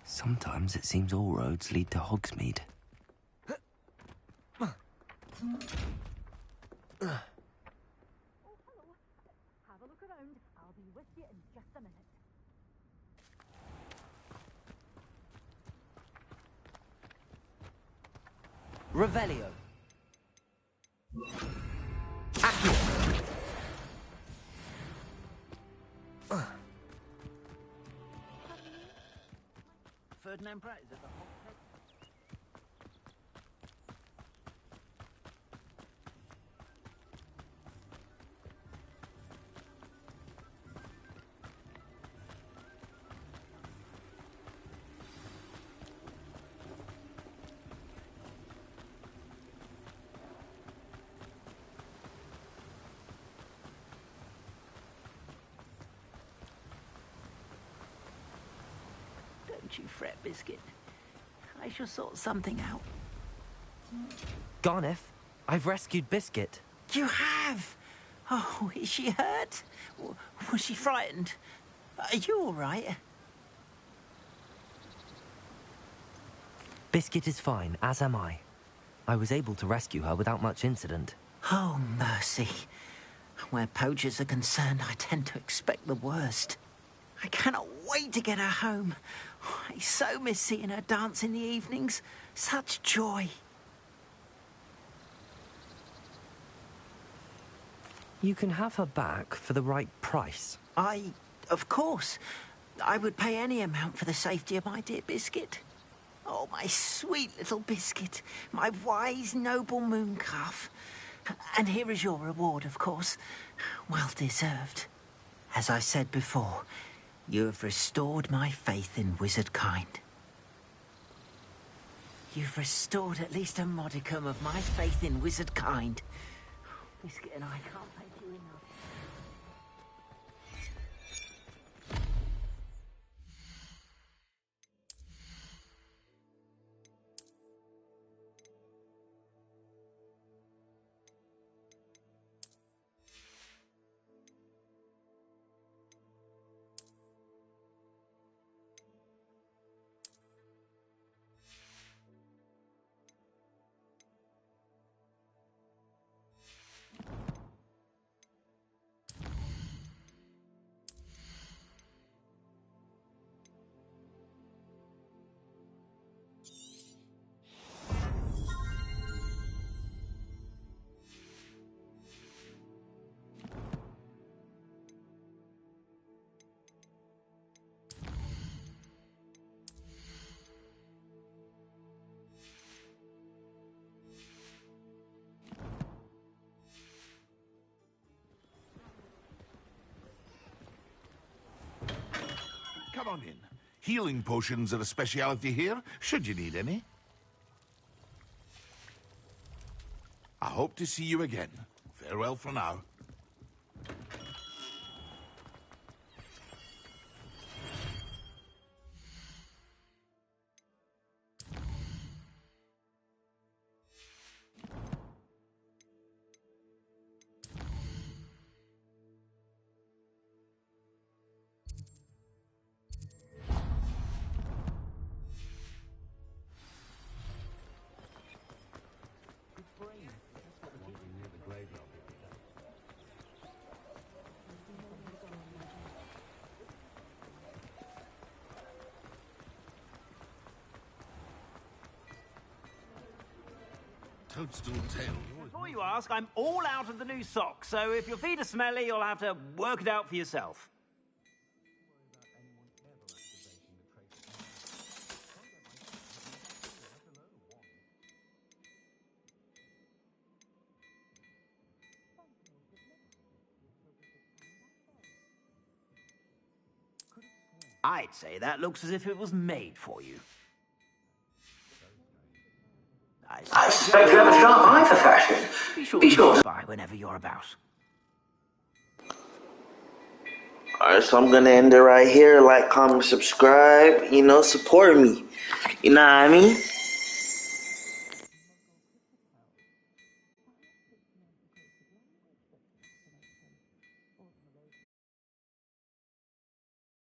Sometimes it seems all roads lead to Hogsmeade. Have a look around. I'll be with you in just a minute. Revelio. Ferdinand Pratt is at the Hogshead. Don't you fret, Biscuit. I shall sort something out. Garniff, I've rescued Biscuit. You have? Oh, is she hurt? Was she frightened? Are you all right? Biscuit is fine, as am I. I was able to rescue her without much incident. Oh, mercy. Where poachers are concerned, I tend to expect the worst. I cannot wait to get her home. I so miss seeing her dance in the evenings. Such joy. You can have her back for the right price. Of course, I would pay any amount for the safety of my dear Biscuit. Oh, my sweet little Biscuit, my wise, noble moon calf. And here is your reward, of course. Well deserved. As I said before, you have restored my faith in wizard kind. You've restored at least a modicum of my faith in wizard kind. Biscuit and I can't thank you enough. on in. Healing potions are a speciality here, should you need any. I hope to see you again. Farewell for now. Toadstool tail. Before you ask, I'm all out of the new socks, so if your feet are smelly, you'll have to work it out for yourself. I'd say that looks as if it was made for you. I suspect you have a sharp eye for fashion. Be sure to buy whenever you're about. Alright, so I'm gonna end it right here. Like, comment, subscribe. You know, support me. You know what I mean?